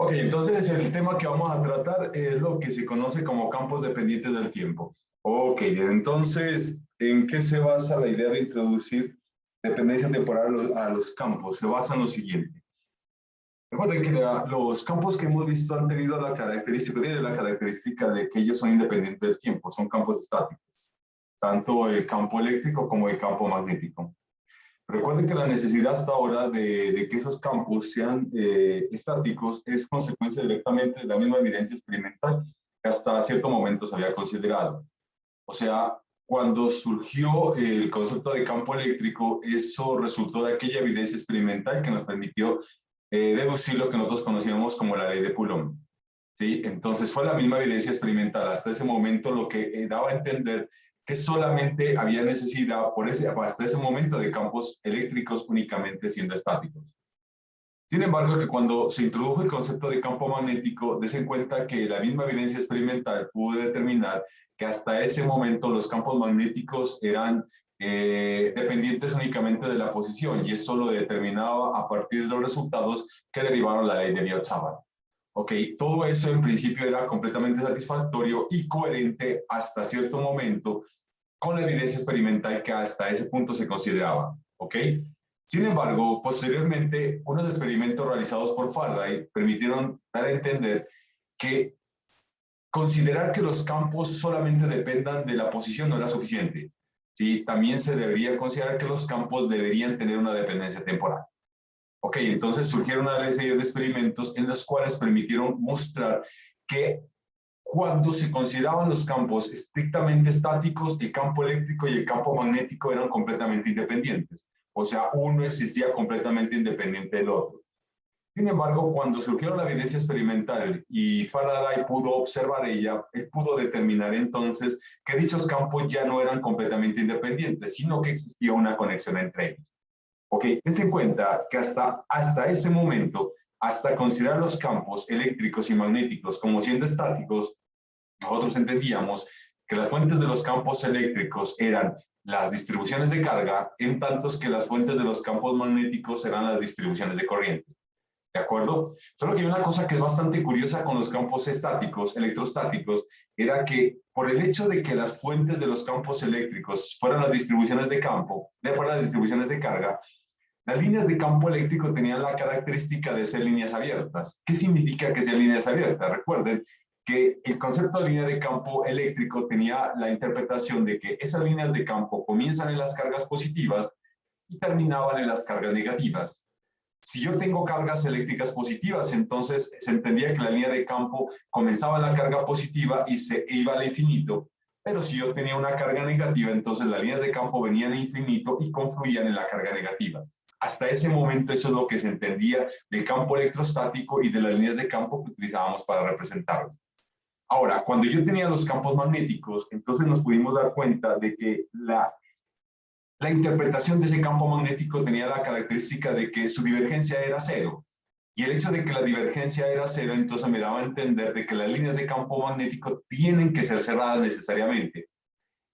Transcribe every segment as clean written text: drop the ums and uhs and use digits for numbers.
Ok, entonces el tema que vamos a tratar es lo que se conoce como campos dependientes del tiempo. Ok, bien, entonces, ¿en qué se basa la idea de introducir dependencia temporal a los campos? Se basa en lo siguiente. Recuerden que los campos que hemos visto han tenido la característica, tienen la característica de que ellos son independientes del tiempo, son campos estáticos, tanto el campo eléctrico como el campo magnético. Recuerden que la necesidad hasta ahora de que esos campos sean estáticos es consecuencia directamente de la misma evidencia experimental que hasta cierto momento se había considerado. O sea, cuando surgió el concepto de campo eléctrico, eso resultó de aquella evidencia experimental que nos permitió deducir lo que nosotros conocíamos como la ley de Coulomb. ¿Sí? Entonces fue la misma evidencia experimental hasta ese momento lo que daba a entender que solamente había necesidad hasta ese momento de campos eléctricos únicamente siendo estáticos. Sin embargo, que cuando se introdujo el concepto de campo magnético, des en cuenta que la misma evidencia experimental pudo determinar que hasta ese momento los campos magnéticos eran dependientes únicamente de la posición y eso lo determinaba a partir de los resultados que derivaron la ley de Biot-Savart. Ok, todo eso en principio era completamente satisfactorio y coherente hasta cierto momento con la evidencia experimental que hasta ese punto se consideraba. Ok, sin embargo, posteriormente, unos experimentos realizados por Faraday permitieron dar a entender que considerar que los campos solamente dependan de la posición no era suficiente. ¿Sí? También se debería considerar que los campos deberían tener una dependencia temporal. Ok, entonces surgieron una serie de experimentos en los cuales permitieron mostrar que cuando se consideraban los campos estrictamente estáticos, el campo eléctrico y el campo magnético eran completamente independientes. O sea, uno existía completamente independiente del otro. Sin embargo, cuando surgió la evidencia experimental y Faraday pudo observar ella, él pudo determinar entonces que dichos campos ya no eran completamente independientes, sino que existía una conexión entre ellos. Ok, ten en cuenta que hasta ese momento, hasta considerar los campos eléctricos y magnéticos como siendo estáticos, nosotros entendíamos que las fuentes de los campos eléctricos eran las distribuciones de carga, en tantos que las fuentes de los campos magnéticos eran las distribuciones de corriente. ¿De acuerdo? Solo que hay una cosa que es bastante curiosa con los campos estáticos, electrostáticos, era que por el hecho de que las fuentes de los campos eléctricos fueran las distribuciones de campo, fueran las distribuciones de carga, las líneas de campo eléctrico tenían la característica de ser líneas abiertas. ¿Qué significa que sean líneas abiertas? Recuerden que el concepto de línea de campo eléctrico tenía la interpretación de que esas líneas de campo comienzan en las cargas positivas y terminaban en las cargas negativas. Si yo tengo cargas eléctricas positivas, entonces se entendía que la línea de campo comenzaba en la carga positiva y se iba al infinito. Pero si yo tenía una carga negativa, entonces las líneas de campo venían al infinito y confluían en la carga negativa. Hasta ese momento eso es lo que se entendía del campo electrostático y de las líneas de campo que utilizábamos para representarlos. Ahora, cuando yo tenía los campos magnéticos, entonces nos pudimos dar cuenta de que la interpretación de ese campo magnético tenía la característica de que su divergencia era cero. Y el hecho de que la divergencia era cero, entonces me daba a entender de que las líneas de campo magnético tienen que ser cerradas necesariamente,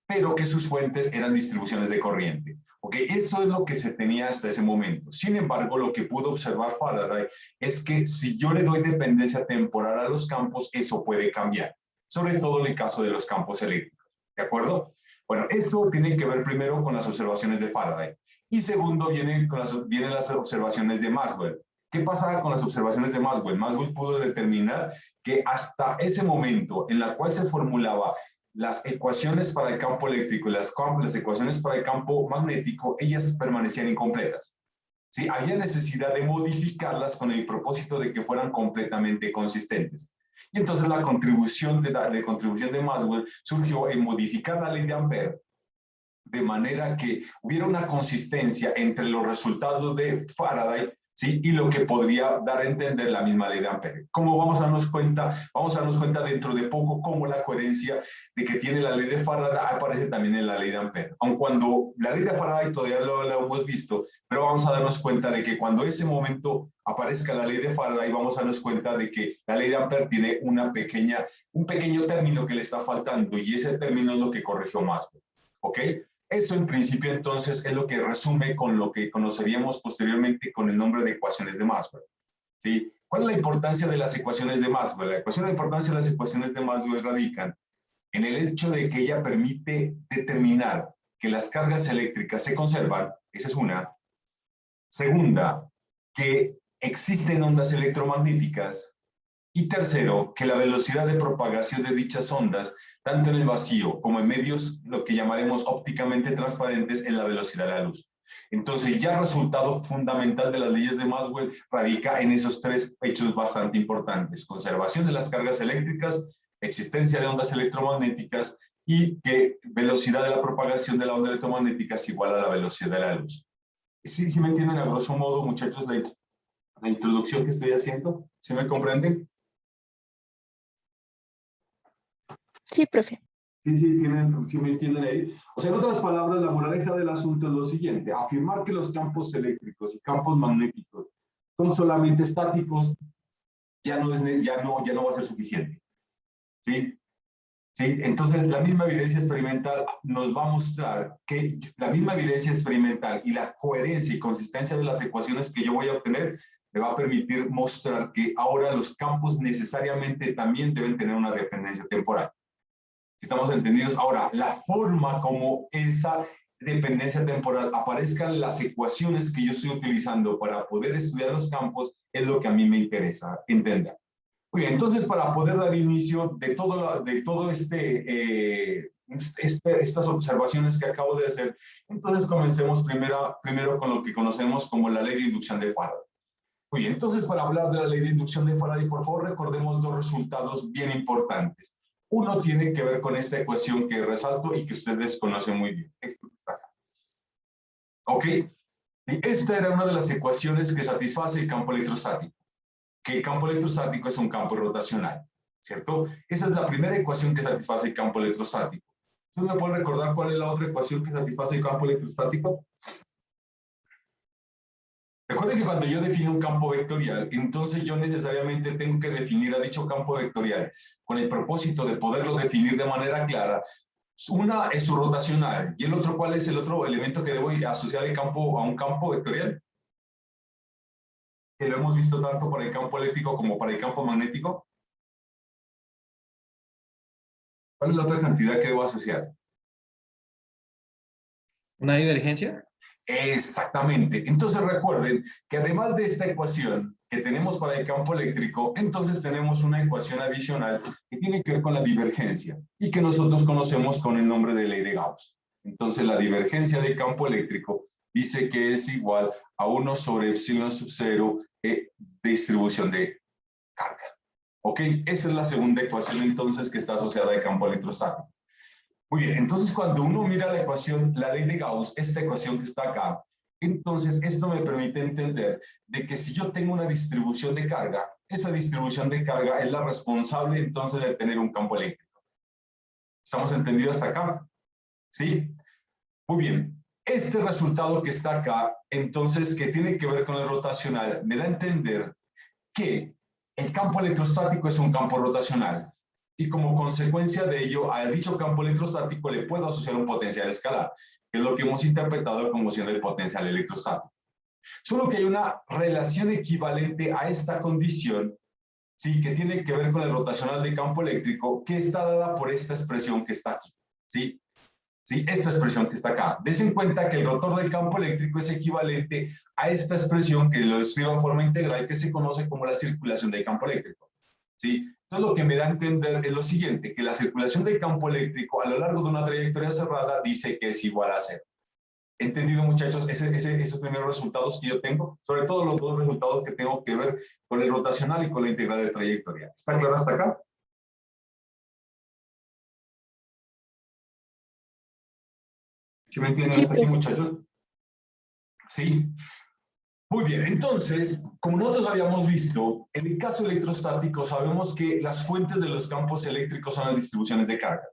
pero que sus fuentes eran distribuciones de corriente. ¿Ok? Eso es lo que se tenía hasta ese momento. Sin embargo, lo que pudo observar Faraday es que si yo le doy dependencia temporal a los campos, eso puede cambiar, sobre todo en el caso de los campos eléctricos. ¿De acuerdo? Bueno, eso tiene que ver primero con las observaciones de Faraday. Y segundo, vienen las observaciones de Maxwell. ¿Qué pasaba con las observaciones de Maxwell? Maxwell pudo determinar que hasta ese momento en la cual se formulaba las ecuaciones para el campo eléctrico y las ecuaciones para el campo magnético, ellas permanecían incompletas. ¿Sí? Había necesidad de modificarlas con el propósito de que fueran completamente consistentes. Y entonces la contribución de Maxwell surgió en modificar la ley de Ampère de manera que hubiera una consistencia entre los resultados de Faraday, ¿sí? Y lo que podría dar a entender la misma ley de Ampère. ¿Cómo vamos a darnos cuenta? Vamos a darnos cuenta dentro de poco cómo la coherencia de que tiene la ley de Faraday aparece también en la ley de Ampère. Aun cuando la ley de Faraday todavía lo hemos visto, pero vamos a darnos cuenta de que cuando ese momento aparezca la ley de Faraday, vamos a darnos cuenta de que la ley de Ampère tiene un pequeño término que le está faltando y ese término es lo que corrigió Maxwell. ¿Ok? Eso en principio entonces es lo que resume con lo que conoceríamos posteriormente con el nombre de ecuaciones de Maxwell. ¿Sí? ¿Cuál es la importancia de las ecuaciones de Maxwell? La importancia de las ecuaciones de Maxwell radican en el hecho de que ella permite determinar que las cargas eléctricas se conservan, esa es una. Segunda, que existen ondas electromagnéticas. Y tercero, que la velocidad de propagación de dichas ondas, tanto en el vacío como en medios, lo que llamaremos ópticamente transparentes, es la velocidad de la luz. Entonces, ya el resultado fundamental de las leyes de Maxwell radica en esos tres hechos bastante importantes: conservación de las cargas eléctricas, existencia de ondas electromagnéticas y que velocidad de la propagación de la onda electromagnética es igual a la velocidad de la luz. ¿Sí me entienden a grosso modo, muchachos, la introducción que estoy haciendo? ¿Sí me comprenden? Sí, profe. Sí me entienden ahí. O sea, en otras palabras, la moraleja del asunto es lo siguiente: afirmar que los campos eléctricos y campos magnéticos son solamente estáticos ya no va a ser suficiente. ¿Sí? ¿Sí? Entonces, la misma evidencia experimental nos va a mostrar que la misma evidencia experimental y la coherencia y consistencia de las ecuaciones que yo voy a obtener me va a permitir mostrar que ahora los campos necesariamente también deben tener una dependencia temporal. Estamos entendidos. Ahora, la forma como esa dependencia temporal aparezcan en las ecuaciones que yo estoy utilizando para poder estudiar los campos es lo que a mí me interesa entender. Muy bien, entonces para poder dar inicio de todo estas observaciones que acabo de hacer, entonces comencemos primero con lo que conocemos como la ley de inducción de Faraday. Muy bien, entonces para hablar de la ley de inducción de Faraday, por favor recordemos dos resultados bien importantes. Uno tiene que ver con esta ecuación que resalto y que ustedes conocen muy bien. Esto que está acá. ¿Ok? Y esta era una de las ecuaciones que satisface el campo electrostático, que el campo electrostático es un campo rotacional, ¿cierto? Esa es la primera ecuación que satisface el campo electrostático. ¿Ustedes me pueden recordar cuál es la otra ecuación que satisface el campo electrostático? Recuerden que cuando yo defino un campo vectorial, entonces yo necesariamente tengo que definir a dicho campo vectorial con el propósito de poderlo definir de manera clara. Una es su rotacional y el otro, ¿cuál es el otro elemento que debo asociar el campo a un campo vectorial? Que lo hemos visto tanto para el campo eléctrico como para el campo magnético. ¿Cuál es la otra cantidad que debo asociar? ¿Una divergencia? Exactamente. Entonces recuerden que además de esta ecuación que tenemos para el campo eléctrico, entonces tenemos una ecuación adicional que tiene que ver con la divergencia y que nosotros conocemos con el nombre de ley de Gauss. Entonces la divergencia del campo eléctrico dice que es igual a 1 sobre epsilon sub 0 de distribución de carga. ¿Ok? Esa es la segunda ecuación entonces que está asociada al campo electrostático. Muy bien, entonces cuando uno mira la ecuación, la ley de Gauss, esta ecuación que está acá, entonces esto me permite entender de que si yo tengo una distribución de carga, esa distribución de carga es la responsable entonces de tener un campo eléctrico. ¿Estamos entendidos hasta acá? ¿Sí? Muy bien. Este resultado que está acá, entonces, que tiene que ver con el rotacional, me da a entender que el campo electrostático es un campo rotacional y como consecuencia de ello, a dicho campo electrostático le puedo asociar un potencial escalar, que es lo que hemos interpretado como siendo el potencial electrostático. Solo que hay una relación equivalente a esta condición, ¿sí? Que tiene que ver con el rotacional del campo eléctrico, que está dada por esta expresión que está aquí, ¿sí? ¿Sí? Esta expresión que está acá. Des en cuenta que el rotor del campo eléctrico es equivalente a esta expresión que lo escribo en forma integral que se conoce como la circulación del campo eléctrico. ¿Sí? Entonces lo que me da a entender es lo siguiente, que la circulación del campo eléctrico a lo largo de una trayectoria cerrada dice que es igual a cero. ¿Entendido, muchachos? Esos primeros resultados que yo tengo, sobre todo los dos resultados que tengo que ver con el rotacional y con la integral de trayectoria. ¿Está claro hasta acá? ¿Sí me entienden hasta aquí, muchachos? Sí. Muy bien, entonces, como nosotros habíamos visto, en el caso electrostático sabemos que las fuentes de los campos eléctricos son las distribuciones de carga.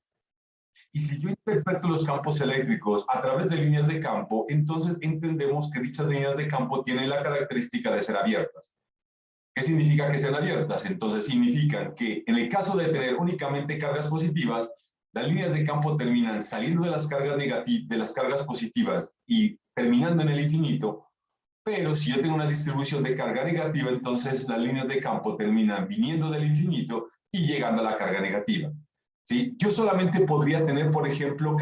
Y si yo interpreto los campos eléctricos a través de líneas de campo, entonces entendemos que dichas líneas de campo tienen la característica de ser abiertas. ¿Qué significa que sean abiertas? Entonces significan que en el caso de tener únicamente cargas positivas, las líneas de campo terminan saliendo de las cargas negativas, de las cargas positivas y terminando en el infinito, Pero si yo tengo una distribución de carga negativa, entonces las líneas de campo terminan viniendo del infinito y llegando a la carga negativa. ¿Sí? Yo solamente podría tener, por ejemplo,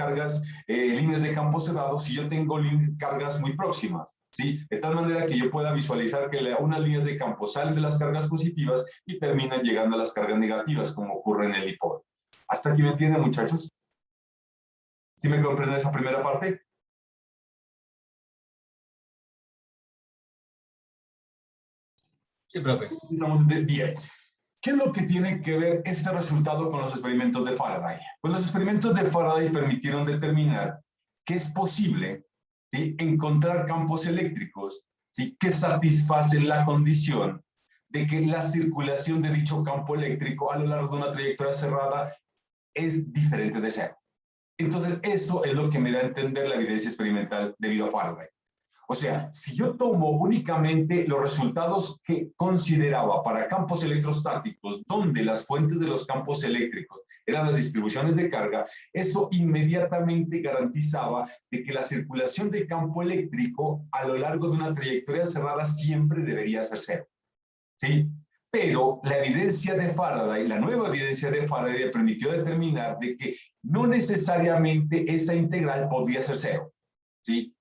líneas de campo cerrados si yo tengo cargas muy próximas. ¿Sí? De tal manera que yo pueda visualizar que unas líneas de campo salen de las cargas positivas y terminan llegando a las cargas negativas, como ocurre en el dipolo. ¿Hasta aquí me entienden, muchachos? ¿Sí me comprenden esa primera parte? Sí, profe. Estamos bien. ¿Qué es lo que tiene que ver este resultado con los experimentos de Faraday? Pues los experimentos de Faraday permitieron determinar que es posible, ¿sí?, encontrar campos eléctricos, ¿sí?, que satisfacen la condición de que la circulación de dicho campo eléctrico a lo largo de una trayectoria cerrada es diferente de cero. Entonces, eso es lo que me da a entender la evidencia experimental debido a Faraday. O sea, si yo tomo únicamente los resultados que consideraba para campos electrostáticos, donde las fuentes de los campos eléctricos eran las distribuciones de carga, eso inmediatamente garantizaba de que la circulación de campo eléctrico a lo largo de una trayectoria cerrada siempre debería ser cero. ¿Sí? Pero la evidencia de Faraday, la nueva evidencia de Faraday, permitió determinar de que no necesariamente esa integral podía ser cero. ¿Sí?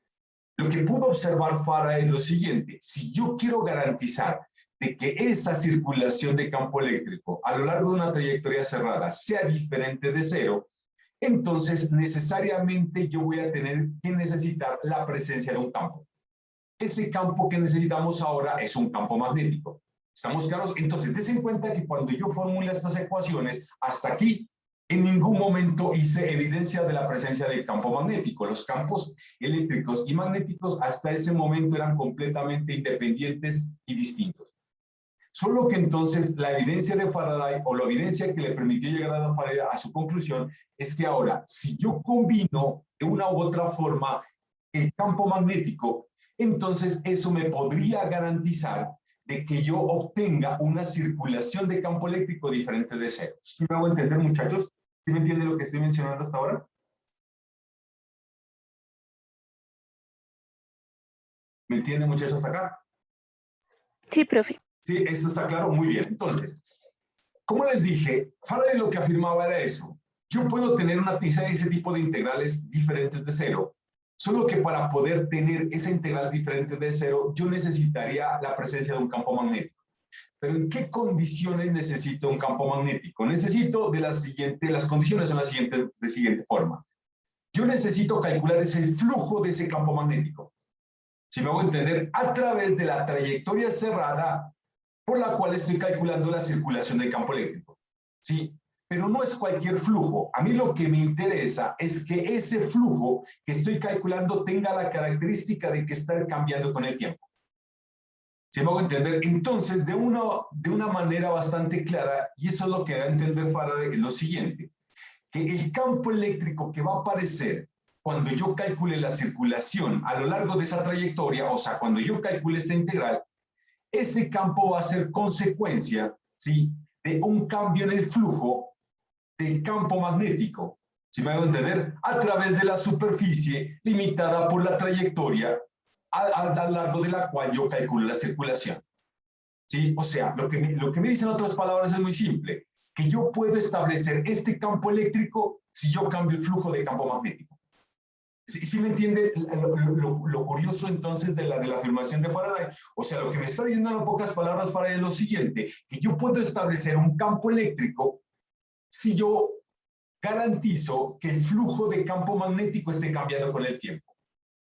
Lo que pudo observar Faraday es lo siguiente: si yo quiero garantizar de que esa circulación de campo eléctrico a lo largo de una trayectoria cerrada sea diferente de cero, entonces necesariamente yo voy a tener que necesitar la presencia de un campo. Ese campo que necesitamos ahora es un campo magnético. ¿Estamos claros? Entonces, des en cuenta que cuando yo formule estas ecuaciones, hasta aquí, en ningún momento hice evidencia de la presencia del campo magnético. Los campos eléctricos y magnéticos hasta ese momento eran completamente independientes y distintos. Solo que entonces la evidencia de Faraday, o la evidencia que le permitió llegar a Faraday a su conclusión, es que ahora, si yo combino de una u otra forma el campo magnético, entonces eso me podría garantizar de que yo obtenga una circulación de campo eléctrico diferente de cero. ¿Sí me hago entender, muchachos? ¿Sí me entienden lo que estoy mencionando hasta ahora? ¿Me entienden, muchachos, acá? Sí, profe. Sí, eso está claro. Muy bien. Entonces, como les dije, Faraday lo que afirmaba era eso. Yo puedo tener ese tipo de integrales diferentes de cero, solo que para poder tener esa integral diferente de cero, yo necesitaría la presencia de un campo magnético. Pero ¿en qué condiciones necesito un campo magnético? Necesito las condiciones son de siguiente forma. Yo necesito calcular ese flujo de ese campo magnético. Si me hago entender, a través de la trayectoria cerrada por la cual estoy calculando la circulación del campo eléctrico. ¿Sí? Pero no es cualquier flujo. A mí lo que me interesa es que ese flujo que estoy calculando tenga la característica de que está cambiando con el tiempo. ¿Sí me hago entender? Entonces, de una manera bastante clara, y eso es lo que da a entender Faraday, es lo siguiente: que el campo eléctrico que va a aparecer cuando yo calcule la circulación a lo largo de esa trayectoria, o sea, cuando yo calcule esta integral, ese campo va a ser consecuencia, ¿sí?, de un cambio en el flujo del campo magnético, ¿sí me hago entender?, a través de la superficie limitada por la trayectoria a lo largo de la cual yo calculo la circulación. ¿Sí? O sea, lo que me dicen otras palabras es muy simple: que yo puedo establecer este campo eléctrico si yo cambio el flujo de campo magnético. ¿Sí me entiende lo curioso entonces de la afirmación de Faraday? O sea, lo que me está diciendo en pocas palabras Faraday es lo siguiente: que yo puedo establecer un campo eléctrico si yo garantizo que el flujo de campo magnético esté cambiando con el tiempo.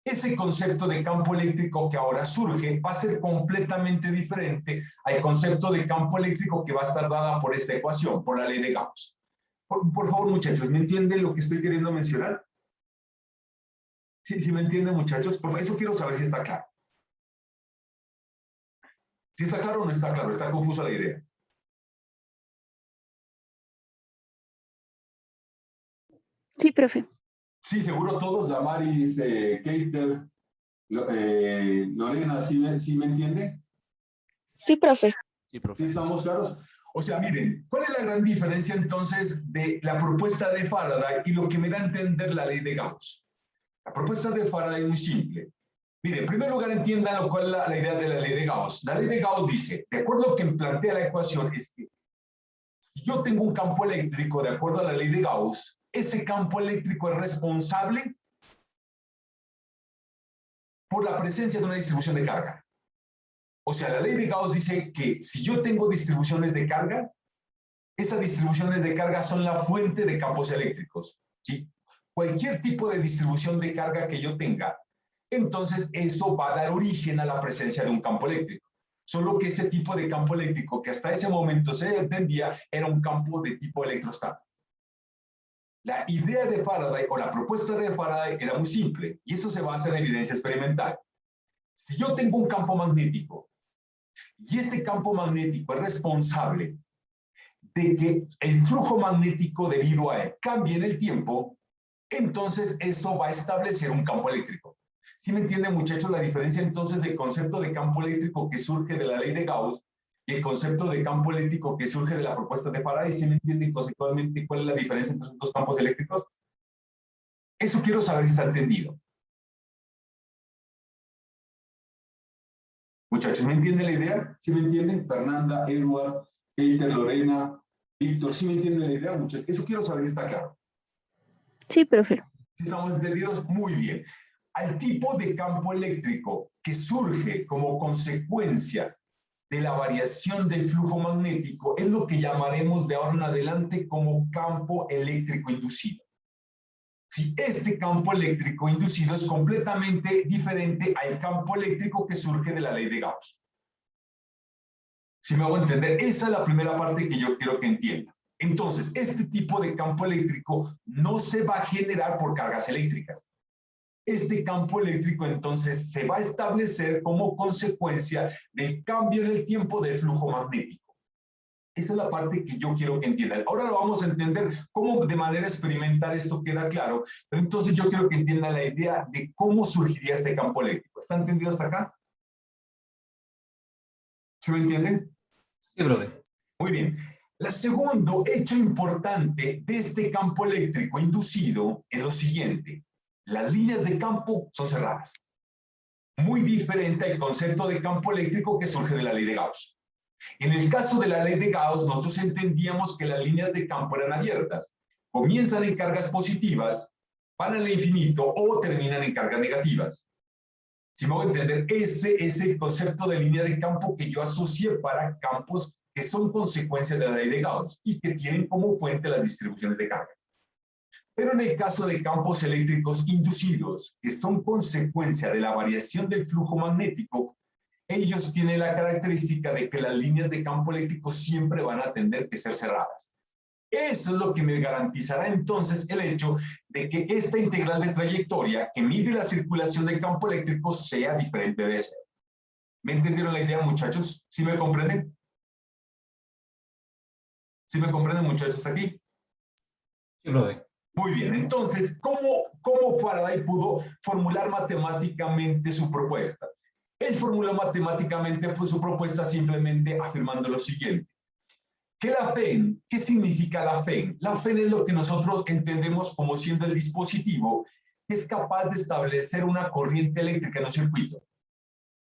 Ese concepto de campo eléctrico que ahora surge va a ser completamente diferente al concepto de campo eléctrico que va a estar dada por esta ecuación, por la ley de Gauss. Por favor, muchachos, ¿me entienden lo que estoy queriendo mencionar? ¿Sí me entienden, muchachos? Por eso quiero saber si está claro. ¿Si está claro o no está claro? ¿Está confusa la idea? Sí, profe. Sí, seguro todos, Damaris, Keiter, Lorena, ¿sí me entiende? Sí, profe. Sí, profe. ¿Sí estamos claros? O sea, miren, ¿cuál es la gran diferencia entonces de la propuesta de Faraday y lo que me da a entender la ley de Gauss? La propuesta de Faraday es muy simple. Mire, en primer lugar entiendan lo cual es la idea de la ley de Gauss. La ley de Gauss dice, de acuerdo a lo que plantea la ecuación, es que si yo tengo un campo eléctrico, de acuerdo a la ley de Gauss, ese campo eléctrico es responsable por la presencia de una distribución de carga. O sea, la ley de Gauss dice que si yo tengo distribuciones de carga, esas distribuciones de carga son la fuente de campos eléctricos, ¿sí? Cualquier tipo de distribución de carga que yo tenga, entonces eso va a dar origen a la presencia de un campo eléctrico. Solo que ese tipo de campo eléctrico que hasta ese momento se entendía era un campo de tipo electrostático. La idea de Faraday o la propuesta de Faraday era muy simple y eso se basa en evidencia experimental. Si yo tengo un campo magnético y ese campo magnético es responsable de que el flujo magnético debido a él cambie en el tiempo, entonces eso va a establecer un campo eléctrico. ¿Sí me entienden, muchachos, la diferencia entonces del concepto de campo eléctrico que surge de la ley de Gauss y el concepto de campo eléctrico que surge de la propuesta de Faraday? ¿Sí me entienden conceptualmente cuál es la diferencia entre estos dos campos eléctricos? Eso quiero saber si está entendido. Muchachos, ¿me entienden la idea? ¿Sí me entienden? Fernanda, Edward, Keiter, Lorena, Víctor, ¿sí me entienden la idea, muchachos? Eso quiero saber si está claro. Sí, profe. ¿Sí estamos entendidos? Muy bien. Al tipo de campo eléctrico que surge como consecuencia de la variación del flujo magnético es lo que llamaremos de ahora en adelante como campo eléctrico inducido. Si este campo eléctrico inducido es completamente diferente al campo eléctrico que surge de la ley de Gauss. Si me hago entender, esa es la primera parte que yo quiero que entiendan. Entonces, este tipo de campo eléctrico no se va a generar por cargas eléctricas. Este campo eléctrico entonces se va a establecer como consecuencia del cambio en el tiempo del flujo magnético. Esa es la parte que yo quiero que entiendan. Ahora lo vamos a entender cómo de manera experimental esto queda claro, pero entonces yo quiero que entiendan la idea de cómo surgiría este campo eléctrico. ¿Está entendido hasta acá? ¿Sí me entienden? Sí, profe. Muy bien. El segundo hecho importante de este campo eléctrico inducido es lo siguiente. Las líneas de campo son cerradas. Muy diferente al concepto de campo eléctrico que surge de la ley de Gauss. En el caso de la ley de Gauss, nosotros entendíamos que las líneas de campo eran abiertas. Comienzan en cargas positivas, van al infinito o terminan en cargas negativas. Si me voy a entender, ese es el concepto de línea de campo que yo asocié para campos que son consecuencia de la ley de Gauss y que tienen como fuente las distribuciones de carga. Pero en el caso de campos eléctricos inducidos, que son consecuencia de la variación del flujo magnético, ellos tienen la característica de que las líneas de campo eléctrico siempre van a tener que ser cerradas. Eso es lo que me garantizará entonces el hecho de que esta integral de trayectoria que mide la circulación del campo eléctrico sea diferente de esa. ¿Me entendieron la idea, muchachos? ¿Sí me comprenden? ¿Sí me comprenden, muchachos, aquí? Sí, profe. Muy bien, entonces, ¿cómo Faraday pudo formular matemáticamente su propuesta? Él formuló matemáticamente su propuesta simplemente afirmando lo siguiente. Que la FEN, ¿qué significa la FEN? La FEN es lo que nosotros entendemos como siendo el dispositivo que es capaz de establecer una corriente eléctrica en un circuito.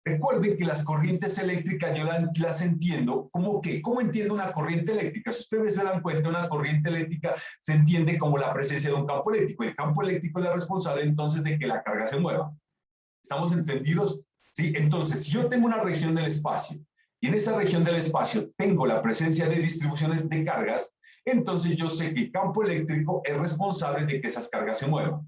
Recuerden que las corrientes eléctricas yo las entiendo como ¿qué? ¿Cómo entiendo una corriente eléctrica? Si ustedes se dan cuenta, una corriente eléctrica se entiende como la presencia de un campo eléctrico. El campo eléctrico es la responsable entonces de que la carga se mueva. ¿Estamos entendidos? ¿Sí? Entonces, si yo tengo una región del espacio y en esa región del espacio tengo la presencia de distribuciones de cargas, entonces yo sé que el campo eléctrico es responsable de que esas cargas se muevan.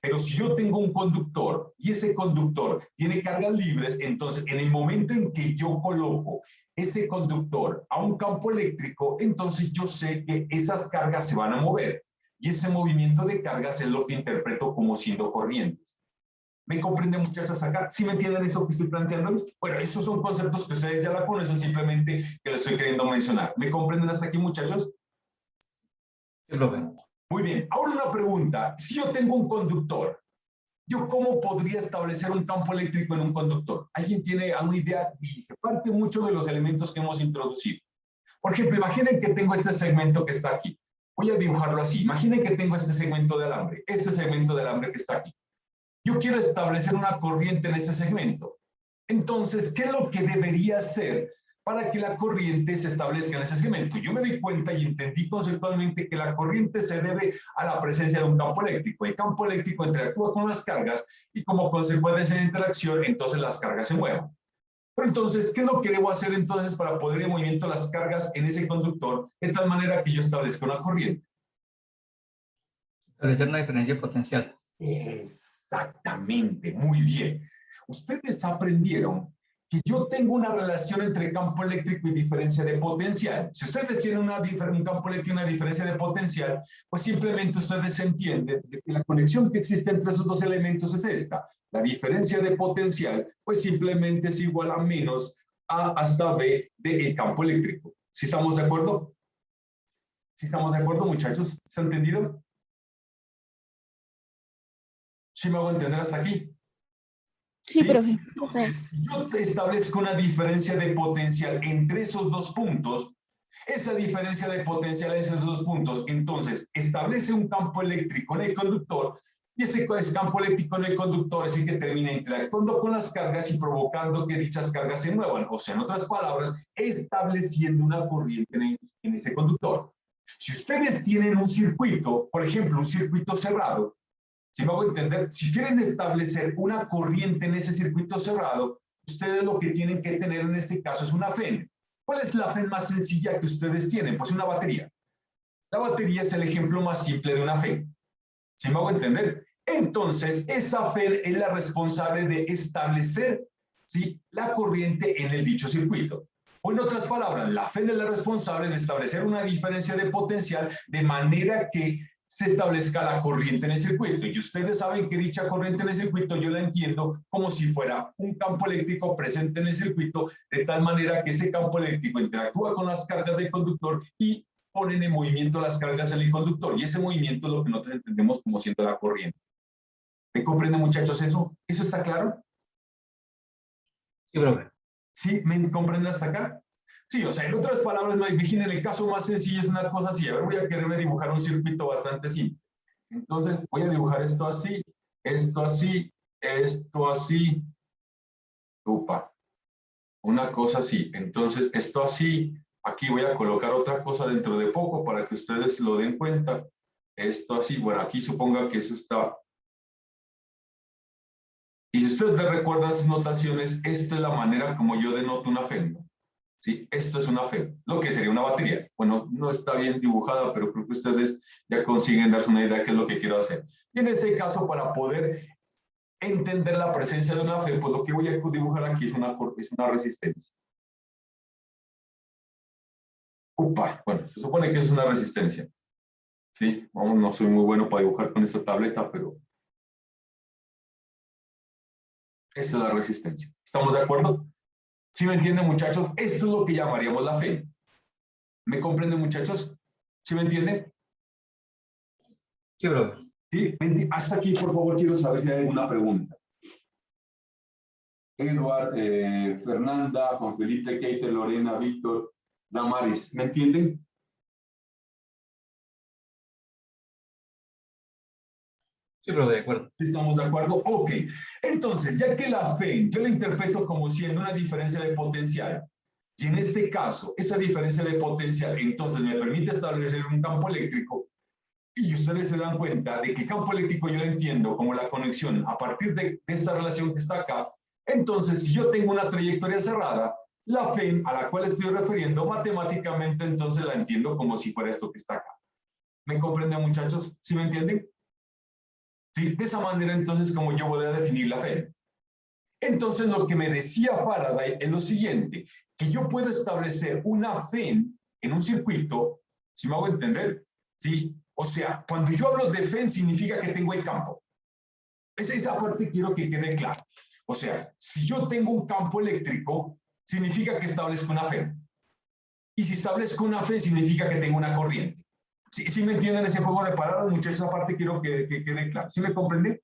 Pero si yo tengo un conductor y ese conductor tiene cargas libres, entonces en el momento en que yo coloco ese conductor a un campo eléctrico, entonces yo sé que esas cargas se van a mover. Y ese movimiento de cargas es lo que interpreto como siendo corrientes. ¿Me comprenden, muchachos, acá? ¿Sí me entienden eso que estoy planteando? Bueno, esos son conceptos que ustedes ya la conocen, simplemente que les estoy queriendo mencionar. ¿Me comprenden hasta aquí, muchachos? Sí, profe. Muy bien. Ahora una pregunta. Si yo tengo un conductor, ¿yo cómo podría establecer un campo eléctrico en un conductor? ¿Alguien tiene alguna idea? Y se parte mucho de los elementos que hemos introducido. Por ejemplo, imaginen que tengo este segmento que está aquí. Voy a dibujarlo así. Imaginen que tengo este segmento de alambre, este segmento de alambre que está aquí. yo quiero establecer una corriente en este segmento. Entonces, ¿qué es lo que debería hacer para que la corriente se establezca en ese segmento? Yo me doy cuenta y entendí conceptualmente que la corriente se debe a la presencia de un campo eléctrico. El campo eléctrico interactúa con las cargas y como consecuencia de interacción, entonces las cargas se mueven. Pero entonces, ¿qué es lo que debo hacer entonces para poner en movimiento las cargas en ese conductor de tal manera que yo establezca una corriente? Establecer una diferencia potencial. Exactamente, muy bien. Ustedes aprendieron que yo tengo una relación entre campo eléctrico y diferencia de potencial. Si ustedes tienen un campo eléctrico y una diferencia de potencial, pues simplemente ustedes entienden que la conexión que existe entre esos dos elementos es esta. La diferencia de potencial, pues simplemente es igual a menos A hasta B del campo eléctrico. ¿Sí estamos de acuerdo? ¿Sí estamos de acuerdo, muchachos? ¿Se ha entendido? ¿Sí me hago entender hasta aquí? Sí, profe. Entonces, si yo te establezco una diferencia de potencial entre esos dos puntos, esa diferencia de potencial entre esos dos puntos, entonces, establece un campo eléctrico en el conductor, y ese campo eléctrico en el conductor es el que termina interactuando con las cargas y provocando que dichas cargas se muevan, o sea, en otras palabras, estableciendo una corriente en ese conductor. Si ustedes tienen un circuito, por ejemplo, un circuito cerrado, si me hago entender, si quieren establecer una corriente en ese circuito cerrado, ustedes lo que tienen que tener en este caso es una FEN. ¿Cuál es la FEN más sencilla que ustedes tienen? Pues una batería. La batería es el ejemplo más simple de una FEN. ¿Sí me hago entender? Entonces, esa FEN es la responsable de establecer, ¿sí?, la corriente en el dicho circuito. O en otras palabras, la FEN es la responsable de establecer una diferencia de potencial de manera que se establezca la corriente en el circuito. Y ustedes saben que dicha corriente en el circuito yo la entiendo como si fuera un campo eléctrico presente en el circuito, de tal manera que ese campo eléctrico interactúa con las cargas del conductor y ponen en movimiento las cargas en el conductor. Y ese movimiento es lo que nosotros entendemos como siendo la corriente. ¿Me comprenden, muchachos, eso? ¿Eso está claro? Sí, profe. ¿Sí? ¿Me comprenden hasta acá? Sí, o sea, en otras palabras, en el caso más sencillo es una cosa así. A ver, voy a quererme dibujar un circuito bastante simple. Entonces, voy a dibujar esto así, esto así, esto así. Upa. Una cosa así. Entonces, esto así. Aquí voy a colocar otra cosa dentro de poco para que ustedes lo den cuenta. Esto así. Bueno, aquí suponga que eso está. Y si ustedes recuerdan sus notaciones, esta es la manera como yo denoto una FEM. ¿Sí? Esto es una FEM, lo que sería una batería. Bueno, no está bien dibujada, pero creo que ustedes ya consiguen darse una idea de qué es lo que quiero hacer. Y en este caso, para poder entender la presencia de una FEM, pues lo que voy a dibujar aquí es una resistencia. Upa, bueno, se supone que es una resistencia. Sí, vamos, no soy muy bueno para dibujar con esta tableta, pero esta es la resistencia. ¿Estamos de acuerdo? ¿Sí me entienden, muchachos? Esto es lo que llamaríamos la FEM. ¿Me comprenden, muchachos? ¿Sí me entienden? Sí, profe. Sí, hasta aquí, por favor, quiero saber si hay alguna pregunta. Edward, Fernanda, Juan Felipe, Keiter, Lorena, Víctor, Damaris, ¿me entienden? Sí, profe, de acuerdo. ¿Sí estamos de acuerdo? Ok. Entonces, ya que la FEM yo la interpreto como siendo una diferencia de potencial, y en este caso, esa diferencia de potencial, entonces me permite establecer un campo eléctrico, y ustedes se dan cuenta de que campo eléctrico yo lo entiendo como la conexión a partir de esta relación que está acá. Entonces, si yo tengo una trayectoria cerrada, la FEM a la cual estoy refiriendo, matemáticamente entonces la entiendo como si fuera esto que está acá. ¿Me comprenden, muchachos? ¿Sí me entienden? ¿Sí? De esa manera entonces como yo voy a definir la FEM. Entonces lo que me decía Faraday es lo siguiente, que yo puedo establecer una FEM en un circuito, si me hago entender, ¿sí? O sea, cuando yo hablo de FEM significa que tengo el campo. Esa parte quiero que quede clara. O sea, si yo tengo un campo eléctrico, significa que establezco una FEM. Y si establezco una FEM, significa que tengo una corriente. ¿Sí me entienden ese juego de palabras? Muchachos, esa parte quiero que quede clara. ¿Sí me comprenden?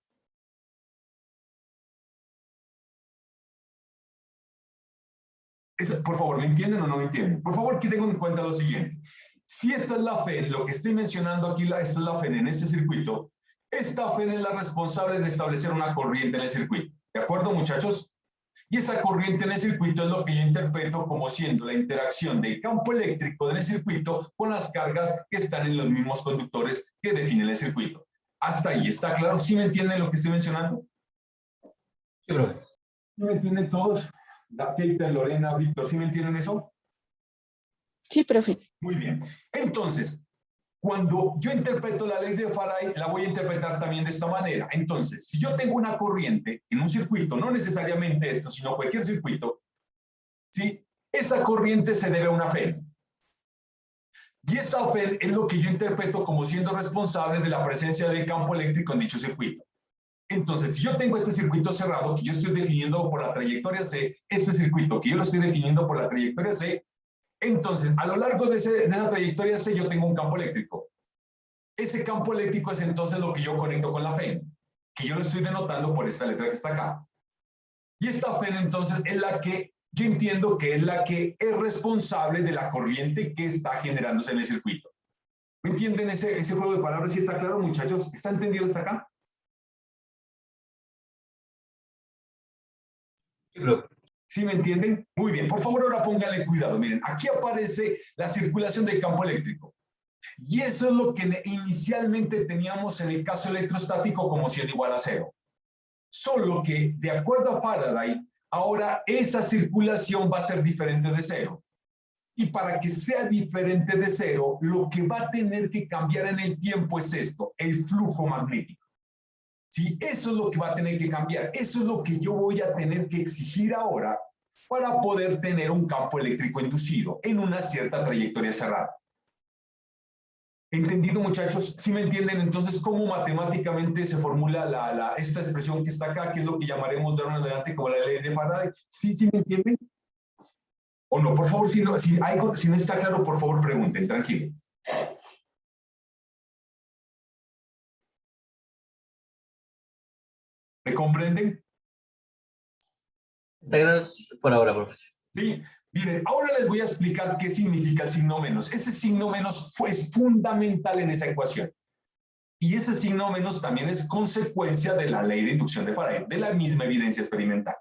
Por favor, ¿me entienden o no me entienden? Por favor, que tengan en cuenta lo siguiente. Si esta es la FEN, lo que estoy mencionando aquí, esta es la FEN en este circuito, Esta FEN es la responsable de establecer una corriente en el circuito. ¿De acuerdo, muchachos? Y esa corriente en el circuito es lo que yo interpreto como siendo la interacción del campo eléctrico en el circuito con las cargas que están en los mismos conductores que definen el circuito. ¿Hasta ahí está claro? ¿Sí me entienden lo que estoy mencionando? Sí, profe. ¿Sí me entienden todos? Keita, Lorena, Víctor, ¿sí me entienden eso? Sí, profe. Muy bien. Entonces, cuando yo interpreto la ley de Faraday, la voy a interpretar también de esta manera. Entonces, si yo tengo una corriente en un circuito, no necesariamente esto, sino cualquier circuito, ¿sí? Esa corriente se debe a una FEN. Y esa FEN es lo que yo interpreto como siendo responsable de la presencia del campo eléctrico en dicho circuito. Entonces, si yo tengo este circuito cerrado, que yo estoy definiendo por la trayectoria C, este circuito que yo lo estoy definiendo por la trayectoria C, entonces, a lo largo de esa trayectoria C, yo tengo un campo eléctrico. Ese campo eléctrico es entonces lo que yo conecto con la FEN, que yo lo estoy denotando por esta letra que está acá. Y esta FEN entonces es la que yo entiendo que es la que es responsable de la corriente que está generándose en el circuito. ¿Me entienden ese juego de palabras? ¿Sí está claro, muchachos? ¿Está entendido hasta acá? Sí, profe. ¿Sí me entienden? Muy bien. Por favor, ahora pónganle cuidado. Miren, aquí aparece la circulación del campo eléctrico. Y eso es lo que inicialmente teníamos en el caso electrostático como siendo igual a cero. Solo que, de acuerdo a Faraday, ahora esa circulación va a ser diferente de cero. Y para que sea diferente de cero, lo que va a tener que cambiar en el tiempo es esto, el flujo magnético. ¿Sí? Eso es lo que va a tener que cambiar. Eso es lo que yo voy a tener que exigir ahora para poder tener un campo eléctrico inducido en una cierta trayectoria cerrada. ¿Entendido, muchachos? ¿Sí me entienden entonces cómo matemáticamente se formula esta expresión que está acá, que es lo que llamaremos de ahora en adelante como la ley de Faraday? ¿Sí, sí me entienden? ¿O no? Por favor, si no está claro, por favor pregunten, tranquilo. ¿Me comprenden? Está claro por ahora, profe. Sí. Miren, ahora les voy a explicar qué significa el signo menos. Ese signo menos es fundamental en esa ecuación. Y ese signo menos también es consecuencia de la ley de inducción de Faraday, de la misma evidencia experimental.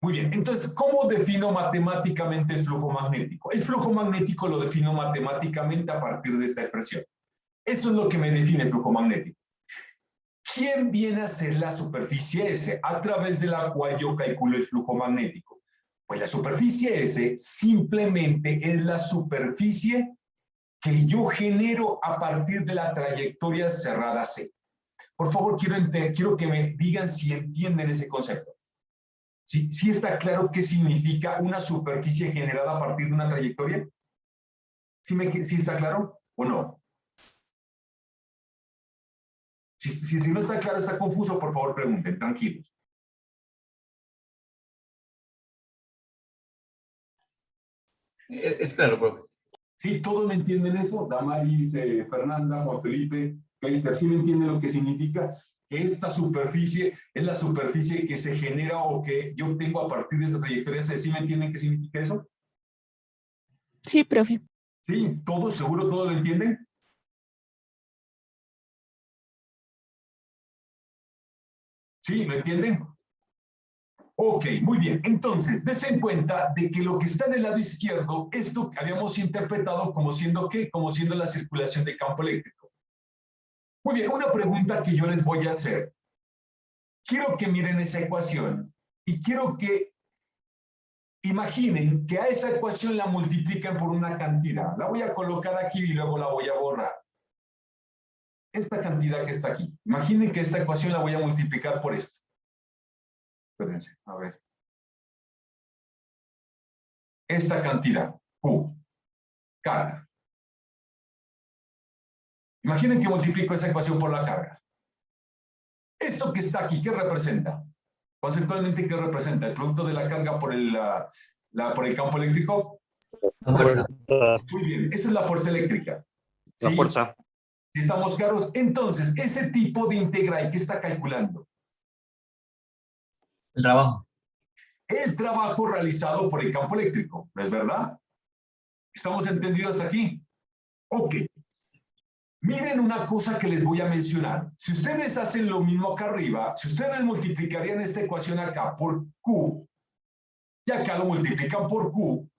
Muy bien, entonces, ¿cómo defino matemáticamente el flujo magnético? El flujo magnético lo defino matemáticamente a partir de esta expresión. Eso es lo que me define el flujo magnético. ¿Quién viene a ser la superficie S a través de la cual yo calculo el flujo magnético? Pues la superficie S simplemente es la superficie que yo genero a partir de la trayectoria cerrada C. Por favor, quiero que me digan si entienden ese concepto. ¿Sí está claro qué significa una superficie generada a partir de una trayectoria? ¿Sí está claro o no? Si no está claro, está confuso, por favor pregunten, tranquilos. Es claro, profe. ¿Sí? ¿Todos me entienden eso? Damaris, Fernanda, Juan Felipe, Keiter, ¿sí me entienden lo que significa? Que esta superficie es la superficie que se genera o que yo obtengo a partir de esa trayectoria. ¿Sí me entienden qué significa eso? Sí, profe. ¿Sí? ¿Todos? ¿Seguro todos lo entienden? ¿Sí? ¿Lo entienden? Ok, muy bien. Entonces, des en cuenta de que lo que está en el lado izquierdo, esto que habíamos interpretado como siendo ¿qué? Como siendo la circulación de campo eléctrico. Muy bien, una pregunta que yo les voy a hacer. Quiero que miren esa ecuación y quiero que imaginen que a esa ecuación la multiplican por una cantidad. La voy a colocar aquí y luego la voy a borrar. Esta cantidad que está aquí. Imaginen que esta ecuación la voy a multiplicar por esto. Espérense, a ver. Esta cantidad, Q, carga. Imaginen que multiplico esa ecuación por la carga. Esto que está aquí, ¿qué representa? Conceptualmente, ¿qué representa? ¿El producto de la carga por por el campo eléctrico? La fuerza. Muy bien, esa es la fuerza eléctrica. La ¿Sí? fuerza. Si estamos claros, entonces, ese tipo de integral, ¿qué está calculando? El trabajo. El trabajo realizado por el campo eléctrico, ¿no es verdad? ¿Estamos entendidos aquí? Ok. Miren una cosa que les voy a mencionar. Si ustedes hacen lo mismo acá arriba, si ustedes multiplicarían esta ecuación acá por Q, y acá lo multiplican por Q,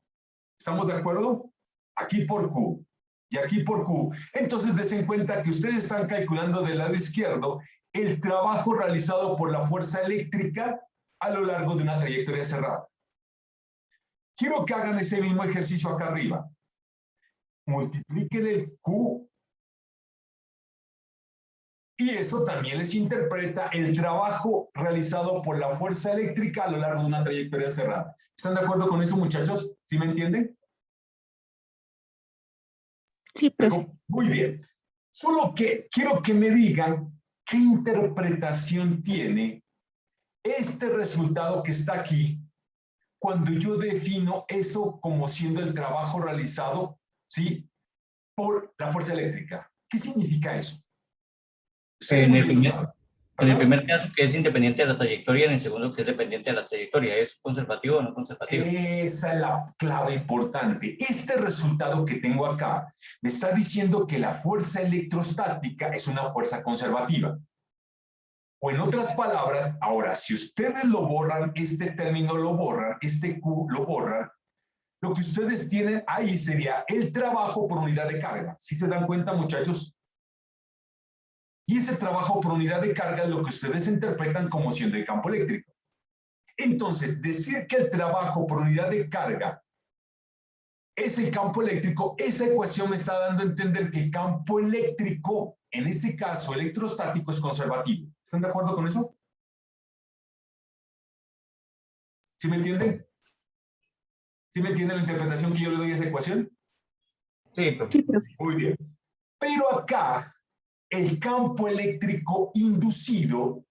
¿estamos de acuerdo? Aquí por Q y aquí por Q. Entonces, den cuenta que ustedes están calculando del lado izquierdo el trabajo realizado por la fuerza eléctrica a lo largo de una trayectoria cerrada. Quiero que hagan ese mismo ejercicio acá arriba. Multipliquen el Q y eso también les interpreta el trabajo realizado por la fuerza eléctrica a lo largo de una trayectoria cerrada. ¿Están de acuerdo con eso, muchachos? ¿Sí me entienden? Sí, profe. Muy bien. Solo que quiero que me digan qué interpretación tiene este resultado que está aquí cuando yo defino eso como siendo el trabajo realizado, ¿sí?, por la fuerza eléctrica. ¿Qué significa eso? Ustedes En muy el bien lo primer, saben. en el Ajá. primer caso, que es independiente de la trayectoria, en el segundo, que es dependiente de la trayectoria, ¿es conservativo o no conservativo? Esa es la clave importante. Este resultado que tengo acá me está diciendo que la fuerza electrostática es una fuerza conservativa. O en otras palabras, ahora, si ustedes lo borran, este término lo borran, este Q lo borran, lo que ustedes tienen ahí sería el trabajo por unidad de carga. ¿Sí se dan cuenta, muchachos? Y ese trabajo por unidad de carga es lo que ustedes interpretan como siendo el campo eléctrico. Entonces, decir que el trabajo por unidad de carga es el campo eléctrico, esa ecuación me está dando a entender que el campo eléctrico, en ese caso electrostático, es conservativo. ¿Están de acuerdo con eso? ¿Sí me entienden? ¿Sí me entienden la interpretación que yo le doy a esa ecuación? Sí, profe. Sí, profe. Muy bien. Pero acá, el campo eléctrico inducido,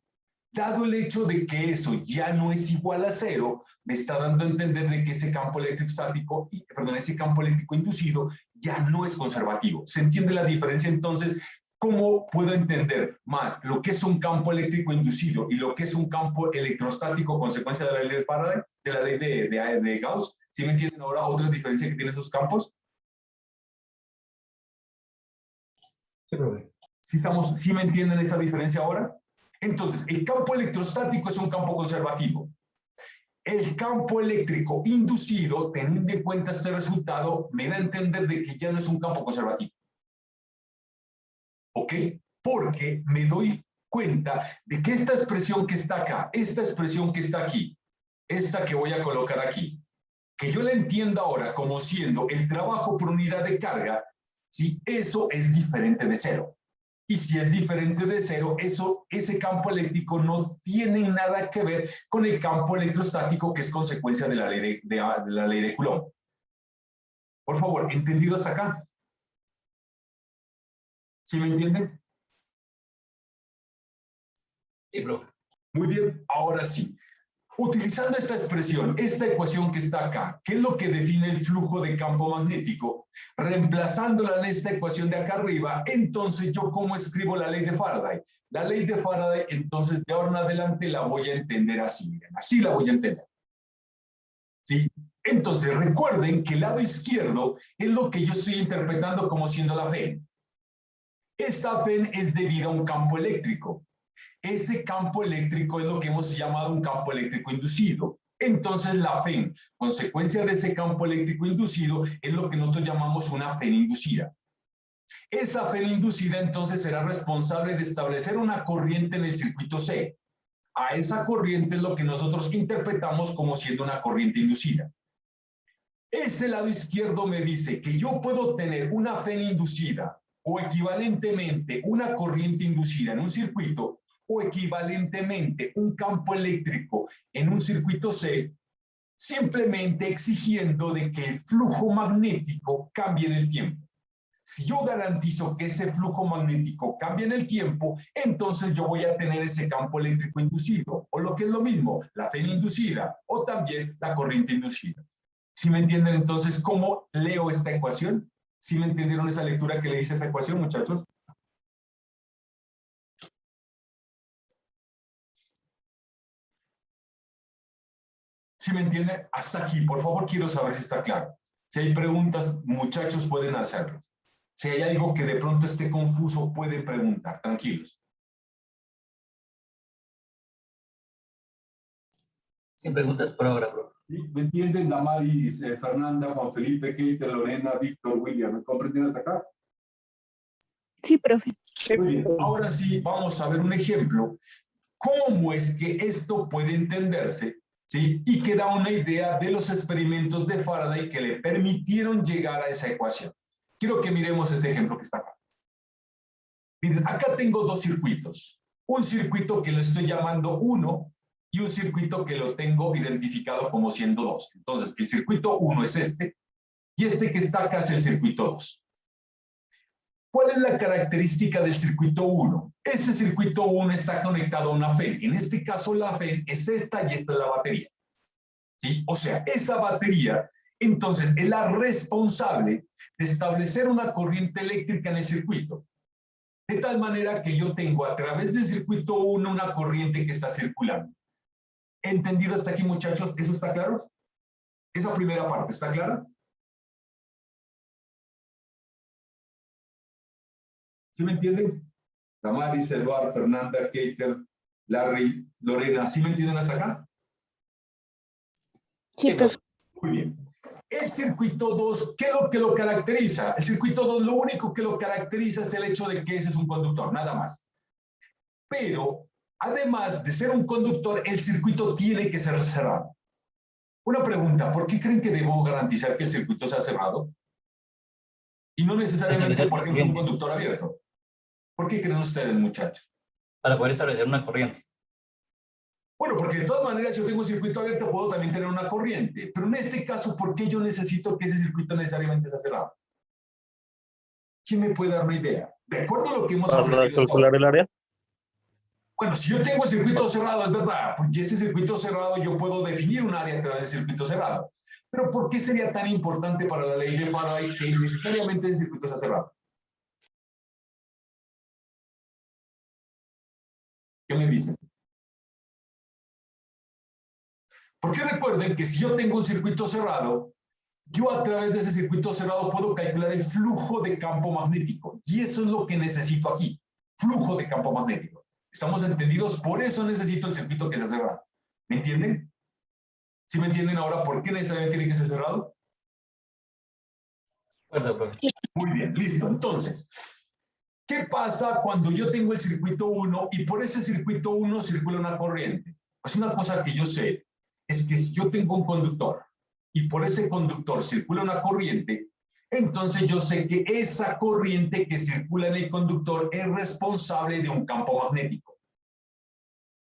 dado el hecho de que eso ya no es igual a cero, me está dando a entender de que ese campo eléctrico ese campo eléctrico inducido ya no es conservativo. ¿Se entiende la diferencia entonces? ¿Cómo puedo entender más lo que es un campo eléctrico inducido y lo que es un campo electrostático consecuencia de la ley de Faraday, de la ley de Gauss? ¿Sí me entienden ahora otra diferencia que tienen esos campos? Sí, profe. ¿Sí me entienden esa diferencia ahora? Entonces, el campo electrostático es un campo conservativo. El campo eléctrico inducido, teniendo en cuenta este resultado, me da a entender de que ya no es un campo conservativo. ¿Ok? Porque me doy cuenta de que esta expresión que está acá, esta expresión que está aquí, esta que voy a colocar aquí, que yo la entienda ahora como siendo el trabajo por unidad de carga, ¿sí? Eso es diferente de cero. Y si es diferente de cero, ese campo eléctrico no tiene nada que ver con el campo electrostático que es consecuencia de la ley de la ley de Coulomb. Por favor, ¿entendido hasta acá? ¿Sí me entienden? Sí, profe. Muy bien, ahora sí. Utilizando esta expresión, esta ecuación que está acá, ¿qué es lo que define el flujo de campo magnético? Reemplazándola en esta ecuación de acá arriba, entonces yo ¿cómo escribo la ley de Faraday? La ley de Faraday, entonces de ahora en adelante la voy a entender así, miren, así la voy a entender. ¿Sí? Entonces recuerden que el lado izquierdo es lo que yo estoy interpretando como siendo la FEN. Esa FEN es debido a un campo eléctrico. Ese campo eléctrico es lo que hemos llamado un campo eléctrico inducido. Entonces la FEN, consecuencia de ese campo eléctrico inducido, es lo que nosotros llamamos una FEN inducida. Esa FEN inducida entonces será responsable de establecer una corriente en el circuito C. A esa corriente es lo que nosotros interpretamos como siendo una corriente inducida. Ese lado izquierdo me dice que yo puedo tener una FEN inducida o equivalentemente una corriente inducida en un circuito o equivalentemente un campo eléctrico en un circuito C, simplemente exigiendo de que el flujo magnético cambie en el tiempo. Si yo garantizo que ese flujo magnético cambie en el tiempo, entonces yo voy a tener ese campo eléctrico inducido, o lo que es lo mismo, la FEN inducida, o también la corriente inducida. ¿Sí me entienden entonces cómo leo esta ecuación? ¿Sí me entendieron esa lectura que le hice a esa ecuación, muchachos? ¿Sí me entienden? Hasta aquí, por favor, quiero saber si está claro. Si hay preguntas, muchachos, pueden hacerlas. Si hay algo que de pronto esté confuso, pueden preguntar, tranquilos. Sin preguntas por ahora, profe. ¿Me entienden, Damaris, Fernanda, Juan Felipe, Keiter, Lorena, Víctor, William? ¿Me comprenden hasta acá? Sí, profe. Muy bien, ahora sí vamos a ver un ejemplo. ¿Cómo es que esto puede entenderse? ¿Sí? Y que da una idea de los experimentos de Faraday que le permitieron llegar a esa ecuación. Quiero que miremos este ejemplo que está acá. Miren, acá tengo dos circuitos. Un circuito que lo estoy llamando 1 y un circuito que lo tengo identificado como siendo 2. Entonces, el circuito 1 es este y este que está acá es el circuito 2. ¿Cuál es la característica del circuito 1? Este circuito 1 está conectado a una FEN. En este caso, la FEN es esta y esta es la batería. ¿Sí? O sea, esa batería, entonces, es la responsable de establecer una corriente eléctrica en el circuito. De tal manera que yo tengo a través del circuito 1 una corriente que está circulando. ¿Entendido hasta aquí, muchachos? ¿Eso está claro? Esa primera parte, ¿está clara? ¿Sí me entienden? Damaris, Eduardo, Fernanda, Keiter, Larry, Lorena, ¿sí me entienden hasta acá? Sí, profe. Muy bien. El circuito 2, ¿qué es lo que lo caracteriza? El circuito 2, lo único que lo caracteriza es el hecho de que ese es un conductor, nada más. Pero, además de ser un conductor, el circuito tiene que ser cerrado. Una pregunta, ¿por qué creen que debo garantizar que el circuito sea cerrado? Y no necesariamente, por ejemplo, un conductor abierto. ¿Por qué creen ustedes, muchachos? Para poder establecer una corriente. Bueno, porque de todas maneras, si yo tengo un circuito abierto, puedo también tener una corriente. Pero en este caso, ¿por qué yo necesito que ese circuito necesariamente sea cerrado? ¿Quién me puede dar una idea? De acuerdo a lo que hemos aprendido ¿Para calcular el área? Bueno, si yo tengo el circuito cerrado, es verdad, porque ese circuito cerrado yo puedo definir un área a través del circuito cerrado. Pero ¿por qué sería tan importante para la ley de Faraday que necesariamente el circuito sea cerrado? ¿Qué me dicen? Porque recuerden que si yo tengo un circuito cerrado, yo a través de ese circuito cerrado puedo calcular el flujo de campo magnético. Y eso es lo que necesito aquí, flujo de campo magnético. ¿Estamos entendidos? Por eso necesito el circuito que sea cerrado. ¿Me entienden? ¿Sí me entienden ahora por qué necesariamente tiene que ser cerrado? Muy bien, listo. Entonces, ¿qué pasa cuando yo tengo el circuito 1 y por ese circuito 1 circula una corriente? Pues una cosa que yo sé es que si yo tengo un conductor y por ese conductor circula una corriente, entonces yo sé que esa corriente que circula en el conductor es responsable de un campo magnético.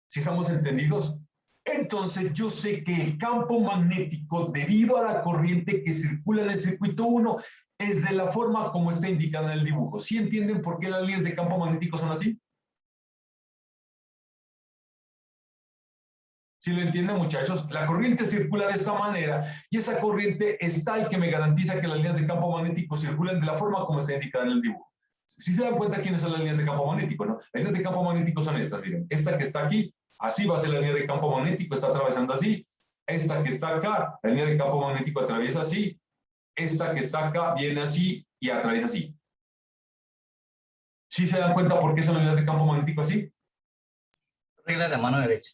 ¿Sí estamos entendidos? Entonces yo sé que el campo magnético, debido a la corriente que circula en el circuito 1, es de la forma como está indicada en el dibujo. ¿Sí entienden por qué las líneas de campo magnético son así? ¿Sí lo entienden, muchachos? La corriente circula de esta manera y esa corriente es tal que me garantiza que las líneas de campo magnético circulan de la forma como está indicada en el dibujo. Si se dan cuenta quiénes son las líneas de campo magnético, ¿no? Las líneas de campo magnético son estas, miren. Esta que está aquí, así va a ser la línea de campo magnético, está atravesando así. Esta que está acá, la línea de campo magnético atraviesa así. Esta que está acá viene así y atraviesa así. ¿Sí se dan cuenta por qué son las líneas de campo magnético así? Regla de la mano derecha.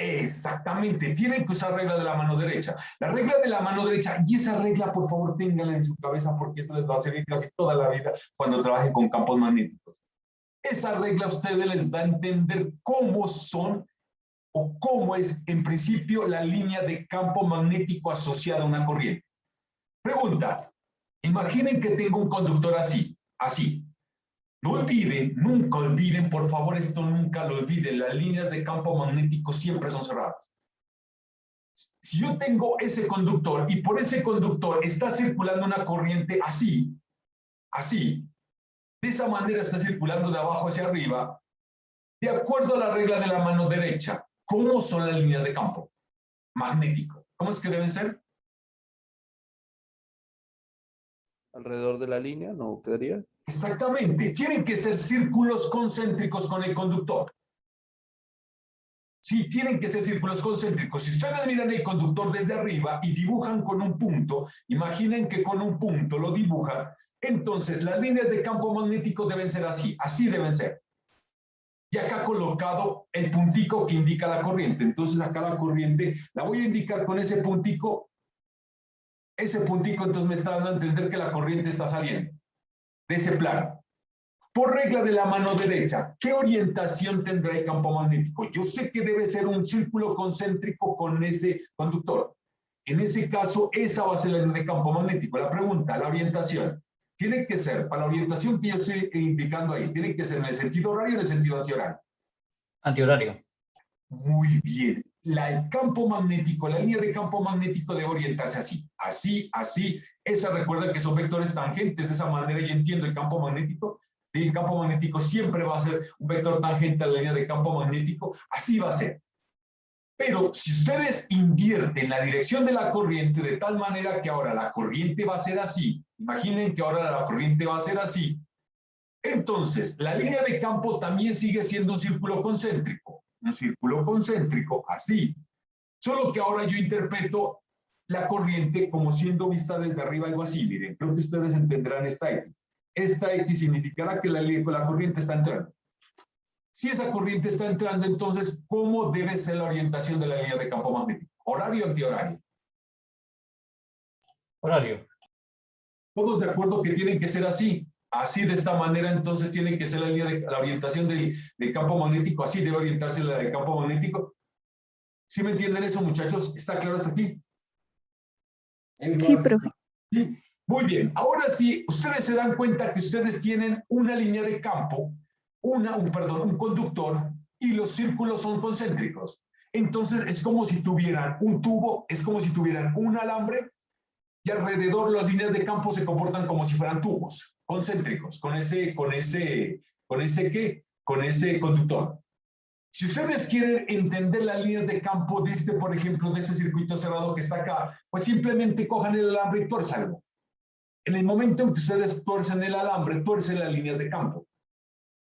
Exactamente, tienen que usar regla de la mano derecha. La regla de la mano derecha, y esa regla por favor ténganla en su cabeza porque eso les va a servir casi toda la vida cuando trabajen con campos magnéticos. Esa regla a ustedes les da a entender cómo son o cómo es en principio la línea de campo magnético asociada a una corriente. Pregunta, imaginen que tengo un conductor así, así. No olviden, nunca olviden, por favor, esto nunca lo olviden, las líneas de campo magnético siempre son cerradas. Si yo tengo ese conductor y por ese conductor está circulando una corriente así, así, de esa manera está circulando de abajo hacia arriba, de acuerdo a la regla de la mano derecha, ¿cómo son las líneas de campo magnético? ¿Cómo es que deben ser? Alrededor de la línea, ¿no quedaría? Exactamente, tienen que ser círculos concéntricos con el conductor. Sí, tienen que ser círculos concéntricos. Si ustedes miran el conductor desde arriba y dibujan con un punto, imaginen que con un punto lo dibujan, Entonces, las líneas de campo magnético deben ser así deben ser. Y acá colocado el puntico que indica la corriente. Entonces, acá la corriente la voy a indicar con ese puntico. Ese puntico entonces me está dando a entender que la corriente está saliendo de ese plano. Por regla de la mano derecha, ¿qué orientación tendrá el campo magnético? Yo sé que debe ser un círculo concéntrico con ese conductor. En ese caso, esa va a ser la línea de campo magnético. La pregunta, la orientación, tiene que ser, para la orientación que yo estoy indicando ahí, tiene que ser en el sentido horario o en el sentido antihorario. Antihorario. Muy bien. El campo magnético, la línea de campo magnético debe orientarse así, así. Esa recuerda que son vectores tangentes, de esa manera yo entiendo el campo magnético. El campo magnético siempre va a ser un vector tangente a la línea de campo magnético, así va a ser. Pero si ustedes invierten la dirección de la corriente de tal manera que ahora la corriente va a ser así, imaginen que ahora la corriente va a ser así, entonces la línea de campo también sigue siendo un círculo concéntrico, así. Solo que ahora yo interpreto la corriente como siendo vista desde arriba, algo así, miren, creo que ustedes entenderán esta X. Esta X significará que la corriente está entrando. Si esa corriente está entrando, entonces, ¿cómo debe ser la orientación de la línea de campo magnético? ¿Horario o antihorario? Horario. ¿Todos de acuerdo que tienen que ser así? Así, de esta manera, entonces, tiene que ser la orientación del campo magnético. Así debe orientarse la del campo magnético. ¿Sí me entienden eso, muchachos? ¿Está claro hasta aquí? Sí, profe. ¿Sí? Muy bien. Ahora sí, ustedes se dan cuenta que ustedes tienen una línea de campo, un conductor, y los círculos son concéntricos. Entonces, es como si tuvieran un tubo, es como si tuvieran un alambre, y alrededor las líneas de campo se comportan como si fueran tubos concéntricos, con ese conductor. Si ustedes quieren entender las líneas de campo de por ejemplo, de este circuito cerrado que está acá, pues simplemente cojan el alambre y tuérzanlo. En el momento en que ustedes tuercen el alambre, tuercen las líneas de campo.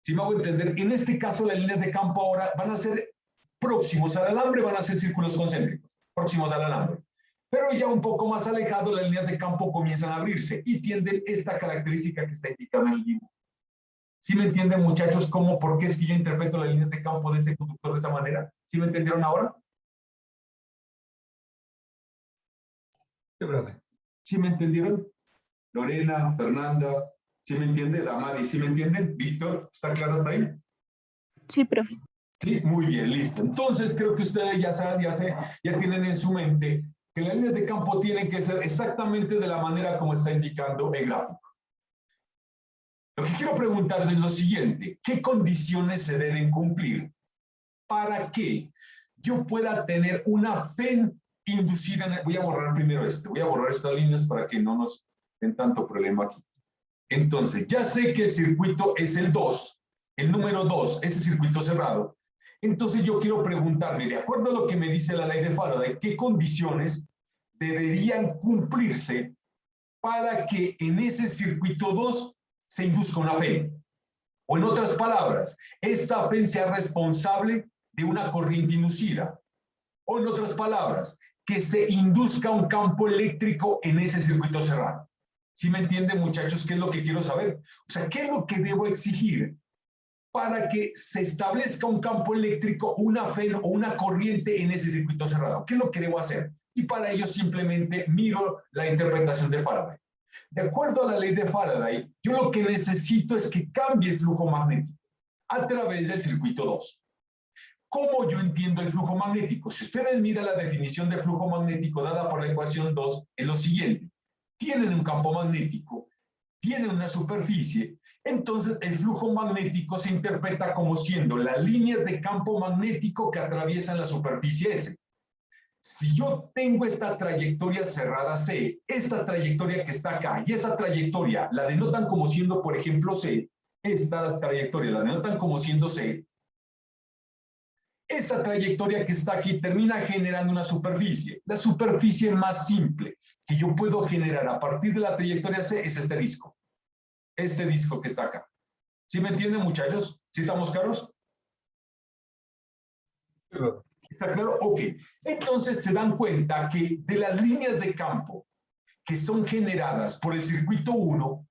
Si me hago entender, en este caso las líneas de campo ahora van a ser próximos al alambre, van a ser círculos concéntricos, próximos al alambre. Pero ya un poco más alejado, las líneas de campo comienzan a abrirse y tienden esta característica que está indicada en el dibujo. ¿Sí me entienden, muchachos, por qué es que yo interpreto las líneas de campo de este conductor de esa manera? ¿Sí me entendieron ahora? Sí, profe. ¿Sí me entendieron? Lorena, Fernanda, ¿sí me entiende? Damari, ¿sí me entienden? Víctor, ¿está claro hasta ahí? Sí, profe. Sí, muy bien, listo. Entonces creo que ustedes ya saben, ya tienen en su mente que las líneas de campo tienen que ser exactamente de la manera como está indicando el gráfico. Lo que quiero preguntarles es lo siguiente: ¿qué condiciones se deben cumplir para que yo pueda tener una fe inducida voy a borrar primero voy a borrar estas líneas para que no nos den tanto problema aquí. Entonces, ya sé que el circuito es el 2, el número 2, ese circuito cerrado. Entonces yo quiero preguntarme, de acuerdo a lo que me dice la ley de Faraday, ¿qué condiciones deberían cumplirse para que en ese circuito 2 se induzca una fe? O en otras palabras, esa fe sea responsable de una corriente inducida. O en otras palabras, que se induzca un campo eléctrico en ese circuito cerrado. ¿Sí me entienden, muchachos, qué es lo que quiero saber? O sea, ¿qué es lo que debo exigir para que se establezca un campo eléctrico, una fe o una corriente en ese circuito cerrado? ¿Qué es lo que debo hacer? Y para ello simplemente miro la interpretación de Faraday. De acuerdo a la ley de Faraday, yo lo que necesito es que cambie el flujo magnético a través del circuito 2. ¿Cómo yo entiendo el flujo magnético? Si ustedes miran la definición de flujo magnético dada por la ecuación 2, es lo siguiente. Tienen un campo magnético, tienen una superficie, entonces el flujo magnético se interpreta como siendo las líneas de campo magnético que atraviesan la superficie S. Si yo tengo esta trayectoria cerrada C, esta trayectoria que está acá y esa trayectoria la denotan como siendo, por ejemplo, C, esta trayectoria la denotan como siendo C, esa trayectoria que está aquí termina generando una superficie. La superficie más simple que yo puedo generar a partir de la trayectoria C es este disco que está acá. ¿Sí me entienden, muchachos? ¿Sí estamos claros? ¿Está claro? Ok. Entonces se dan cuenta que de las líneas de campo que son generadas por el circuito 1,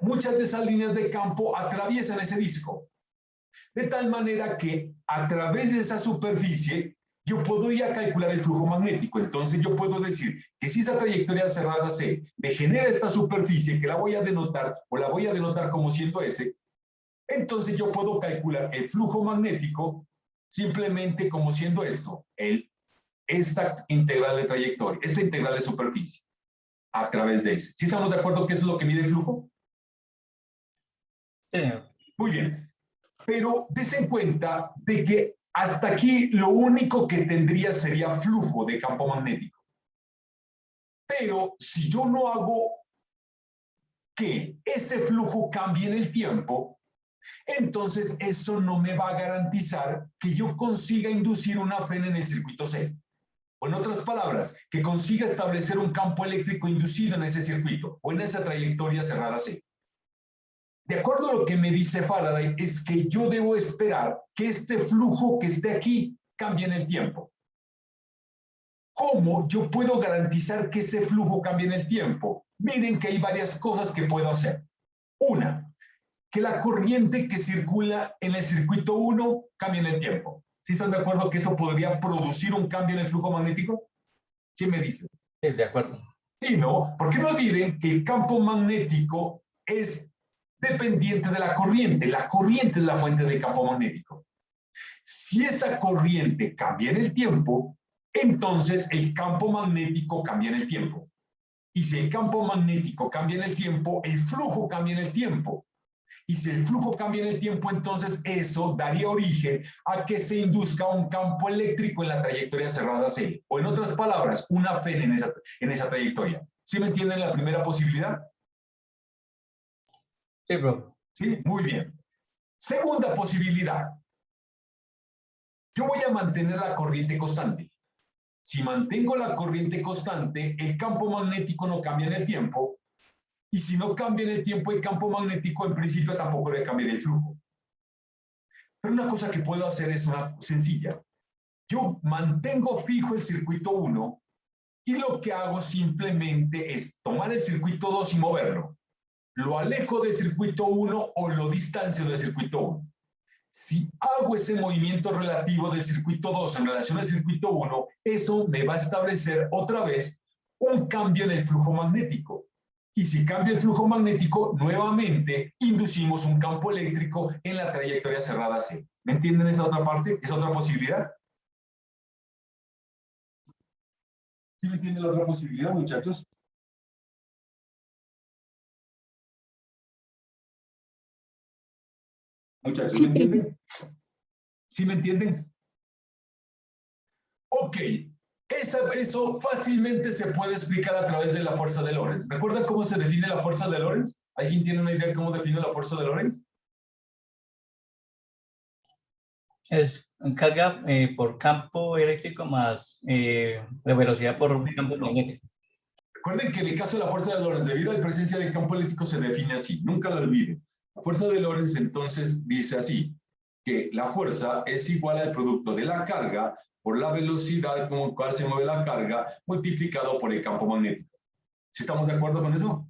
muchas de esas líneas de campo atraviesan ese disco. De tal manera que a través de esa superficie yo podría calcular el flujo magnético. Entonces yo puedo decir que si esa trayectoria cerrada C degenera esta superficie, que la voy a denotar o la voy a denotar como siendo S, entonces yo puedo calcular el flujo magnético simplemente como siendo esto, esta integral de trayectoria, esta integral de superficie a través de S. ¿Sí estamos de acuerdo que eso es lo que mide el flujo? Sí. Muy bien. Pero des en cuenta de que hasta aquí lo único que tendría sería flujo de campo magnético. Pero si yo no hago que ese flujo cambie en el tiempo, entonces eso no me va a garantizar que yo consiga inducir una FEN en el circuito C. O en otras palabras, que consiga establecer un campo eléctrico inducido en ese circuito o en esa trayectoria cerrada C. De acuerdo a lo que me dice Faraday, es que yo debo esperar que este flujo que esté aquí cambie en el tiempo. ¿Cómo yo puedo garantizar que ese flujo cambie en el tiempo? Miren que hay varias cosas que puedo hacer. Una, que la corriente que circula en el circuito 1 cambie en el tiempo. ¿Sí están de acuerdo que eso podría producir un cambio en el flujo magnético? ¿Quién me dice? Sí, de acuerdo. Sí, ¿no? Porque no olviden que el campo magnético es dependiente de la corriente. La corriente es la fuente del campo magnético. Si esa corriente cambia en el tiempo, entonces el campo magnético cambia en el tiempo. Y si el campo magnético cambia en el tiempo, el flujo cambia en el tiempo. Y si el flujo cambia en el tiempo, entonces eso daría origen a que se induzca un campo eléctrico en la trayectoria cerrada C. O en otras palabras, una FEN en esa trayectoria. ¿Sí me entienden la primera posibilidad? Sí, profe. Sí, muy bien. Segunda posibilidad. Yo voy a mantener la corriente constante. Si mantengo la corriente constante, el campo magnético no cambia en el tiempo. Y si no cambia en el tiempo el campo magnético, en principio tampoco debe cambiar el flujo. Pero una cosa que puedo hacer es una sencilla. Yo mantengo fijo el circuito 1 y lo que hago simplemente es tomar el circuito 2 y moverlo. Lo alejo del circuito 1 o lo distancio del circuito 1. Si hago ese movimiento relativo del circuito 2 en relación al circuito 1, eso me va a establecer otra vez un cambio en el flujo magnético. Y si cambia el flujo magnético, nuevamente inducimos un campo eléctrico en la trayectoria cerrada C. ¿Me entienden esa otra parte? ¿Esa otra posibilidad? ¿Sí me entienden la otra posibilidad, muchachos? Muchachos, Sí, ¿me profe. entienden? ¿Sí me entienden? Ok, eso fácilmente se puede explicar a través de la fuerza de Lorentz. ¿Recuerdan cómo se define la fuerza de Lorentz? ¿Alguien tiene una idea de cómo define la fuerza de Lorentz? Es carga por campo eléctrico más la velocidad por campo magnético. Recuerden que en el caso de la fuerza de Lorentz, debido a la presencia del campo eléctrico, se define así. Nunca lo olviden. La fuerza de Lorentz entonces dice así, que la fuerza es igual al producto de la carga por la velocidad con la cual se mueve la carga multiplicado por el campo magnético. ¿Sí estamos de acuerdo con eso?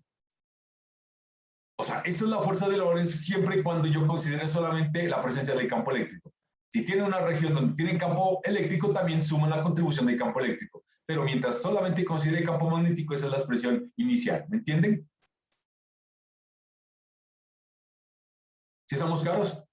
O sea, esa es la fuerza de Lorentz siempre y cuando yo considere solamente la presencia del campo eléctrico. Si tiene una región donde tiene campo eléctrico, también suma la contribución del campo eléctrico. Pero mientras solamente considere campo magnético, esa es la expresión inicial. ¿Me entienden? ¿Sí estamos claros?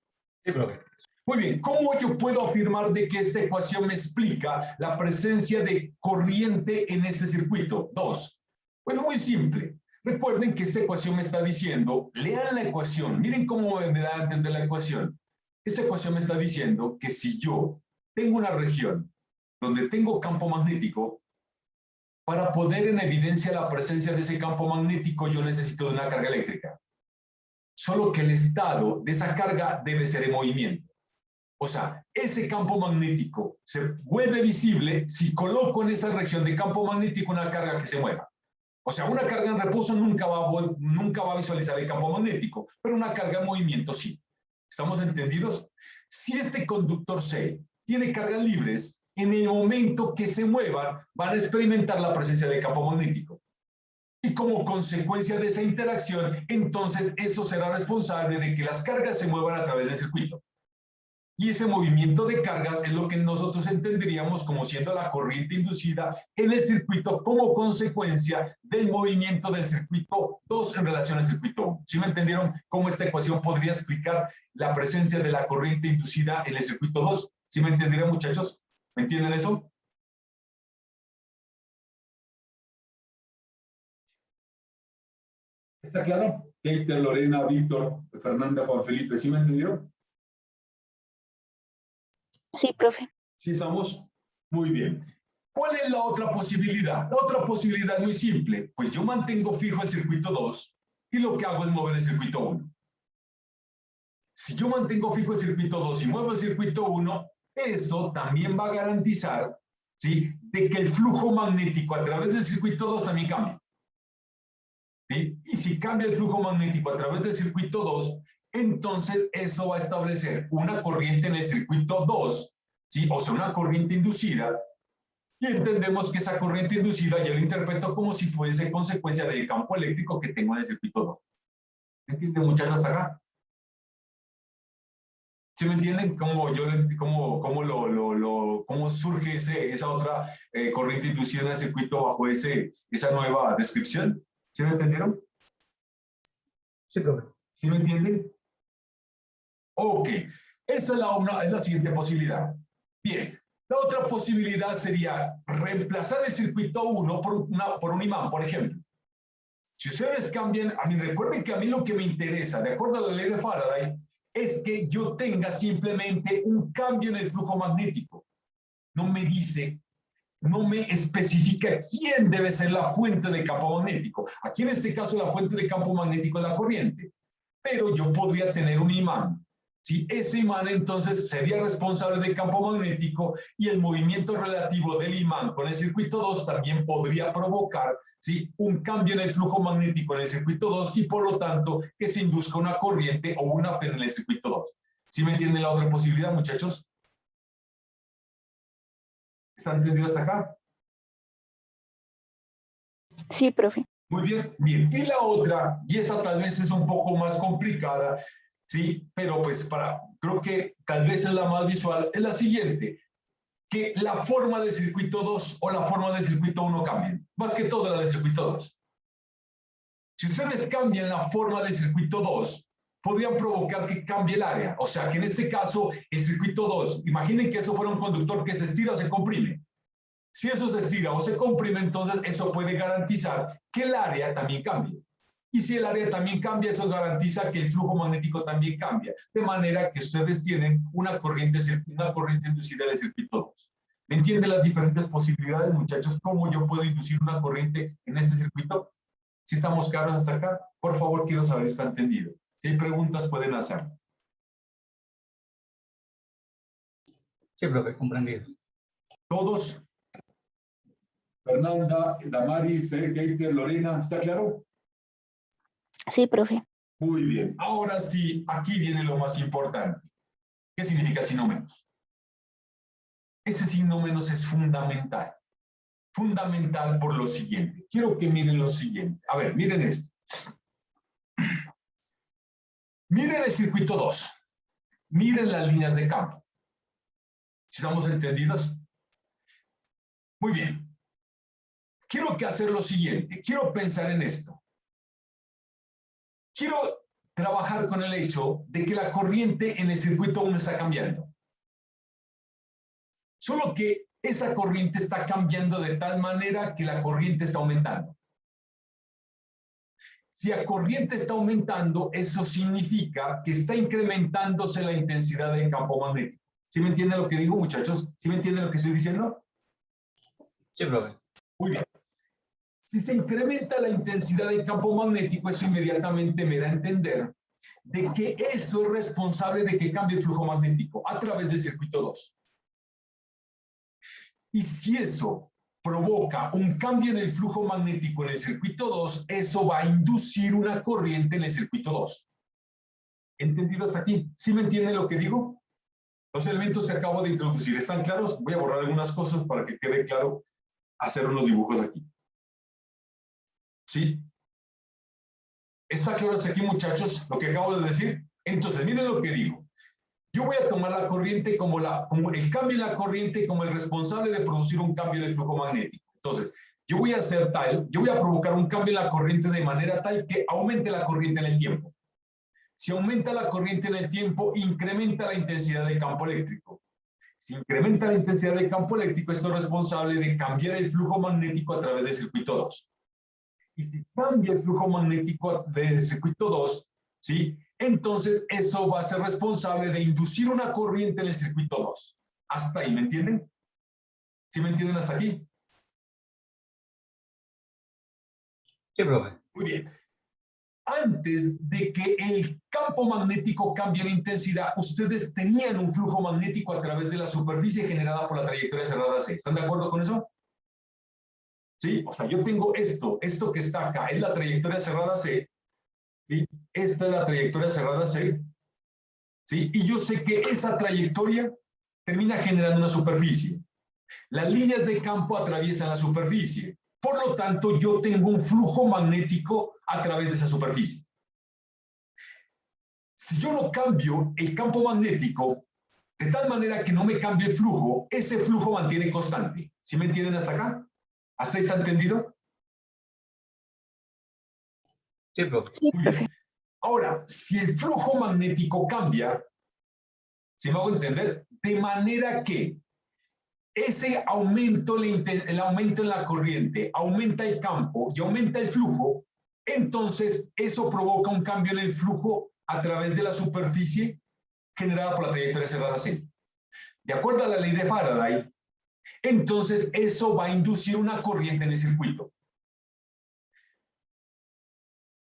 Sí, profe. Muy bien, ¿cómo yo puedo afirmar de que esta ecuación me explica la presencia de corriente en este circuito? 2. Bueno, muy simple. Recuerden que esta ecuación me está diciendo, lean la ecuación, miren cómo me da a entender la ecuación. Esta ecuación me está diciendo que si yo tengo una región donde tengo campo magnético, para poner en evidencia la presencia de ese campo magnético, yo necesito de una carga eléctrica. Solo que el estado de esa carga debe ser en movimiento. O sea, ese campo magnético se vuelve visible si coloco en esa región de campo magnético una carga que se mueva. O sea, una carga en reposo nunca va a visualizar el campo magnético, pero una carga en movimiento sí. ¿Estamos entendidos? Si este conductor C tiene cargas libres, en el momento que se muevan, van a experimentar la presencia del campo magnético. Y como consecuencia de esa interacción, entonces eso será responsable de que las cargas se muevan a través del circuito. Y ese movimiento de cargas es lo que nosotros entenderíamos como siendo la corriente inducida en el circuito como consecuencia del movimiento del circuito 2 en relación al circuito 1. ¿Sí me entendieron cómo esta ecuación podría explicar la presencia de la corriente inducida en el circuito 2? ¿Sí me entendieron, muchachos? ¿Me entienden eso? ¿Está claro? Keiter, Lorena, Víctor, Fernanda, Juan Felipe, ¿sí me entendieron? Sí, profe. ¿Sí estamos? Muy bien. ¿Cuál es la otra posibilidad? La otra posibilidad es muy simple. Pues yo mantengo fijo el circuito 2 y lo que hago es mover el circuito 1. Si yo mantengo fijo el circuito 2 y muevo el circuito 1, eso también va a garantizar, ¿sí?, de que el flujo magnético a través del circuito 2 también cambie. ¿Sí? Y si cambia el flujo magnético a través del circuito 2, entonces eso va a establecer una corriente en el circuito 2, ¿sí? O sea, una corriente inducida, y entendemos que esa corriente inducida yo la interpreto como si fuese consecuencia del campo eléctrico que tengo en el circuito 2. ¿Me entienden, muchachos, hasta acá? ¿Sí me entienden cómo surge esa otra corriente inducida en el circuito bajo esa nueva descripción? ¿Sí me entendieron? Sí, profe. ¿Sí me entienden? Ok, esa es la siguiente posibilidad. Bien, la otra posibilidad sería reemplazar el circuito 1 por un imán, por ejemplo. Si ustedes cambian, recuerden que a mí lo que me interesa, de acuerdo a la ley de Faraday, es que yo tenga simplemente un cambio en el flujo magnético. No me dice, no me especifica quién debe ser la fuente de campo magnético. Aquí en este caso la fuente de campo magnético es la corriente, pero yo podría tener un imán. ¿Sí? Ese imán entonces sería responsable del campo magnético y el movimiento relativo del imán con el circuito 2 también podría provocar, ¿sí?, un cambio en el flujo magnético en el circuito 2 y por lo tanto que se induzca una corriente o una fe en el circuito 2. ¿Sí me entienden la otra posibilidad, muchachos? ¿Están entendidos hasta acá? Sí, profe. Muy bien, bien. Y la otra, y esa tal vez es un poco más complicada, ¿sí? Pero pues creo que tal vez es la más visual, es la siguiente, que la forma del circuito 2 o la forma del circuito 1 cambien, más que todo la del circuito 2. Si ustedes cambian la forma del circuito 2, podrían provocar que cambie el área, o sea que en este caso el circuito 2, imaginen que eso fuera un conductor que se estira o se comprime. Si eso se estira o se comprime, entonces eso puede garantizar que el área también cambie. Y si el área también cambia, eso garantiza que el flujo magnético también cambia. De manera que ustedes tienen una corriente inducida del circuito 2. ¿Me entienden las diferentes posibilidades, muchachos? ¿Cómo yo puedo inducir una corriente en este circuito? Si estamos claros hasta acá, por favor, quiero saber si está entendido. Si hay preguntas, pueden hacer. Sí, profe, comprendido. ¿Todos? Fernanda, Damaris, Keiter, Lorena, ¿está claro? Sí, profe. Muy bien. Ahora sí, aquí viene lo más importante. ¿Qué significa el signo menos? Ese signo menos es fundamental. Fundamental por lo siguiente. Quiero que miren lo siguiente. A ver, miren esto. Miren el circuito 2. Miren las líneas de campo. ¿Sí estamos entendidos? Muy bien. Quiero que hacer lo siguiente. Quiero pensar en esto. Quiero trabajar con el hecho de que la corriente en el circuito 1 está cambiando. Solo que esa corriente está cambiando de tal manera que la corriente está aumentando. Si la corriente está aumentando, eso significa que está incrementándose la intensidad del campo magnético. ¿Sí me entienden lo que digo, muchachos? ¿Sí me entienden lo que estoy diciendo? Sí, profe. Muy bien. Si se incrementa la intensidad del campo magnético, eso inmediatamente me da a entender de que eso es responsable de que cambie el flujo magnético a través del circuito 2. Y si eso provoca un cambio en el flujo magnético en el circuito 2, eso va a inducir una corriente en el circuito 2. ¿Entendido hasta aquí? ¿Sí me entienden lo que digo? Los elementos que acabo de introducir, ¿están claros? Voy a borrar algunas cosas para que quede claro hacer unos dibujos aquí. ¿Sí? ¿Está claro hasta aquí, muchachos, lo que acabo de decir? Entonces, miren lo que digo. Yo voy a tomar la corriente como el cambio en la corriente como el responsable de producir un cambio en el flujo magnético. Entonces, yo voy a provocar un cambio en la corriente de manera tal que aumente la corriente en el tiempo. Si aumenta la corriente en el tiempo, incrementa la intensidad del campo eléctrico. Si incrementa la intensidad del campo eléctrico, esto es responsable de cambiar el flujo magnético a través del circuito 2. Y si cambia el flujo magnético del circuito 2, ¿sí? Entonces eso va a ser responsable de inducir una corriente en el circuito 2. Hasta ahí, ¿me entienden? ¿Sí me entienden hasta aquí? Sí, profe. Muy bien. Antes de que el campo magnético cambie la intensidad, ustedes tenían un flujo magnético a través de la superficie generada por la trayectoria cerrada C. ¿Están de acuerdo con eso? ¿Sí? O sea, yo tengo esto que está acá, es la trayectoria cerrada C. ¿Sí? Esta es la trayectoria cerrada C. ¿Sí? Y yo sé que esa trayectoria termina generando una superficie. Las líneas de campo atraviesan la superficie. Por lo tanto, yo tengo un flujo magnético a través de esa superficie. Si yo no cambio el campo magnético de tal manera que no me cambie el flujo, ese flujo mantiene constante. ¿Sí me entienden hasta acá? ¿Hasta ahí está entendido? Sí, profe. Sí, Muy profe. bien. Ahora, si el flujo magnético cambia, ¿sí me hago entender? De manera que ese aumento, el aumento en la corriente, aumenta el campo y aumenta el flujo, entonces eso provoca un cambio en el flujo a través de la superficie generada por la trayectoria cerrada C. De acuerdo a la ley de Faraday, entonces eso va a inducir una corriente en el circuito.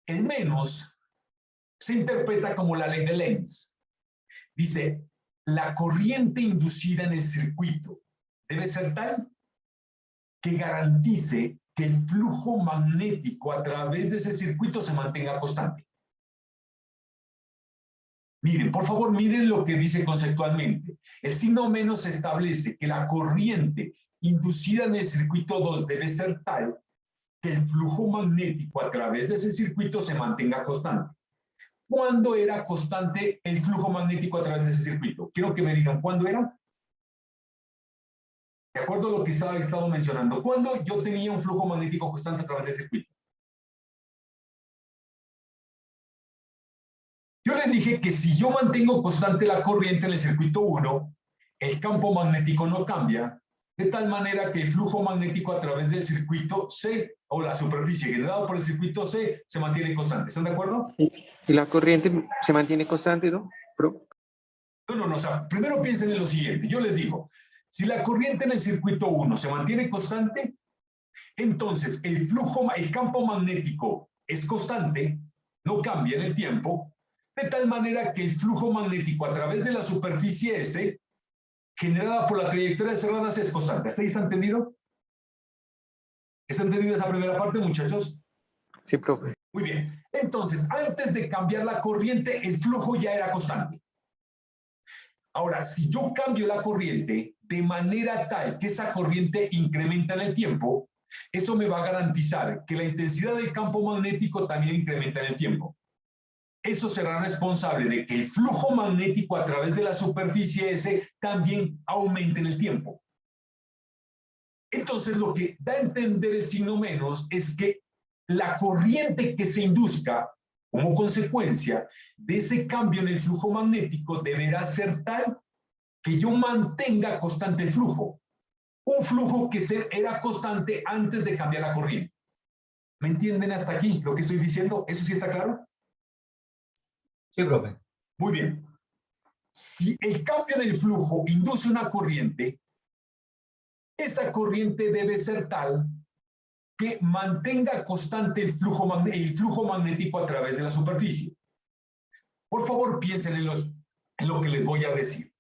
El menos se interpreta como la ley de Lenz. Dice, la corriente inducida en el circuito debe ser tal que garantice que el flujo magnético a través de ese circuito se mantenga constante. Miren, por favor, miren lo que dice conceptualmente. El signo menos establece que la corriente inducida en el circuito 2 debe ser tal que el flujo magnético a través de ese circuito se mantenga constante. ¿Cuándo era constante el flujo magnético a través de ese circuito? Quiero que me digan, ¿cuándo era? De acuerdo a lo que estaba mencionando, ¿cuándo yo tenía un flujo magnético constante a través del circuito? Yo les dije que si yo mantengo constante la corriente en el circuito 1, el campo magnético no cambia, de tal manera que el flujo magnético a través del circuito C, o la superficie generada por el circuito C, se mantiene constante. ¿Están de acuerdo? Y la corriente se mantiene constante, ¿no? No, o sea, primero piensen en lo siguiente. Yo les digo, si la corriente en el circuito 1 se mantiene constante, entonces el campo magnético es constante, no cambia en el tiempo, de tal manera que el flujo magnético a través de la superficie S, generada por la trayectoria cerrada, es constante. ¿Hasta ahí está entendido? ¿Está entendido esa primera parte, muchachos? Sí, profe. Muy bien. Entonces, antes de cambiar la corriente, el flujo ya era constante. Ahora, si yo cambio la corriente de manera tal que esa corriente incrementa en el tiempo, eso me va a garantizar que la intensidad del campo magnético también incrementa en el tiempo. Eso será responsable de que el flujo magnético a través de la superficie S también aumente en el tiempo. Entonces, lo que da a entender el signo menos es que la corriente que se induzca como consecuencia de ese cambio en el flujo magnético deberá ser tal que yo mantenga constante el flujo. Un flujo que era constante antes de cambiar la corriente. ¿Me entienden hasta aquí lo que estoy diciendo? ¿Eso sí está claro? Sí, profe. Muy bien. Si el cambio en el flujo induce una corriente, esa corriente debe ser tal que mantenga constante el flujo magnético a través de la superficie. Por favor, piensen en lo que les voy a decir.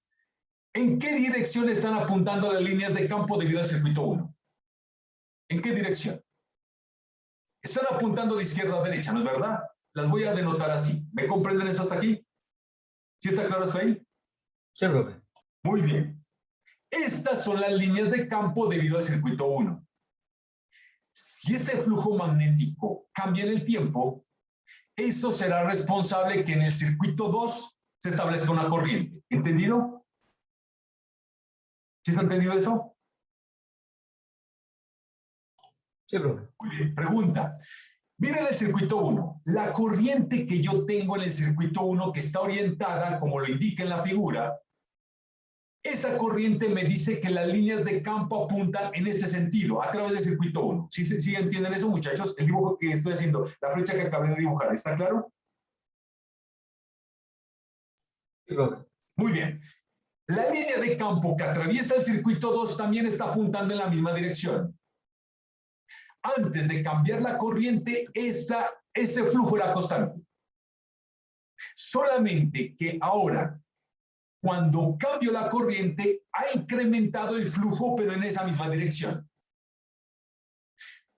¿En qué dirección están apuntando las líneas de campo debido al circuito 1? ¿En qué dirección? Están apuntando de izquierda a derecha, ¿no es verdad? Las voy a denotar así. ¿Me comprenden eso hasta aquí? ¿Sí está claro hasta ahí? Sí, profe. Muy bien. Estas son las líneas de campo debido al circuito 1. Si ese flujo magnético cambia en el tiempo, eso será responsable que en el circuito 2 se establezca una corriente. ¿Entendido? ¿Sí se ha entendido eso? Sí, profe. Muy bien, pregunta. Miren el circuito 1. La corriente que yo tengo en el circuito 1 que está orientada, como lo indica en la figura, esa corriente me dice que las líneas de campo apuntan en ese sentido, a través del circuito 1. ¿Sí entienden eso, muchachos? El dibujo que estoy haciendo, la flecha que acabé de dibujar, ¿está claro? Sí, profe. Muy bien. La línea de campo que atraviesa el circuito 2 también está apuntando en la misma dirección. Antes de cambiar la corriente, ese flujo era constante. Solamente que ahora, cuando cambio la corriente, ha incrementado el flujo, pero en esa misma dirección.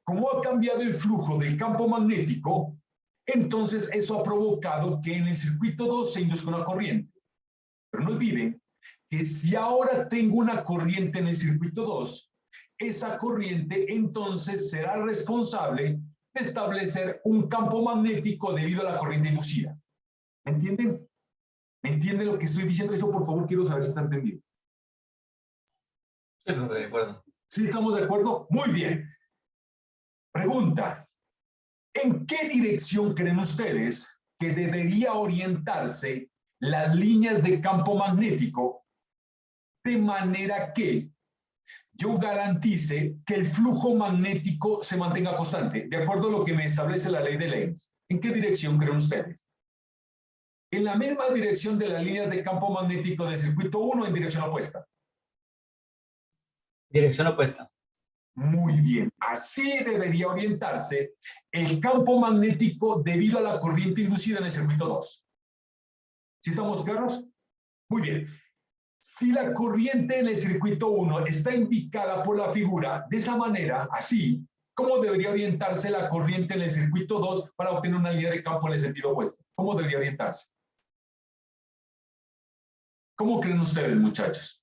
Como ha cambiado el flujo del campo magnético, entonces eso ha provocado que en el circuito 2 se induzca una corriente. Pero no olviden que si ahora tengo una corriente en el circuito 2, esa corriente entonces será responsable de establecer un campo magnético debido a la corriente inducida. ¿Me entienden? ¿Me entienden lo que estoy diciendo? Eso, por favor, quiero saber si está entendido. Sí, profe, de acuerdo. ¿Sí estamos de acuerdo? Muy bien. Pregunta. ¿En qué dirección creen ustedes que debería orientarse las líneas de campo magnético de manera que yo garantice que el flujo magnético se mantenga constante, de acuerdo a lo que me establece la ley de Lenz? ¿En qué dirección creen ustedes? ¿En la misma dirección de las líneas de campo magnético del circuito 1 o en dirección opuesta? Dirección opuesta. Muy bien, así debería orientarse el campo magnético debido a la corriente inducida en el circuito 2. ¿Sí estamos claros? Muy bien. Si la corriente en el circuito 1 está indicada por la figura de esa manera, así, ¿cómo debería orientarse la corriente en el circuito 2 para obtener una línea de campo en el sentido opuesto? ¿Cómo debería orientarse? ¿Cómo creen ustedes, muchachos?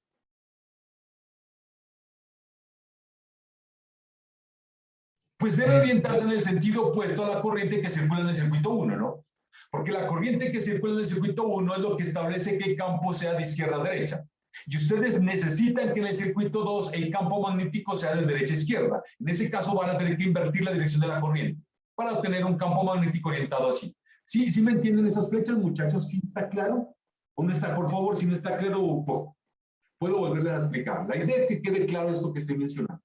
Pues debe orientarse en el sentido opuesto a la corriente que circula en el circuito 1, ¿no? Porque la corriente que circula en el circuito 1 es lo que establece que el campo sea de izquierda a derecha. Y ustedes necesitan que en el circuito 2 el campo magnético sea de derecha a izquierda. En ese caso van a tener que invertir la dirección de la corriente para obtener un campo magnético orientado así. ¿Sí me entienden esas flechas, muchachos? ¿Sí está claro? ¿O no está? Por favor, si no está claro, puedo volverles a explicar. La idea es que quede claro esto que estoy mencionando.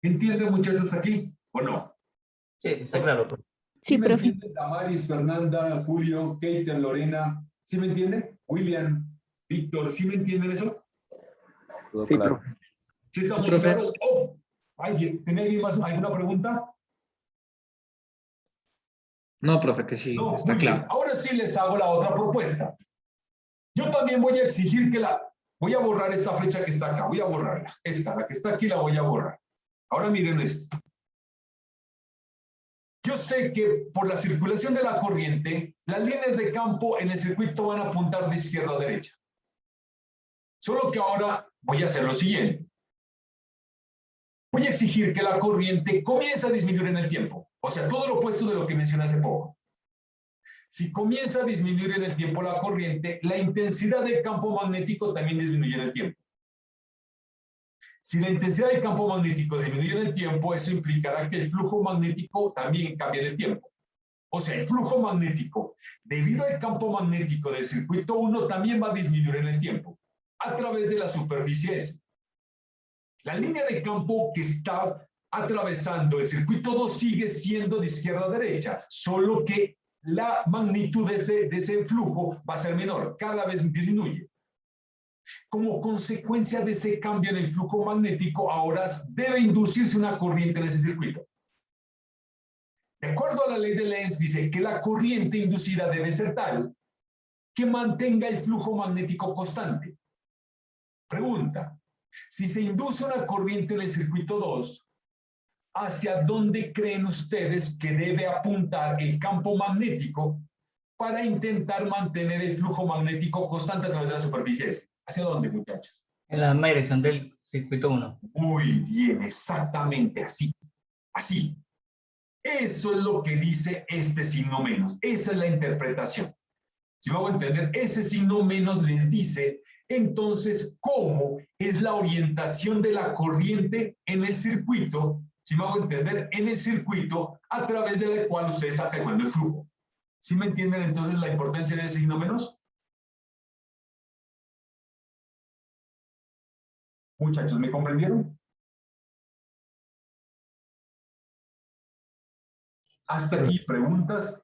¿Entienden, muchachos, aquí o no? Sí, está claro, profe. Sí, me profe. entienden, Damaris, Fernanda, Julio, Kate, Lorena? ¿Sí me entienden? William, Víctor, ¿sí me entienden eso? Todo Sí, claro. profe. ¿Sí estamos Profe. claros? Oh, ¿tiene alguien más alguna pregunta? No, profe, que sí, No, está muy bien. claro. Ahora sí les hago la otra propuesta. Yo también voy a exigir que voy a borrar esta flecha que está acá, voy a borrarla. La que está aquí la voy a borrar. Ahora miren esto. Yo sé que por la circulación de la corriente, las líneas de campo en el circuito van a apuntar de izquierda a derecha. Solo que ahora voy a hacer lo siguiente. Voy a exigir que la corriente comience a disminuir en el tiempo. O sea, todo lo opuesto de lo que mencioné hace poco. Si comienza a disminuir en el tiempo la corriente, la intensidad del campo magnético también disminuye en el tiempo. Si la intensidad del campo magnético disminuye en el tiempo, eso implicará que el flujo magnético también cambie en el tiempo. O sea, el flujo magnético, debido al campo magnético del circuito 1, también va a disminuir en el tiempo, a través de la superficie S. La línea de campo que está atravesando el circuito 2 sigue siendo de izquierda a derecha, solo que la magnitud de ese flujo va a ser menor, cada vez disminuye. Como consecuencia de ese cambio en el flujo magnético, ahora debe inducirse una corriente en ese circuito. De acuerdo a la ley de Lenz, dice que la corriente inducida debe ser tal que mantenga el flujo magnético constante. Pregunta, si se induce una corriente en el circuito 2, ¿hacia dónde creen ustedes que debe apuntar el campo magnético para intentar mantener el flujo magnético constante a través de la superficie S? ¿Hacia dónde, muchachos? En la misma dirección del circuito 1. Muy bien, exactamente así. Así. Eso es lo que dice este signo menos. Esa es la interpretación. Si me hago entender, ese signo menos les dice entonces cómo es la orientación de la corriente en el circuito, si me hago entender, en el circuito a través del cual usted está calculando el flujo. ¿Sí me entienden entonces la importancia de ese signo menos? Muchachos, ¿me comprendieron? Hasta aquí, preguntas.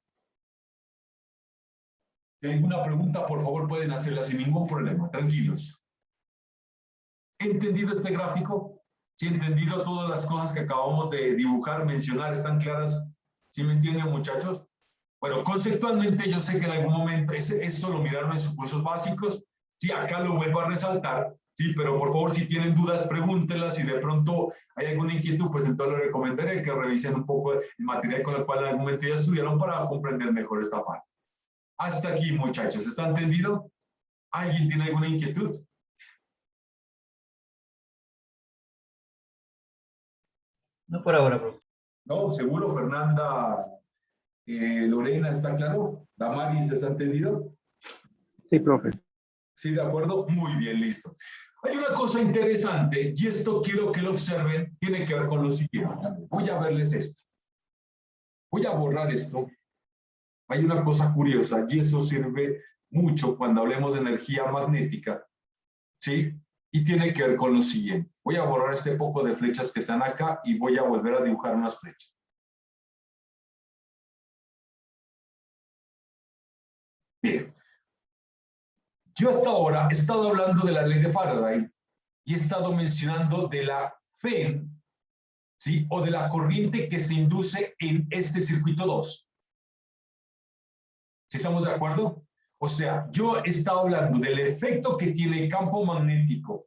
Si hay alguna pregunta, por favor, pueden hacerla sin ningún problema, tranquilos. ¿Entendido este gráfico? ¿Sí entendido todas las cosas que acabamos de dibujar, mencionar? ¿Están claras? ¿Sí me entienden, muchachos? Bueno, conceptualmente yo sé que en algún momento, esto lo miraron en sus cursos básicos. Sí, acá lo vuelvo a resaltar. Sí, pero por favor, si tienen dudas, pregúntenlas. Si de pronto hay alguna inquietud, pues entonces les recomendaré que revisen un poco el material con el cual en algún momento ya estudiaron para comprender mejor esta parte. Hasta aquí, muchachos. ¿Está entendido? ¿Alguien tiene alguna inquietud? No por ahora, profe. No, seguro, Fernanda, Lorena, ¿está claro? Damaris, ¿está entendido? Sí, profe. Sí, de acuerdo. Muy bien, listo. Hay una cosa interesante, y esto quiero que lo observen, tiene que ver con lo siguiente. Voy a verles esto. Voy a borrar esto. Hay una cosa curiosa, y eso sirve mucho cuando hablemos de energía magnética, ¿sí? Y tiene que ver con lo siguiente. Voy a borrar este poco de flechas que están acá y voy a volver a dibujar unas flechas. Bien. Yo hasta ahora he estado hablando de la ley de Faraday y he estado mencionando de la FEN, ¿sí? O de la corriente que se induce en este circuito 2. ¿Sí estamos de acuerdo? O sea, yo he estado hablando del efecto que tiene el campo magnético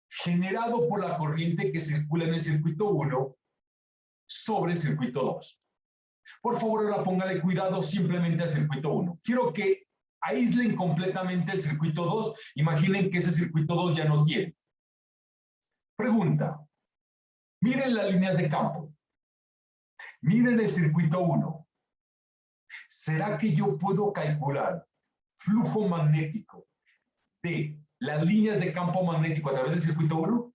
generado por la corriente que circula en el circuito 1 sobre el circuito 2. Por favor, ahora póngale cuidado simplemente al circuito 1. Quiero que aíslen completamente el circuito 2. Imaginen que ese circuito 2 ya no tiene. Pregunta. Miren las líneas de campo. Miren el circuito 1. ¿Será que yo puedo calcular flujo magnético de las líneas de campo magnético a través del circuito 1?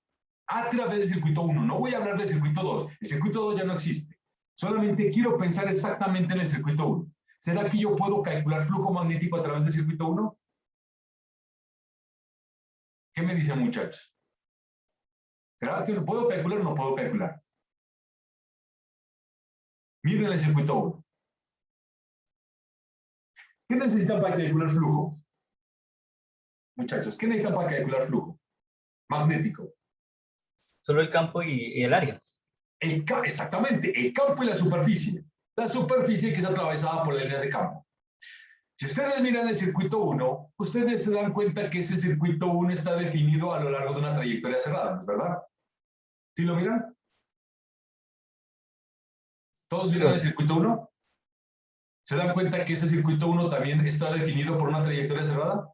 A través del circuito 1. No voy a hablar del circuito 2. El circuito 2 ya no existe. Solamente quiero pensar exactamente en el circuito 1. ¿Será que yo puedo calcular flujo magnético a través del circuito 1? ¿Qué me dicen, muchachos? ¿Será que lo puedo calcular o no puedo calcular? Miren el circuito 1. ¿Qué necesitan para calcular flujo? Muchachos, ¿qué necesitan para calcular flujo magnético? Solo el campo y el área. Exactamente, el campo y la superficie. La superficie que es atravesada por las líneas de campo. Si ustedes miran el circuito 1, ustedes se dan cuenta que ese circuito 1 está definido a lo largo de una trayectoria cerrada, ¿no es verdad? ¿Sí lo miran? ¿Todos miran el circuito 1? ¿Se dan cuenta que ese circuito 1 también está definido por una trayectoria cerrada?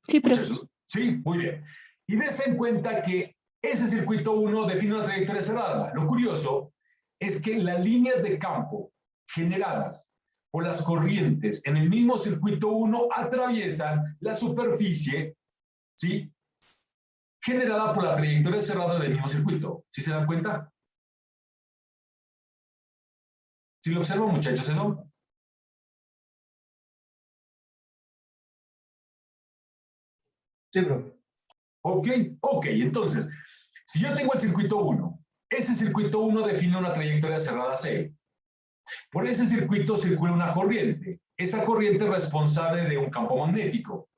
Sí, profe. Sí, muy bien. Y des en cuenta que ese circuito 1 define una trayectoria cerrada. Lo curioso es que las líneas de campo generadas por las corrientes en el mismo circuito 1 atraviesan la superficie, ¿sí? Generada por la trayectoria cerrada del mismo circuito. ¿Sí se dan cuenta? ¿Sí lo observan, muchachos, eso? Sí, profe. Ok, entonces, si yo tengo el circuito 1, ese circuito 1 define una trayectoria cerrada C. Por ese circuito circula una corriente. Esa corriente es responsable de un campo magnético.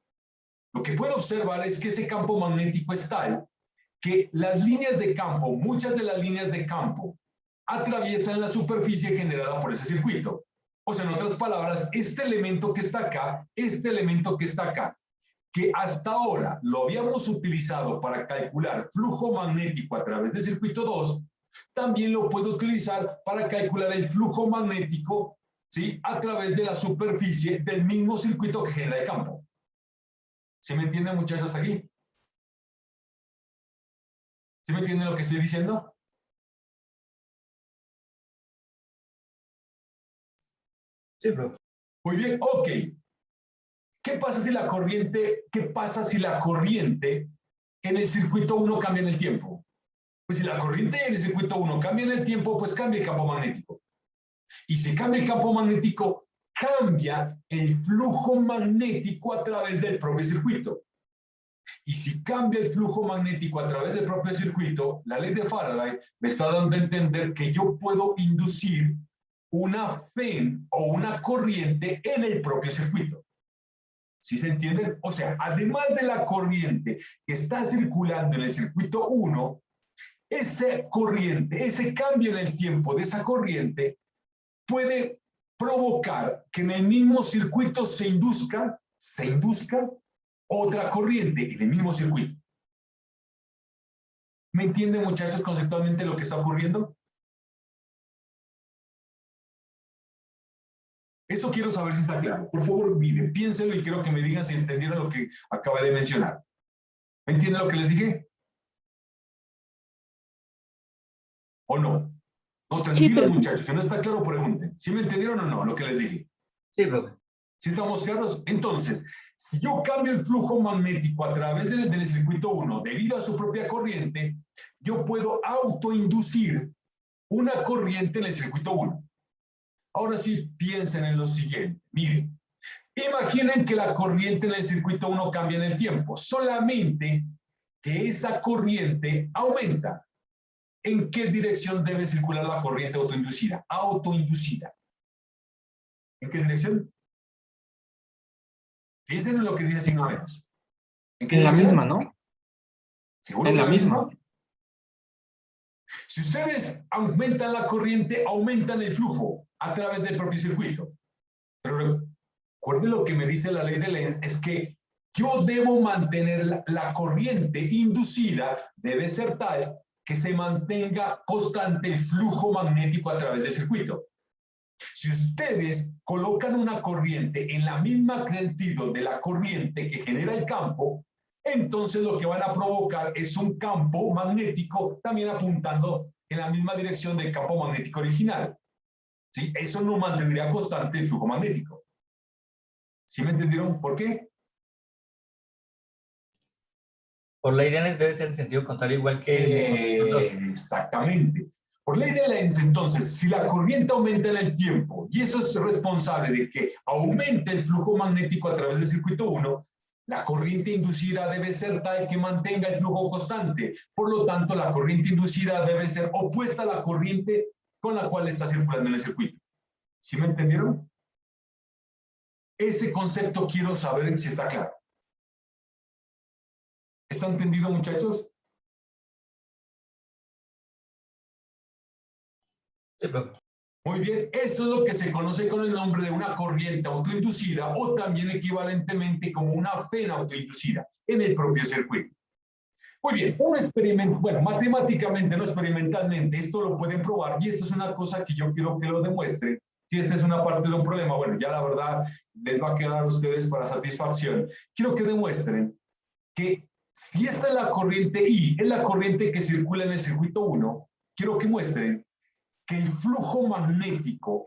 Lo que puedo observar es que ese campo magnético es tal que las líneas de campo, muchas de las líneas de campo, atraviesan la superficie generada por ese circuito. O sea, en otras palabras, este elemento que está acá, este elemento que está acá, que hasta ahora lo habíamos utilizado para calcular flujo magnético a través del circuito 2, también lo puedo utilizar para calcular el flujo magnético, ¿sí? A través de la superficie del mismo circuito que genera el campo. ¿Sí me entienden, muchachos, aquí? ¿Sí me entienden lo que estoy diciendo? Sí, profe. Muy bien, ok. ¿Qué pasa si la corriente en el circuito 1 cambia en el tiempo? Pues si la corriente en el circuito 1 cambia en el tiempo, pues cambia el campo magnético. Y si cambia el campo magnético, cambia el flujo magnético a través del propio circuito. Y si cambia el flujo magnético a través del propio circuito, la ley de Faraday me está dando a entender que yo puedo inducir una FEM o una corriente en el propio circuito. ¿Sí se entiende? O sea, además de la corriente que está circulando en el circuito 1, esa corriente, ese cambio en el tiempo de esa corriente puede provocar que en el mismo circuito se induzca otra corriente en el mismo circuito. ¿Me entienden, muchachos, conceptualmente lo que está ocurriendo? Eso quiero saber si está claro. Por favor, miren, piénsenlo y quiero que me digan si entendieron lo que acabo de mencionar. ¿Me entienden lo que les dije? ¿O no? No, tranquilos, profe. muchachos, si no está claro, pregunten. ¿Sí me entendieron o no lo que les dije? Sí, profe. ¿Sí estamos claros? Entonces, si yo cambio el flujo magnético a través del circuito 1 debido a su propia corriente, yo puedo autoinducir una corriente en el circuito 1. Ahora sí, piensen en lo siguiente. Miren, imaginen que la corriente en el circuito 1 cambia en el tiempo, solamente que esa corriente aumenta. ¿En qué dirección debe circular la corriente autoinducida? Autoinducida. ¿En qué dirección? Piensen en lo que dice signo menos. ¿En qué En la dirección? misma, ¿no? ¿Seguro En que la misma. Si ustedes aumentan la corriente, aumentan el flujo a través del propio circuito. Pero recuerden lo que me dice la ley de Lenz, es que yo debo mantener la corriente inducida, debe ser tal que se mantenga constante el flujo magnético a través del circuito. Si ustedes colocan una corriente en la misma sentido de la corriente que genera el campo, entonces lo que van a provocar es un campo magnético también apuntando en la misma dirección del campo magnético original. ¿Sí? Eso no mantendría constante el flujo magnético. ¿Sí me entendieron por qué? Por ley de Lenz debe ser en sentido contrario, igual que Exactamente. Por ley de Lenz, entonces, si la corriente aumenta en el tiempo, y eso es responsable de que aumente el flujo magnético a través del circuito 1, la corriente inducida debe ser tal que mantenga el flujo constante. Por lo tanto, la corriente inducida debe ser opuesta a la corriente con la cual está circulando en el circuito. ¿Sí me entendieron? Ese concepto quiero saber si está claro. ¿Está entendido, muchachos? Sí, profe. Muy bien, eso es lo que se conoce con el nombre de una corriente autoinducida o también equivalentemente como una FEM autoinducida en el propio circuito. Muy bien, un experimento, bueno, matemáticamente, no experimentalmente, esto lo pueden probar y esto es una cosa que yo quiero que lo demuestren. Si esta es una parte de un problema, bueno, ya la verdad les va a quedar a ustedes para satisfacción. Quiero que demuestren que si esta es la corriente I, es la corriente que circula en el circuito 1, quiero que muestren que el flujo magnético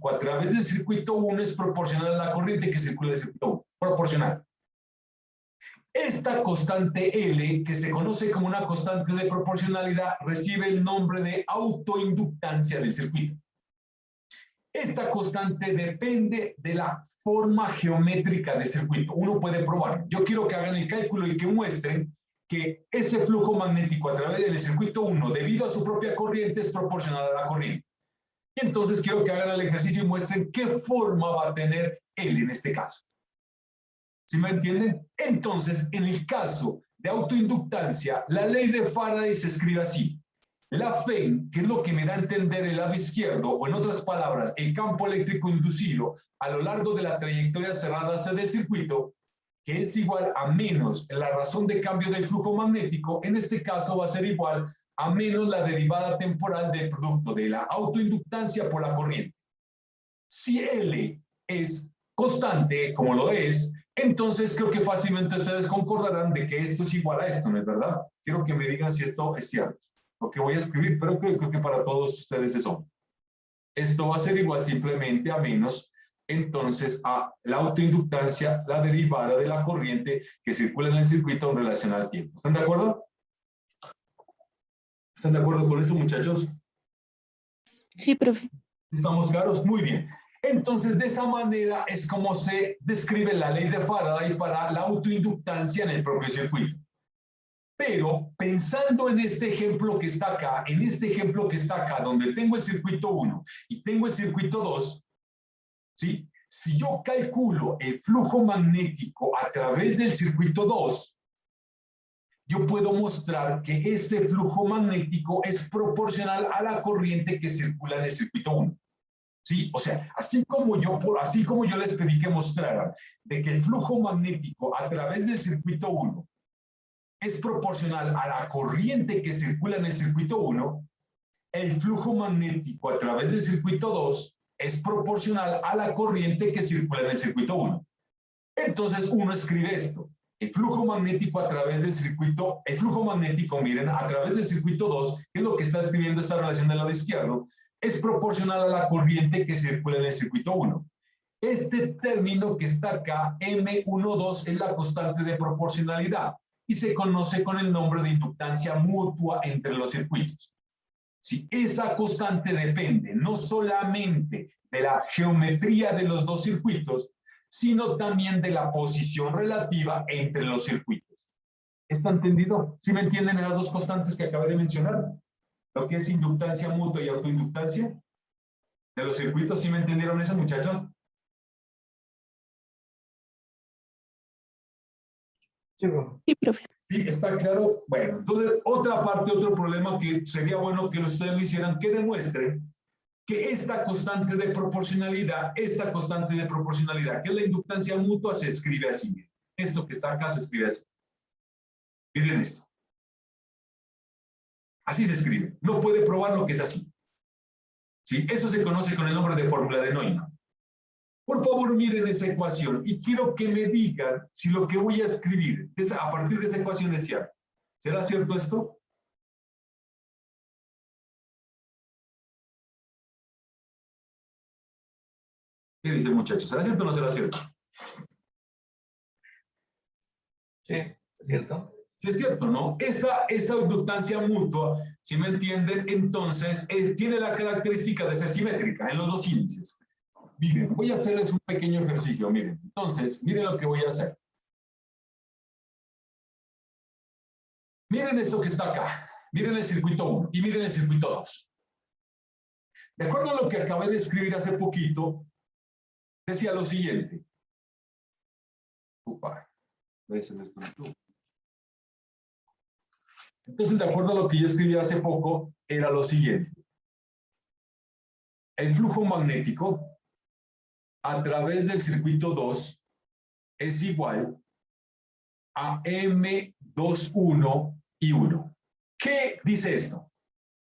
a través del circuito 1 es proporcional a la corriente que circula en el circuito 1, proporcional. Esta constante L, que se conoce como una constante de proporcionalidad, recibe el nombre de autoinductancia del circuito. Esta constante depende de la forma geométrica del circuito. Uno puede probar. Yo quiero que hagan el cálculo y que muestren que ese flujo magnético a través del circuito 1, debido a su propia corriente, es proporcional a la corriente. Y entonces quiero que hagan el ejercicio y muestren qué forma va a tener L en este caso. ¿Sí me entienden? Entonces, en el caso de autoinductancia, la ley de Faraday se escribe así. La FEM, que es lo que me da a entender el lado izquierdo, o en otras palabras, el campo eléctrico inducido a lo largo de la trayectoria cerrada hacia el circuito, que es igual a menos la razón de cambio del flujo magnético, en este caso va a ser igual a menos la derivada temporal del producto de la autoinductancia por la corriente. Si L es constante, como lo es, Entonces creo que fácilmente ustedes concordarán de que esto es igual a esto, ¿no es verdad? Quiero que me digan si esto es cierto. Lo que voy a escribir, pero creo que para todos ustedes es obvio. Esto va a ser igual simplemente a menos, entonces, a la autoinductancia, la derivada de la corriente que circula en el circuito en relación al tiempo. ¿Están de acuerdo? ¿Están de acuerdo con eso, muchachos? Sí, profe. ¿Estamos claros? Muy bien. Entonces, de esa manera es como se describe la ley de Faraday para la autoinductancia en el propio circuito. Pero pensando en este ejemplo que está acá, donde tengo el circuito 1 y tengo el circuito 2, ¿sí? Si yo calculo el flujo magnético a través del circuito 2, yo puedo mostrar que ese flujo magnético es proporcional a la corriente que circula en el circuito 1. ¿Sí? O sea, así como yo les pedí que mostraran de que el flujo magnético a través del circuito 1 es proporcional a la corriente que circula en el circuito 1, el flujo magnético a través del circuito 2 es proporcional a la corriente que circula en el circuito 1. Entonces uno escribe esto. El flujo magnético a través del circuito, miren, a través del circuito 2, que es lo que está escribiendo esta relación del lado izquierdo, es proporcional a la corriente que circula en el circuito 1. Este término que está acá, M12, es la constante de proporcionalidad y se conoce con el nombre de inductancia mutua entre los circuitos. Si esa constante depende no solamente de la geometría de los dos circuitos, sino también de la posición relativa entre los circuitos. ¿Está entendido? ¿Sí me entienden esas dos constantes que acabé de mencionar? Lo que es inductancia mutua y autoinductancia de los circuitos. ¿Sí me entendieron eso, muchachos? Sí, profe. Sí, profe. ¿Sí? ¿Está claro? Bueno, entonces otra parte, otro problema que sería bueno que ustedes lo hicieran, que demuestren que esta constante de proporcionalidad, que es la inductancia mutua, se escribe así. Miren. Esto que está acá se escribe así. Miren esto. Así se escribe. No puede probar lo que es así. ¿Sí? Eso se conoce con el nombre de fórmula de Neumann. Por favor, miren esa ecuación y quiero que me digan si lo que voy a escribir a partir de esa ecuación es cierto. ¿Será cierto esto? ¿Qué dicen, muchachos? ¿Será cierto o no será cierto? Sí, es cierto. Sí, es cierto, ¿no? Esa inductancia mutua, si me entienden, entonces tiene la característica de ser simétrica en los dos índices. Miren, voy a hacerles un pequeño ejercicio, miren. Entonces, miren lo que voy a hacer. Miren esto que está acá. Miren el circuito 1 y miren el circuito 2. De acuerdo a lo que acabé de escribir hace poquito, decía lo siguiente. Entonces, de acuerdo a lo que yo escribí hace poco, era lo siguiente. El flujo magnético a través del circuito 2 es igual a M21 y 1. ¿Qué dice esto?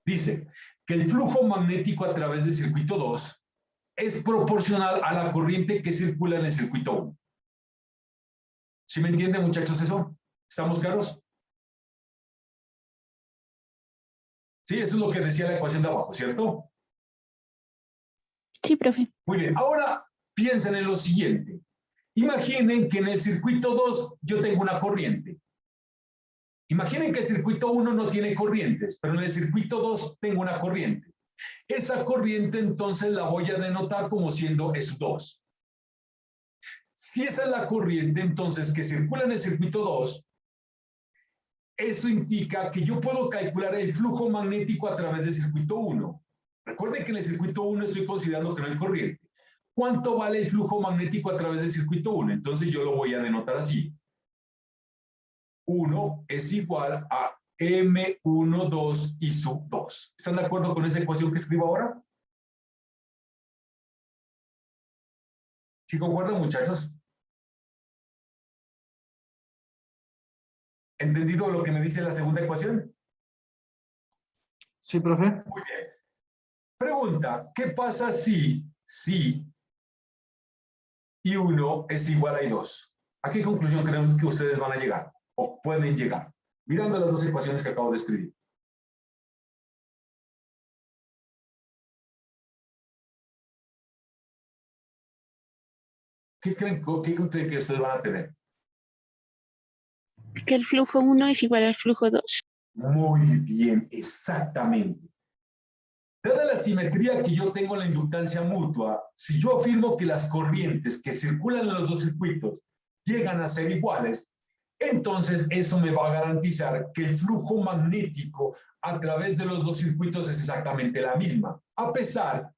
Dice que el flujo magnético a través del circuito 2 es proporcional a la corriente que circula en el circuito 1. ¿Sí me entienden, muchachos, eso? ¿Estamos claros? Sí, eso es lo que decía la ecuación de abajo, ¿cierto? Sí, profe. Muy bien, ahora piensen en lo siguiente. Imaginen que en el circuito 2 yo tengo una corriente. Imaginen que el circuito 1 no tiene corrientes, pero en el circuito 2 tengo una corriente. Esa corriente entonces la voy a denotar como siendo S2. Si esa es la corriente entonces que circula en el circuito 2, eso indica que yo puedo calcular el flujo magnético a través del circuito 1. Recuerden que en el circuito 1 estoy considerando que no hay corriente. ¿Cuánto vale el flujo magnético a través del circuito 1? Entonces yo lo voy a denotar así. 1 es igual a M12 y sub 2. ¿Están de acuerdo con esa ecuación que escribo ahora? ¿Sí concuerdan, muchachos? ¿Entendido lo que me dice la segunda ecuación? Sí, profe. Muy bien. Pregunta, ¿qué pasa si I1 es igual a I2? ¿A qué conclusión creen que ustedes van a llegar o pueden llegar? Mirando las dos ecuaciones que acabo de escribir. ¿Qué creen que ustedes van a tener? Que el flujo 1 es igual al flujo 2. Muy bien, exactamente. Dada la simetría que yo tengo en la inductancia mutua, si yo afirmo que las corrientes que circulan en los dos circuitos llegan a ser iguales, entonces eso me va a garantizar que el flujo magnético a través de los dos circuitos es exactamente la misma, a pesar,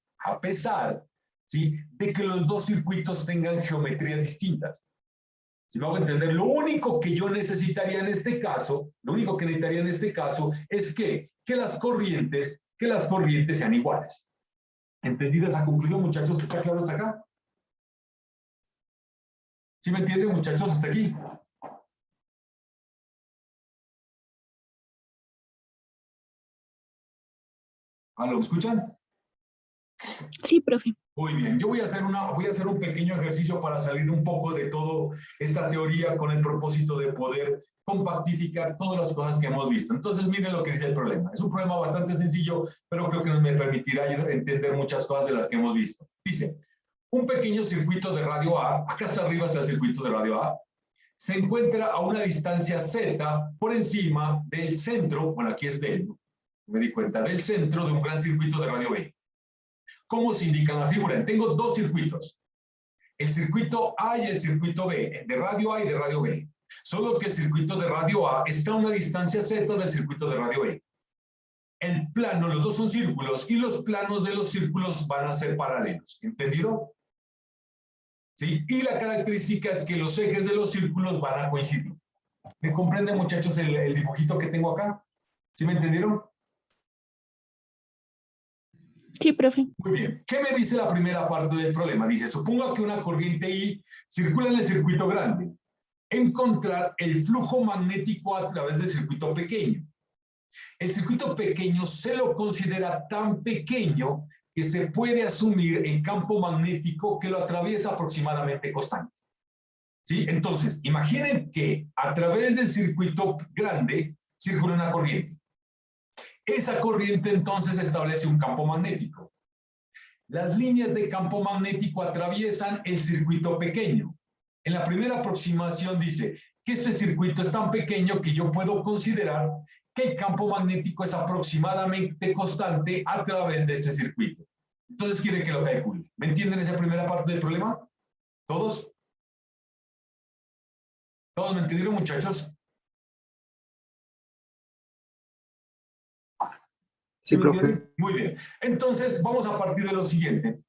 ¿sí?, de que los dos circuitos tengan geometrías distintas. Si me hago entender, lo único que yo necesitaría en este caso, es que las corrientes sean iguales. ¿Entendida esa conclusión, muchachos? ¿Está claro hasta acá? ¿Sí me entienden, muchachos, hasta aquí? ¿Aló, me escuchan? Sí, profe. Muy bien, yo voy a hacer un pequeño ejercicio para salir un poco de toda esta teoría con el propósito de poder compactificar todas las cosas que hemos visto. Entonces, miren lo que dice el problema. Es un problema bastante sencillo, pero creo que nos me permitirá entender muchas cosas de las que hemos visto. Dice, un pequeño circuito de radio A, acá hasta arriba está el circuito de radio A, se encuentra a una distancia Z por encima del centro, bueno, aquí es del, me di cuenta, del centro de un gran circuito de radio B. ¿Cómo se indica en la figura? Tengo dos circuitos, el circuito A y el circuito B, de radio A y de radio B. Solo que el circuito de radio A está a una distancia Z del circuito de radio B. El plano, los dos son círculos, y los planos de los círculos van a ser paralelos. ¿Entendido? ¿Sí? Y la característica es que los ejes de los círculos van a coincidir. ¿Me comprenden, muchachos, el dibujito que tengo acá? ¿Sí me entendieron? Sí, profe. Muy bien. ¿Qué me dice la primera parte del problema? Dice, suponga que una corriente I circula en el circuito grande. Encontrar el flujo magnético a través del circuito pequeño. El circuito pequeño se lo considera tan pequeño que se puede asumir el campo magnético que lo atraviesa aproximadamente constante. ¿Sí? Entonces, imaginen que a través del circuito grande circula una corriente. Esa corriente entonces establece un campo magnético. Las líneas de campo magnético atraviesan el circuito pequeño. En la primera aproximación dice que ese circuito es tan pequeño que yo puedo considerar que el campo magnético es aproximadamente constante a través de este circuito. Entonces quiere que lo calcule. ¿Me entienden esa primera parte del problema? ¿Todos? ¿Todos me entendieron, muchachos? Sí, profe. Muy bien. Entonces, vamos a partir de lo siguiente.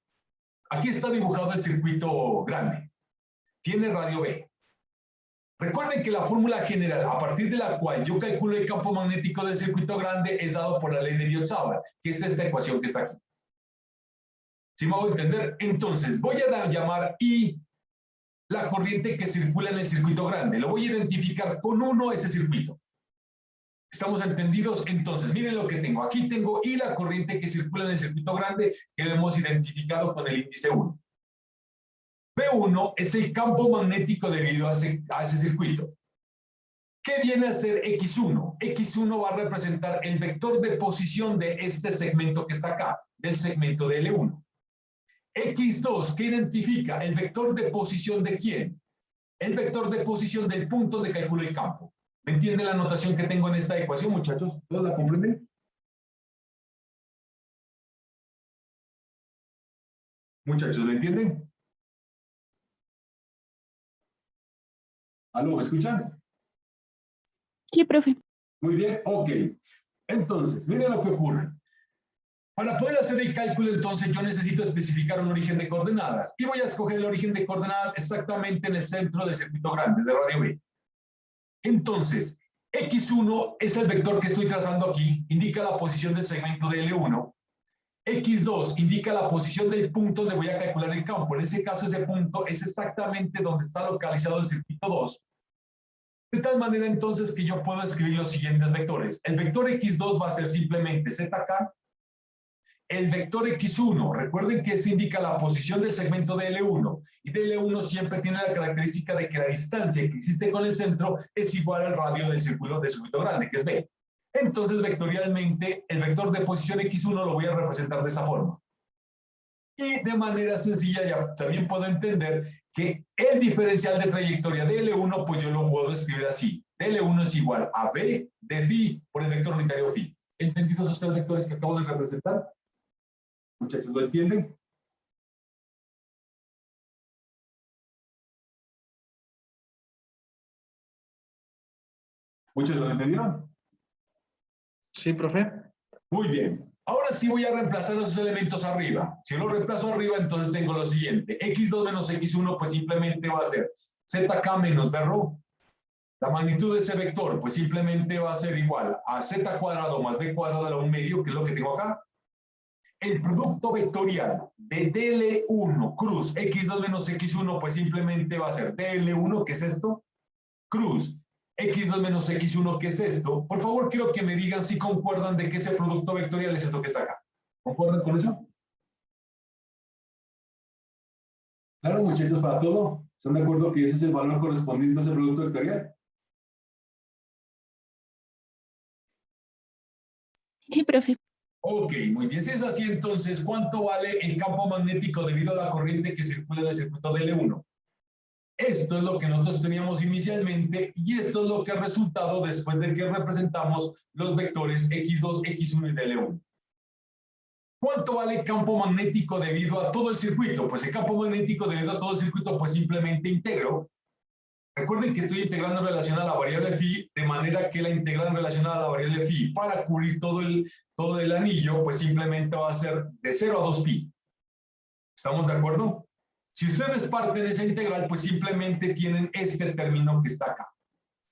Aquí está dibujado el circuito grande. Tiene radio B. Recuerden que la fórmula general, a partir de la cual yo calculo el campo magnético del circuito grande, es dado por la ley de Biot-Savart, que es esta ecuación que está aquí. ¿Sí me hago entender? Entonces, voy a llamar I la corriente que circula en el circuito grande. Lo voy a identificar con 1 ese circuito. ¿Estamos entendidos? Entonces, miren lo que tengo. Aquí tengo I la corriente que circula en el circuito grande que hemos identificado con el índice 1. P1 es el campo magnético debido a ese circuito. ¿Qué viene a ser X1? X1 va a representar el vector de posición de este segmento que está acá, del segmento de L1. X2, ¿qué identifica? ¿El vector de posición de quién? El vector de posición del punto donde calculo el campo. ¿Me entienden la notación que tengo en esta ecuación, muchachos? ¿Todos la comprenden? Muchachos, ¿lo entienden? ¿Aló, me escuchan? Sí, profe. Muy bien, ok. Entonces, miren lo que ocurre. Para poder hacer el cálculo, entonces, yo necesito especificar un origen de coordenadas. Y voy a escoger el origen de coordenadas exactamente en el centro del circuito grande, de radio B. Entonces, X1 es el vector que estoy trazando aquí, indica la posición del segmento de L1. X2 indica la posición del punto donde voy a calcular el campo. En ese caso, ese punto es exactamente donde está localizado el circuito 2. De tal manera, entonces, que yo puedo escribir los siguientes vectores. El vector X2 va a ser simplemente ZK, el vector X1, recuerden que se indica la posición del segmento de L1, y de L1 siempre tiene la característica de que la distancia que existe con el centro es igual al radio del circuito grande, que es B. Entonces, vectorialmente, el vector de posición X1 lo voy a representar de esa forma. Y de manera sencilla ya también puedo entender que el diferencial de trayectoria de L1, pues yo lo puedo escribir así. L1 es igual a B de phi por el vector unitario phi. ¿Entendidos estos vectores que acabo de representar? Muchachos, ¿lo entienden? ¿Muchos lo entendieron? Sí, profe. Muy bien. Ahora sí voy a reemplazar esos elementos arriba. Si lo reemplazo arriba, entonces tengo lo siguiente. X2 menos X1, pues simplemente va a ser ZK menos B rho. La magnitud de ese vector, pues simplemente va a ser igual a Z cuadrado más B cuadrado a la 1 medio, que es lo que tengo acá. El producto vectorial de DL1 cruz X2 menos X1, pues simplemente va a ser DL1, que es esto, cruz X2 menos X1, ¿qué es esto? Por favor, quiero que me digan si concuerdan de que ese producto vectorial es esto que está acá. ¿Concuerdan con eso? Claro, muchachos, para todo. ¿Están de acuerdo que ese es el valor correspondiente a ese producto vectorial? Sí, profe. Ok, muy bien. Si es así, entonces, ¿cuánto vale el campo magnético debido a la corriente que circula en el circuito de L1? Esto es lo que nosotros teníamos inicialmente y esto es lo que ha resultado después de que representamos los vectores X2, X1 y DL1. ¿Cuánto vale el campo magnético debido a todo el circuito? Pues el campo magnético debido a todo el circuito, pues simplemente integro. Recuerden que estoy integrando en relación a la variable phi, de manera que la integral en relación a la variable phi para cubrir todo el anillo, pues simplemente va a ser de 0 a 2 pi. ¿Estamos de acuerdo? Si ustedes parten esa integral, pues simplemente tienen este término que está acá.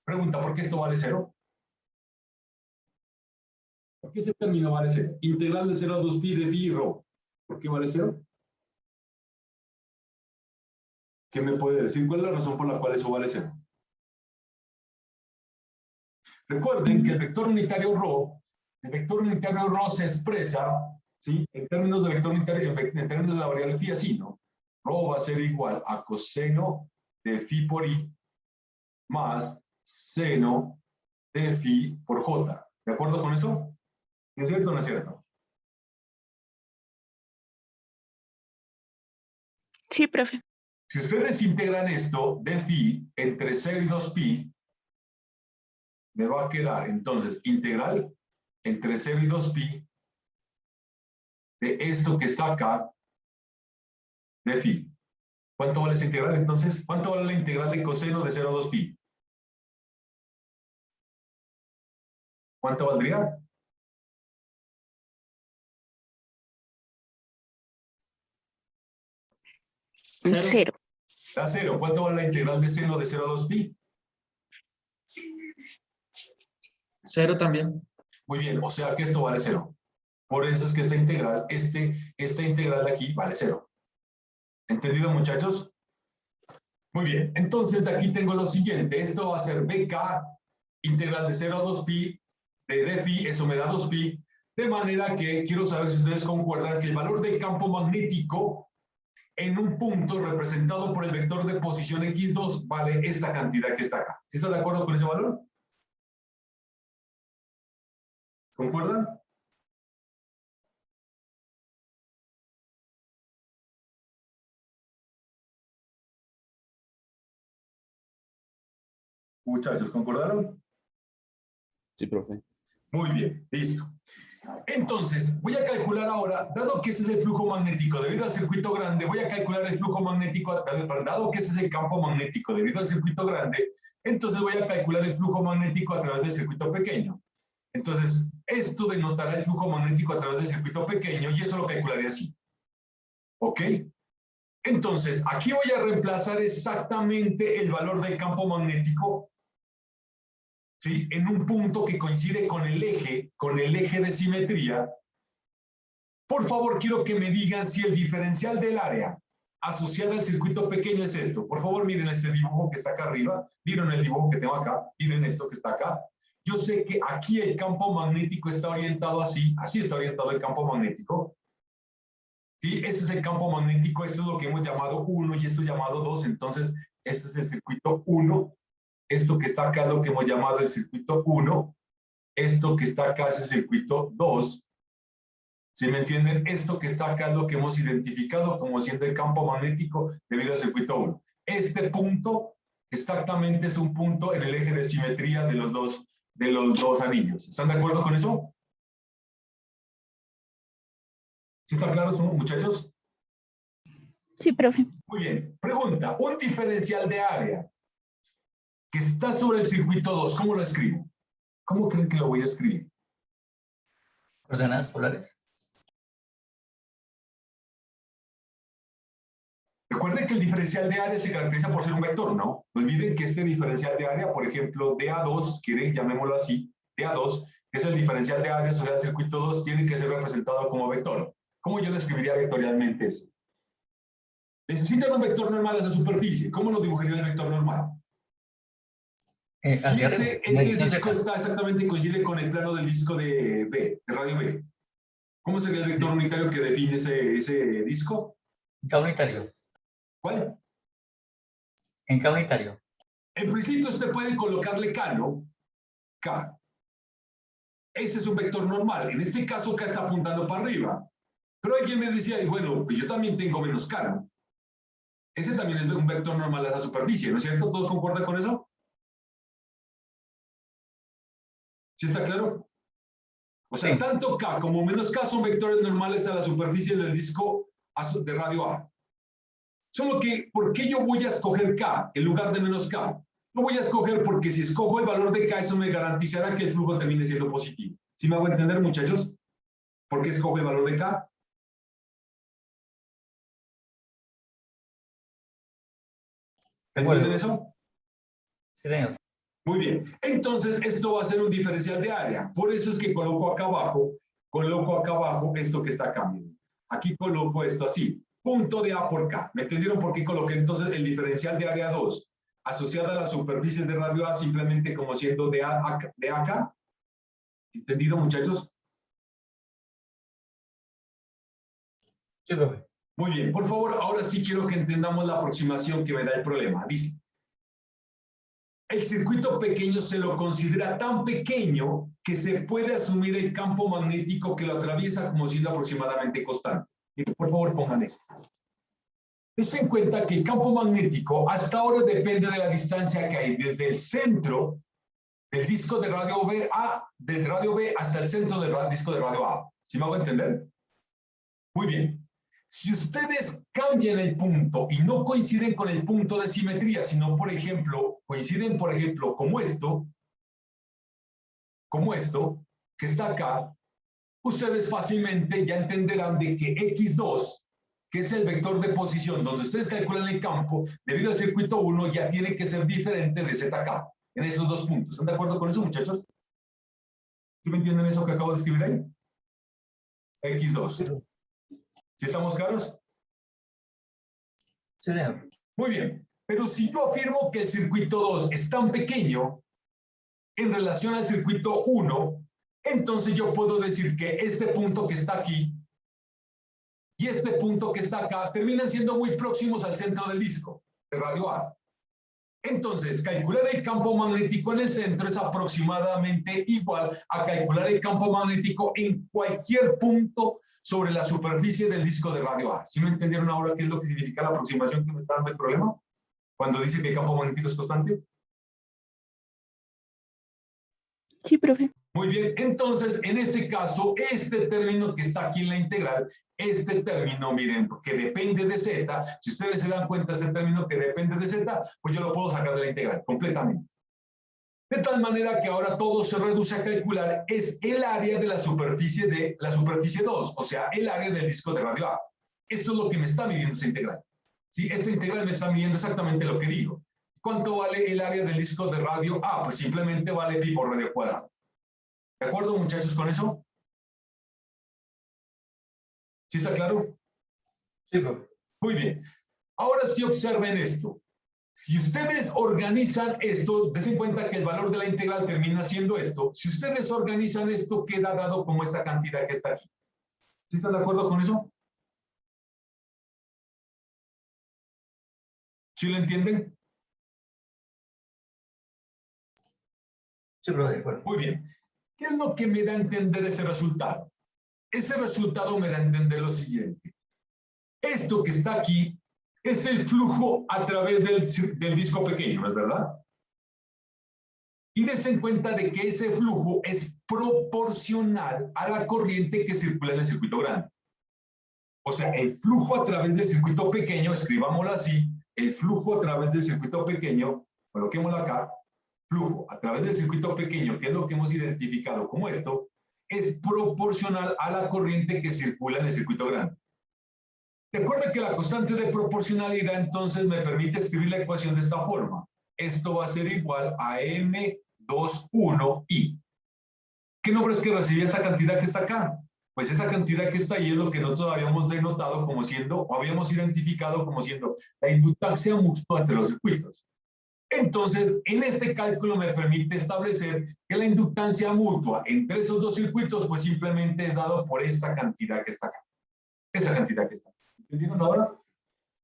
Pregunta, ¿por qué esto vale 0? ¿Por qué ese término vale 0? Integral de 0 a 2 pi de phi y rho. ¿Por qué vale 0? ¿Qué me puede decir? ¿Cuál es la razón por la cual eso vale 0? Recuerden que el vector unitario ρ se expresa, ¿sí? En términos de vector unitario, en términos de la variable phi, así, ¿no? Rho va a ser igual a coseno de phi por i más seno de phi por j. ¿De acuerdo con eso? ¿Es cierto o no es cierto? Sí, profe. Si ustedes integran esto de phi entre 0 y 2 pi, me va a quedar entonces integral entre 0 y 2 pi de esto que está acá de phi. ¿Cuánto vale esa integral entonces? ¿Cuánto vale la integral de coseno de 0 a 2 pi? ¿Cuánto valdría? Cero. Da 0. ¿Cuánto vale la integral de seno de 0 a 2 pi? 0 también. Muy bien, o sea que esto vale 0. Por eso es que esta integral, esta integral de aquí vale 0. ¿Entendido, muchachos? Muy bien, entonces de aquí tengo lo siguiente. Esto va a ser BK, integral de 0 a 2 pi, de d phi, eso me da 2 pi. De manera que quiero saber si ustedes concuerdan que el valor del campo magnético en un punto representado por el vector de posición X2 vale esta cantidad que está acá. ¿Sí están de acuerdo con ese valor? ¿Concuerdan? Muchachos, ¿concordaron? Sí, profe. Muy bien, listo. Entonces, voy a calcular ahora, dado que ese es el flujo magnético debido al circuito grande, voy a calcular el flujo magnético, dado que ese es el campo magnético debido al circuito grande, entonces voy a calcular el flujo magnético a través del circuito pequeño. Entonces, esto denotará el flujo magnético a través del circuito pequeño y eso lo calcularé así. ¿Ok? Entonces, aquí voy a reemplazar exactamente el valor del campo magnético, ¿sí? En un punto que coincide con el eje de simetría. Por favor, quiero que me digan si el diferencial del área asociada al circuito pequeño es esto. Por favor, miren este dibujo que está acá arriba, miren el dibujo que tengo acá, miren esto que está acá. Yo sé que aquí el campo magnético está orientado así está orientado el campo magnético. ¿Sí? Este es el campo magnético, esto es lo que hemos llamado 1 y esto llamado 2. Entonces, este es el circuito 1. Esto que está acá es lo que hemos llamado el circuito 1. Esto que está acá es el circuito 2. ¿Sí me entienden? Esto que está acá es lo que hemos identificado como siendo el campo magnético debido al circuito 1. Este punto exactamente es un punto en el eje de simetría de los dos anillos. ¿Están de acuerdo con eso? ¿Sí está claro, muchachos? Sí, profe. Muy bien. Pregunta, un diferencial de área que está sobre el circuito 2, ¿cómo lo escribo? ¿Cómo creen que lo voy a escribir? Coordenadas polares. Recuerden que el diferencial de área se caracteriza por ser un vector, ¿no? No olviden que este diferencial de área, por ejemplo, DA2, quieren, llamémoslo así, DA2, que es el diferencial de área asociado al circuito 2, tiene que ser representado como vector. ¿Cómo yo lo escribiría vectorialmente eso? Necesitan un vector normal a esa superficie. ¿Cómo lo dibujaría el vector normal? Si Hacia arriba. ese disco está exactamente coincide con el plano del disco de B, de radio B. ¿Cómo sería el vector unitario que define ese disco? K unitario. ¿Cuál? En K unitario. En principio usted puede colocarle K, ¿no? K. Ese es un vector normal. En este caso K está apuntando para arriba. Pero alguien me decía, y bueno, pues yo también tengo menos K, ¿no? Ese también es un vector normal a esa superficie, ¿no es cierto? ¿Todos concuerdan con eso? ¿Sí está claro? O sea, Sí. tanto K como menos K son vectores normales a la superficie del disco de radio A. Solo que, ¿por qué yo voy a escoger K en lugar de menos K? Lo voy a escoger porque si escojo el valor de K, eso me garantizará que el flujo termine siendo positivo. ¿Sí me hago entender, muchachos? ¿Por qué escojo el valor de K? ¿Entienden eso? Sí, señor. Muy bien. Entonces, esto va a ser un diferencial de área. Por eso es que coloco acá abajo esto que está acá. Miren. Aquí coloco esto así. Punto de A por K. ¿Me entendieron por qué coloqué entonces el diferencial de área 2 asociada a la superficie de radio A simplemente como siendo de acá? ¿Entendido, muchachos? Sí, profe. Muy bien. Por favor, ahora sí quiero que entendamos la aproximación que me da el problema. Dice, el circuito pequeño se lo considera tan pequeño que se puede asumir el campo magnético que lo atraviesa como siendo aproximadamente constante. Por favor, pongan esto. Ten en cuenta que el campo magnético hasta ahora depende de la distancia que hay desde el centro del disco de radio B hasta el centro del disco de radio A. ¿Sí me hago entender? Muy bien. Si ustedes cambian el punto y no coinciden con el punto de simetría, sino, por ejemplo, coinciden, por ejemplo, como esto, que está acá, ustedes fácilmente ya entenderán de que X2, que es el vector de posición donde ustedes calculan el campo, debido al circuito 1, ya tiene que ser diferente de ZK en esos dos puntos. ¿Están de acuerdo con eso, muchachos? ¿Sí me entienden eso que acabo de escribir ahí? X2. ¿Sí estamos claros? Sí, señor. Muy bien. Pero si yo afirmo que el circuito 2 es tan pequeño en relación al circuito 1, entonces yo puedo decir que este punto que está aquí y este punto que está acá terminan siendo muy próximos al centro del disco de radio A. Entonces, calcular el campo magnético en el centro es aproximadamente igual a calcular el campo magnético en cualquier punto sobre la superficie del disco de radio A. ¿Sí me entendieron ahora qué es lo que significa la aproximación que me está dando el problema? Cuando dice que el campo magnético es constante. Sí, profe. Muy bien, entonces, en este caso, este término que está aquí en la integral, este término, miren, que depende de z, si ustedes se dan cuenta, ese término que depende de z, pues yo lo puedo sacar de la integral completamente. De tal manera que ahora todo se reduce a calcular es el área de la superficie 2, o sea, el área del disco de radio A. Eso es lo que me está midiendo esa integral. Sí, esta integral me está midiendo exactamente lo que digo. ¿Cuánto vale el área del disco de radio A? Pues simplemente vale pi por radio cuadrado. ¿De acuerdo, muchachos, con eso? ¿Sí está claro? Sí, profe. Muy bien. Ahora sí observen esto. Si ustedes organizan esto, den cuenta que el valor de la integral termina siendo esto. Si ustedes organizan esto, queda dado como esta cantidad que está aquí. ¿Sí están de acuerdo con eso? ¿Sí lo entienden? Sí, profe, de acuerdo. Muy bien. ¿Qué es lo que me da a entender ese resultado? Ese resultado me da a entender lo siguiente. Esto que está aquí es el flujo a través del disco pequeño, ¿no es verdad? Y des en cuenta de que ese flujo es proporcional a la corriente que circula en el circuito grande. O sea, el flujo a través del circuito pequeño, escribámoslo así, el flujo a través del circuito pequeño, coloquémoslo acá, flujo a través del circuito pequeño, que es lo que hemos identificado como esto, es proporcional a la corriente que circula en el circuito grande. Recuerden que la constante de proporcionalidad entonces me permite escribir la ecuación de esta forma. Esto va a ser igual a M21I. ¿Qué nombre es que recibía esta cantidad que está acá? Pues esa cantidad que está ahí es lo que nosotros habíamos denotado como siendo, o habíamos identificado como siendo la inductancia mutua entre los circuitos. Entonces, en este cálculo me permite establecer que la inductancia mutua entre esos dos circuitos, pues simplemente es dado por esta cantidad que está acá. Esta cantidad que está acá. ¿Entendieron ahora?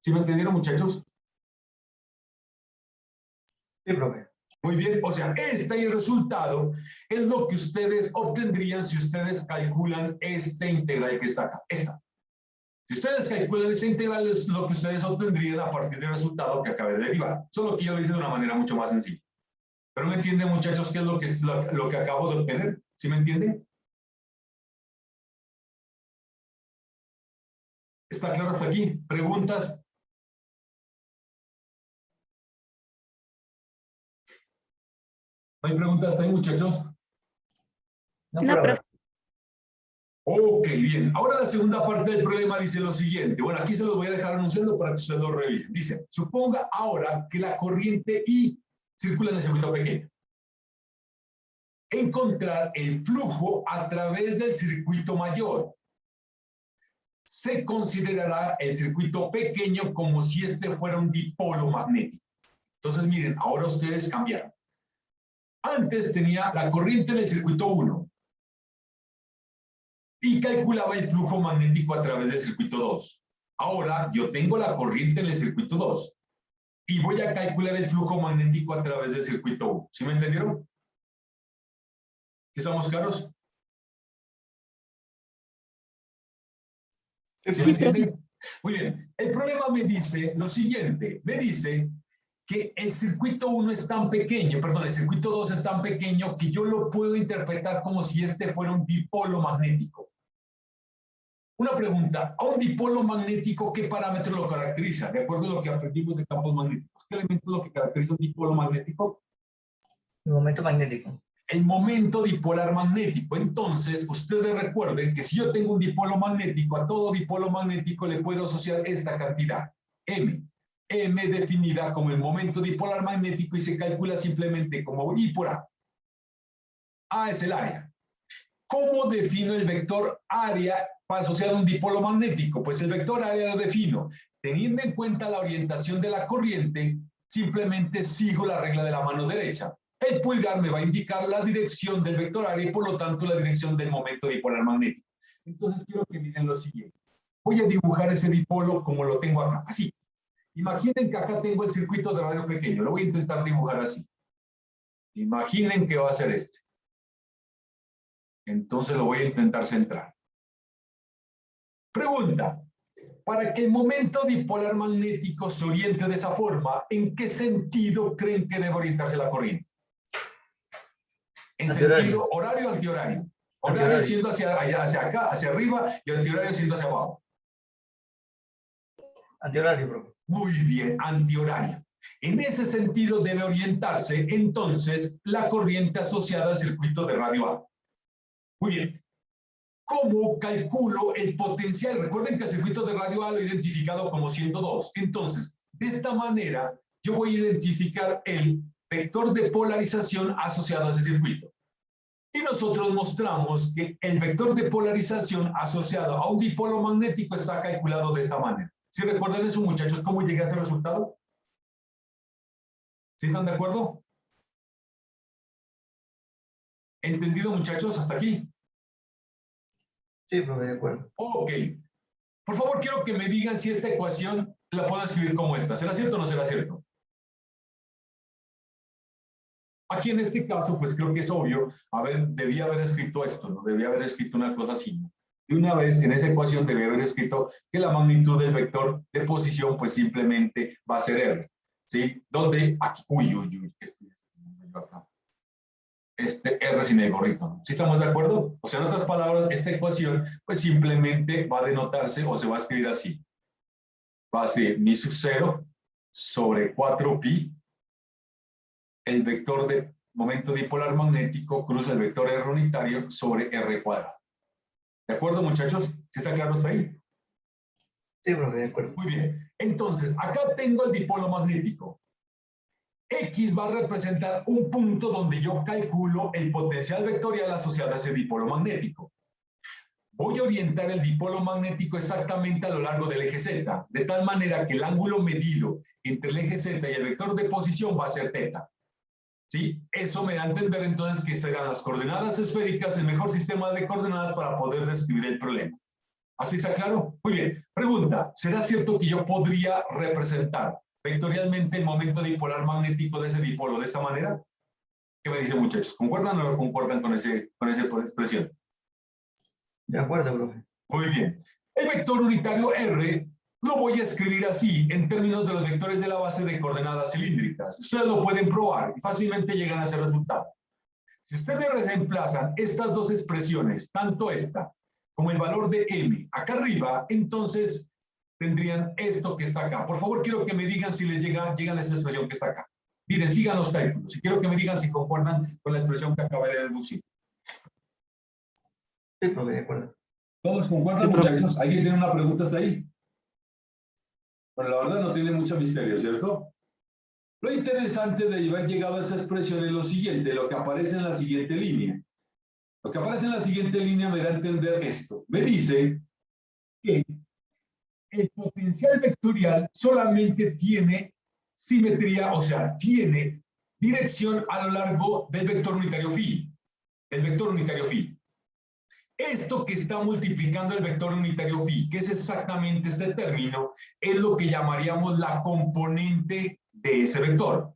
¿Sí me entendieron, muchachos? Sí, profe. Muy bien, o sea, este y el resultado es lo que ustedes obtendrían si ustedes calculan este integral que está acá, esta. Si ustedes calculan ese integral es lo que ustedes obtendrían a partir del resultado que acabé de derivar, solo que yo lo hice de una manera mucho más sencilla. Pero me entienden, muchachos, qué es lo que acabo de obtener, ¿sí me entienden? ¿Está claro hasta aquí? ¿Preguntas? ¿No hay preguntas hasta ahí, muchachos? No, No, por ahora. profe. Ok, bien. Ahora la segunda parte del problema dice lo siguiente. Bueno, aquí se los voy a dejar anunciando para que ustedes lo revisen. Dice, suponga ahora que la corriente I circula en el circuito pequeño. Encontrar el flujo a través del circuito mayor. Se considerará el circuito pequeño como si este fuera un dipolo magnético. Entonces, miren, ahora ustedes cambiaron. Antes tenía la corriente en el circuito 1 y calculaba el flujo magnético a través del circuito 2. Ahora yo tengo la corriente en el circuito 2 y voy a calcular el flujo magnético a través del circuito 1. ¿Sí me entendieron? ¿Estamos claros? ¿Sí me entienden? Muy bien. El problema me dice lo siguiente. Me dice que el circuito 1 es tan pequeño, perdón, el circuito 2 es tan pequeño que yo lo puedo interpretar como si este fuera un dipolo magnético. Una pregunta, ¿a un dipolo magnético qué parámetro lo caracteriza? De acuerdo a lo que aprendimos de campos magnéticos. ¿Qué elemento es lo que caracteriza un dipolo magnético? El momento magnético. El momento dipolar magnético. Entonces, ustedes recuerden que si yo tengo un dipolo magnético, a todo dipolo magnético le puedo asociar esta cantidad, M. M definida como el momento dipolar magnético y se calcula simplemente como I por A. A es el área. ¿Cómo defino el vector área asociado a un dipolo magnético? Pues el vector área lo defino. Teniendo en cuenta la orientación de la corriente, simplemente sigo la regla de la mano derecha. El pulgar me va a indicar la dirección del vector área y por lo tanto la dirección del momento dipolar magnético. Entonces quiero que miren lo siguiente. Voy a dibujar ese dipolo como lo tengo acá, así. Imaginen que acá tengo el circuito de radio pequeño. Lo voy a intentar dibujar así. Imaginen que va a ser este. Entonces lo voy a intentar centrar. Pregunta. Para que el momento dipolar magnético se oriente de esa forma, ¿en qué sentido creen que debe orientarse la corriente? En sentido horario o antihorario. Horario siendo hacia acá, hacia arriba, y antihorario siendo hacia abajo. Antihorario, profe. Muy bien, antihorario. En ese sentido debe orientarse entonces la corriente asociada al circuito de radio A. Muy bien. ¿Cómo calculo el potencial? Recuerden que el circuito de radio A lo he identificado como 102. Entonces, de esta manera, yo voy a identificar el vector de polarización asociado a ese circuito. Y nosotros mostramos que el vector de polarización asociado a un dipolo magnético está calculado de esta manera. ¿Sí recuerdan eso, muchachos, cómo llegué a ese resultado? ¿Sí están de acuerdo? ¿Entendido, muchachos, hasta aquí? Sí, profe, de acuerdo. Ok. Por favor, quiero que me digan si esta ecuación la puedo escribir como esta. ¿Será cierto o no será cierto? Aquí en este caso, pues creo que es obvio, debía haber escrito esto, ¿no? Debía haber escrito una cosa así, ¿no? Y una vez en esa ecuación debía haber escrito que la magnitud del vector de posición, pues simplemente va a ser R, ¿sí? Donde, aquí, ¿qué estoy haciendo acá? R sin el gorrito, ¿no? ¿Sí estamos de acuerdo? O sea, en otras palabras, esta ecuación, pues simplemente va a denotarse o se va a escribir así. Va a ser mi sub 0 sobre 4pi, el vector de momento dipolar magnético cruza el vector R unitario sobre R cuadrado. ¿De acuerdo, muchachos? ¿Sí está claro hasta ahí? Sí, profe, de acuerdo. Muy bien. Entonces, acá tengo el dipolo magnético. X va a representar un punto donde yo calculo el potencial vectorial asociado a ese dipolo magnético. Voy a orientar el dipolo magnético exactamente a lo largo del eje Z, de tal manera que el ángulo medido entre el eje Z y el vector de posición va a ser θ. ¿Sí? Eso me da a entender entonces que serán las coordenadas esféricas el mejor sistema de coordenadas para poder describir el problema. ¿Así está claro? Muy bien. Pregunta, ¿será cierto que yo podría representar vectorialmente el momento dipolar magnético de ese dipolo de esta manera? ¿Qué me dicen, muchachos? ¿Concuerdan o no concuerdan con esa expresión? De acuerdo, profe. Muy bien. El vector unitario R lo voy a escribir así en términos de los vectores de la base de coordenadas cilíndricas. Ustedes lo pueden probar y fácilmente llegan a ese resultado. Si ustedes reemplazan estas dos expresiones, tanto esta como el valor de m acá arriba, entonces tendrían esto que está acá. Por favor, quiero que me digan si les llegan a esta expresión que está acá. Miren, sigan los cálculos. Y quiero que me digan si concuerdan con la expresión que acabé de deducir. Sí, profe, de acuerdo. ¿Todos concuerdan, Sí, profe. muchachos? ¿Alguien tiene una pregunta hasta ahí? Bueno, la verdad no tiene mucho misterio, ¿cierto? Lo interesante de haber llegado a esa expresión es lo siguiente, lo que aparece en la siguiente línea. Lo que aparece en la siguiente línea me da a entender esto. Me dice que el potencial vectorial solamente tiene simetría, o sea, tiene dirección a lo largo del vector unitario phi. El vector unitario phi. Esto que está multiplicando el vector unitario phi, que es exactamente este término, es lo que llamaríamos la componente de ese vector.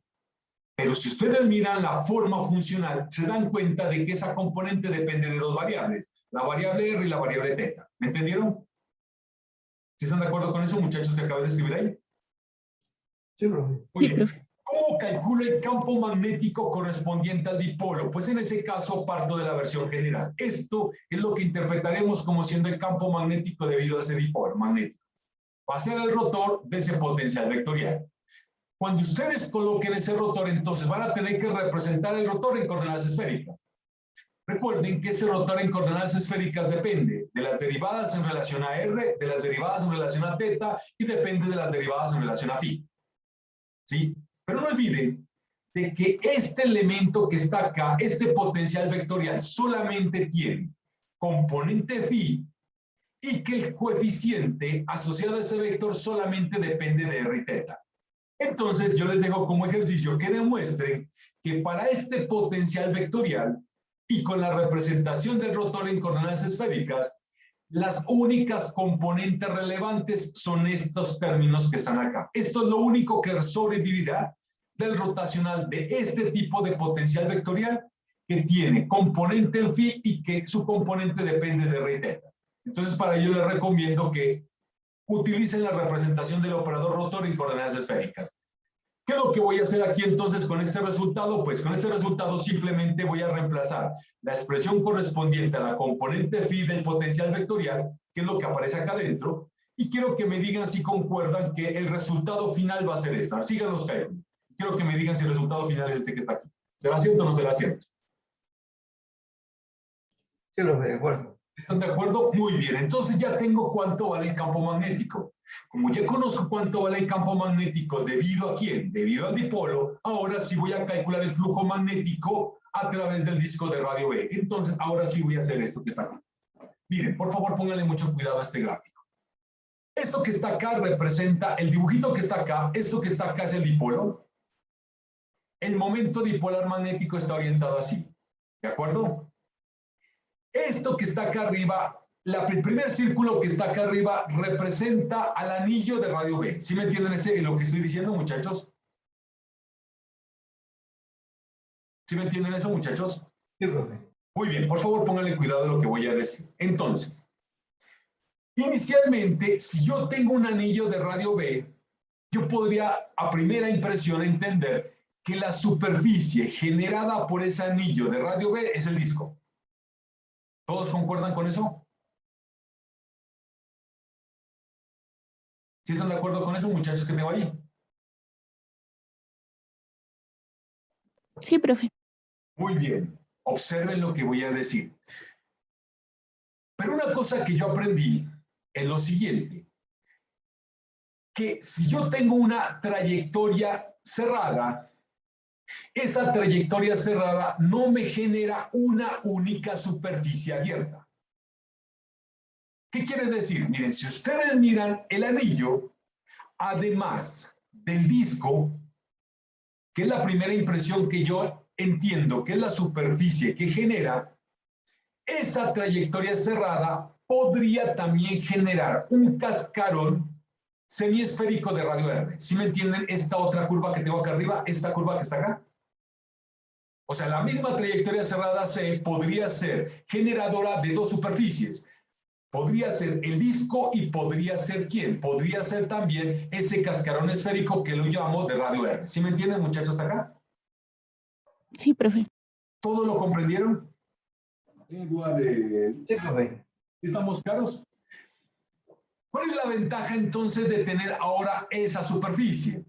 Pero si ustedes miran la forma funcional, se dan cuenta de que esa componente depende de dos variables, la variable R y la variable θ. ¿Me entendieron? ¿Sí están de acuerdo con eso, muchachos, que acabo de escribir ahí? Sí, profe. Muy Sí, bien. profe. ¿Cómo calculo el campo magnético correspondiente al dipolo? Pues en ese caso parto de la versión general. Esto es lo que interpretaremos como siendo el campo magnético debido a ese dipolo magnético. Va a ser el rotor de ese potencial vectorial. Cuando ustedes coloquen ese rotor, entonces van a tener que representar el rotor en coordenadas esféricas. Recuerden que ese rotor en coordenadas esféricas depende de las derivadas en relación a R, de las derivadas en relación a θ y depende de las derivadas en relación a phi. ¿Sí? Pero no olviden de que este elemento que está acá, este potencial vectorial, solamente tiene componente phi y que el coeficiente asociado a ese vector solamente depende de R y θ. Entonces yo les dejo como ejercicio que demuestren que para este potencial vectorial y con la representación del rotor en coordenadas esféricas, las únicas componentes relevantes son estos términos que están acá. Esto es lo único que sobrevivirá del rotacional de este tipo de potencial vectorial que tiene componente en phi y que su componente depende de R y θ. Entonces para ello les recomiendo que utilicen la representación del operador rotor en coordenadas esféricas. ¿Qué es lo que voy a hacer aquí entonces con este resultado? Pues con este resultado simplemente voy a reemplazar la expresión correspondiente a la componente phi del potencial vectorial, que es lo que aparece acá adentro, y quiero que me digan si concuerdan que el resultado final va a ser este. Sigan los cálculos. Quiero que me digan si el resultado final es este que está aquí. ¿Será cierto o no será cierto? Sí, profe, de acuerdo. ¿Están de acuerdo? Muy bien. Entonces ya tengo cuánto vale el campo magnético. Como ya conozco cuánto vale el campo magnético, ¿debido a quién? Debido al dipolo, ahora sí voy a calcular el flujo magnético a través del disco de radio B. Entonces, ahora sí voy a hacer esto que está acá. Miren, por favor, pónganle mucho cuidado a este gráfico. Esto que está acá representa, el dibujito que está acá, esto que está acá es el dipolo. El momento dipolar magnético está orientado así. ¿De acuerdo? Esto que está acá arriba el primer círculo que está acá arriba representa al anillo de radio B. ¿Sí me entienden lo que estoy diciendo, muchachos? ¿Sí me entienden eso, muchachos? Sí, profe. Muy bien, por favor pónganle cuidado a lo que voy a decir. Entonces, inicialmente, si yo tengo un anillo de radio B, yo podría a primera impresión entender que la superficie generada por ese anillo de radio B es el disco. ¿Todos concuerdan con eso? ¿Sí están de acuerdo con eso, muchachos, que tengo ahí? Sí, profe. Muy bien, observen lo que voy a decir. Pero una cosa que yo aprendí es lo siguiente, que si yo tengo una trayectoria cerrada, esa trayectoria cerrada no me genera una única superficie abierta. ¿Qué quiere decir? Miren, si ustedes miran el anillo, además del disco, que es la primera impresión que yo entiendo, que es la superficie que genera, esa trayectoria cerrada podría también generar un cascarón semiesférico de radio R. ¿Sí me entienden esta otra curva que tengo acá arriba? Esta curva que está acá. O sea, la misma trayectoria cerrada C podría ser generadora de dos superficies. Podría ser el disco y podría ser ¿quién? Podría ser también ese cascarón esférico que lo llamo de radio R. ¿Sí me entienden, muchachos, hasta acá? Sí, profe. ¿Todo lo comprendieron? Sí, profe. ¿Estamos claros? ¿Cuál es la ventaja entonces de tener ahora esa superficie?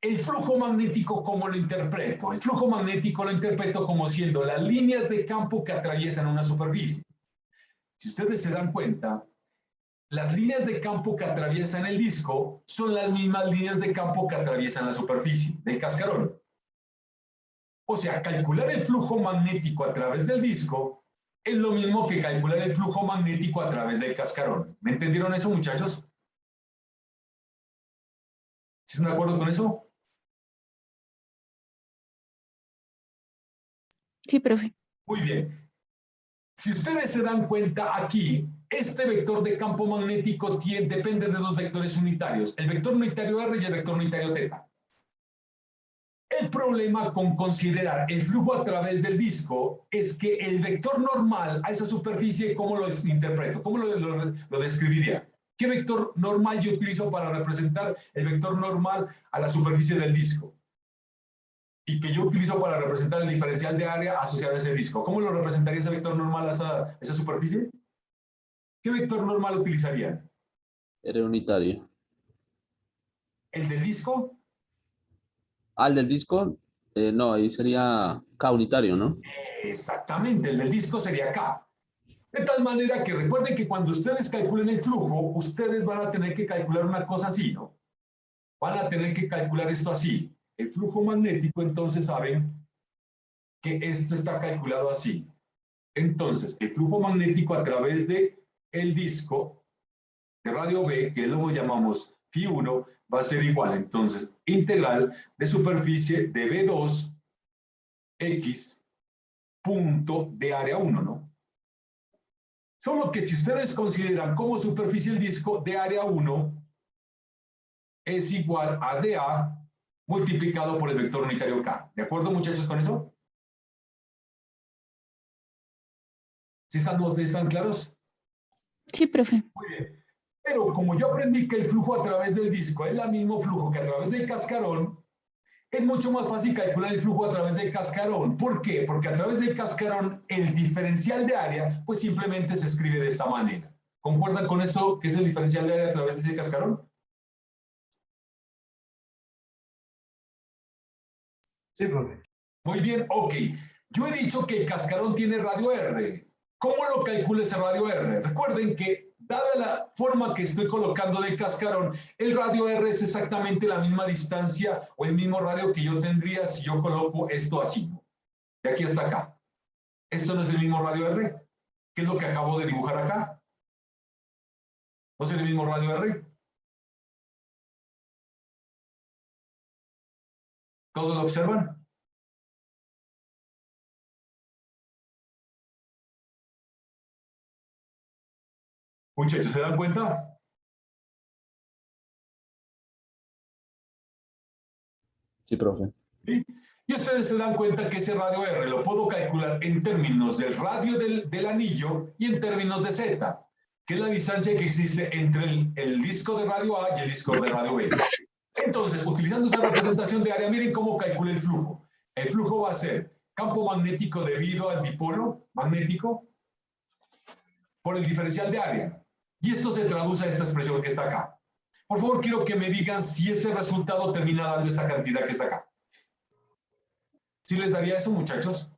El flujo magnético, ¿cómo lo interpreto? El flujo magnético lo interpreto como siendo las líneas de campo que atraviesan una superficie. Si ustedes se dan cuenta, las líneas de campo que atraviesan el disco son las mismas líneas de campo que atraviesan la superficie del cascarón. O sea, calcular el flujo magnético a través del disco es lo mismo que calcular el flujo magnético a través del cascarón. ¿Me entendieron eso, muchachos? ¿Están de acuerdo con eso? Sí, profe. Muy bien. Si ustedes se dan cuenta aquí, este vector de campo magnético depende de dos vectores unitarios, el vector unitario R y el vector unitario θ. El problema con considerar el flujo a través del disco es que el vector normal a esa superficie, ¿cómo lo interpreto? ¿Cómo lo describiría? ¿Qué vector normal yo utilizo para representar el vector normal a la superficie del disco? Y que yo utilizo para representar el diferencial de área asociado a ese disco. ¿Cómo lo representaría ese vector normal a esa superficie? ¿Qué vector normal utilizarían? Era unitario. ¿El del disco? Al del disco, no, ahí sería K unitario, ¿no? Exactamente, el del disco sería K. De tal manera que recuerden que cuando ustedes calculen el flujo, ustedes van a tener que calcular una cosa así, ¿no? Van a tener que calcular esto así. El flujo magnético, entonces saben que esto está calculado así. Entonces, el flujo magnético a través de el disco de radio B, que lo llamamos Φ1, va a ser igual, entonces, integral de superficie de B2 X punto de área 1, ¿no? Solo que si ustedes consideran como superficie el disco de área 1 es igual a dA multiplicado por el vector unitario K. ¿De acuerdo, muchachos, con eso? ¿Sí están claros? Sí, profe. Muy bien. Pero como yo aprendí que el flujo a través del disco es el mismo flujo que a través del cascarón, es mucho más fácil calcular el flujo a través del cascarón. ¿Por qué? Porque a través del cascarón el diferencial de área pues simplemente se escribe de esta manera. ¿Concuerdan con esto que es el diferencial de área a través de ese cascarón? Sí, profe. Muy bien, ok. Yo he dicho que el cascarón tiene radio R. ¿Cómo lo calculo ese radio R? Recuerden que, dada la forma que estoy colocando del cascarón, el radio R es exactamente la misma distancia o el mismo radio que yo tendría si yo coloco esto así, ¿no? De aquí hasta acá. ¿Esto no es el mismo radio R? ¿Qué es lo que acabo de dibujar acá? ¿No es el mismo radio R? ¿Todos lo observan? Muchachos, ¿se dan cuenta? Sí, profe. ¿Sí? Y ustedes se dan cuenta que ese radio R lo puedo calcular en términos del radio del anillo y en términos de Z, que es la distancia que existe entre el disco de radio A y el disco de radio B. Entonces, utilizando esa representación de área, miren cómo calcula el flujo. El flujo va a ser campo magnético debido al dipolo magnético por el diferencial de área. Y esto se traduce a esta expresión que está acá. Por favor, quiero que me digan si ese resultado termina dando esa cantidad que está acá. ¿Sí les daría eso, muchachos?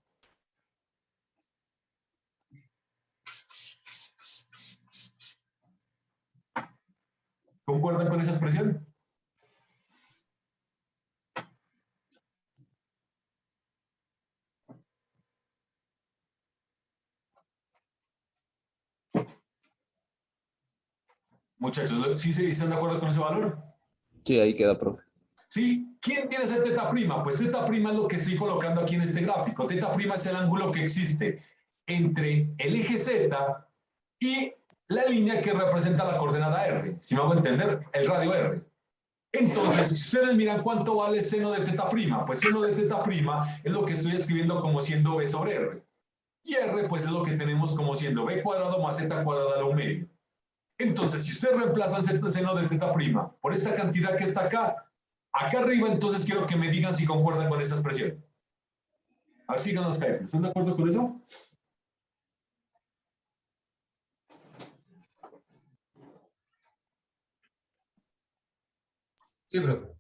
¿Concuerdan con esa expresión? Muchachos, ¿sí están de acuerdo con ese valor? Sí, ahí queda, profe. ¿Sí? ¿Quién tiene ese teta prima? Pues teta prima es lo que estoy colocando aquí en este gráfico. Teta prima es el ángulo que existe entre el eje Z y la línea que representa la coordenada R. Si me hago entender, el radio R. Entonces, si ustedes miran cuánto vale seno de teta prima, pues seno de teta prima es lo que estoy escribiendo como siendo B sobre R. Y R, pues es lo que tenemos como siendo B cuadrado más Z cuadrado a la 1/2. Entonces, si ustedes reemplazan seno de teta prima por esta cantidad que está acá arriba, entonces quiero que me digan si concuerdan con esta expresión. A ver, sigan los cálculos. ¿Están de acuerdo con eso? Sí, profe.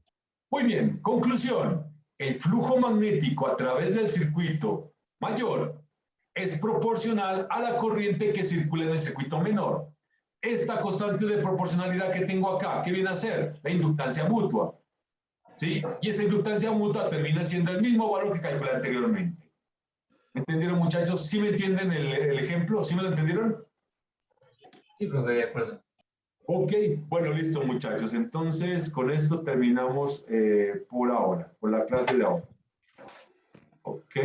Muy bien, conclusión. El flujo magnético a través del circuito mayor es proporcional a la corriente que circula en el circuito menor. Esta constante de proporcionalidad que tengo acá, ¿qué viene a ser? La inductancia mutua. ¿Sí? Y esa inductancia mutua termina siendo el mismo valor que calculé anteriormente. ¿Me entendieron, muchachos? ¿Sí me entienden el ejemplo? ¿Sí me lo entendieron? Sí, profe, de acuerdo. Ok, bueno, listo, muchachos. Entonces, con esto terminamos por ahora, por la clase de ahora. Ok.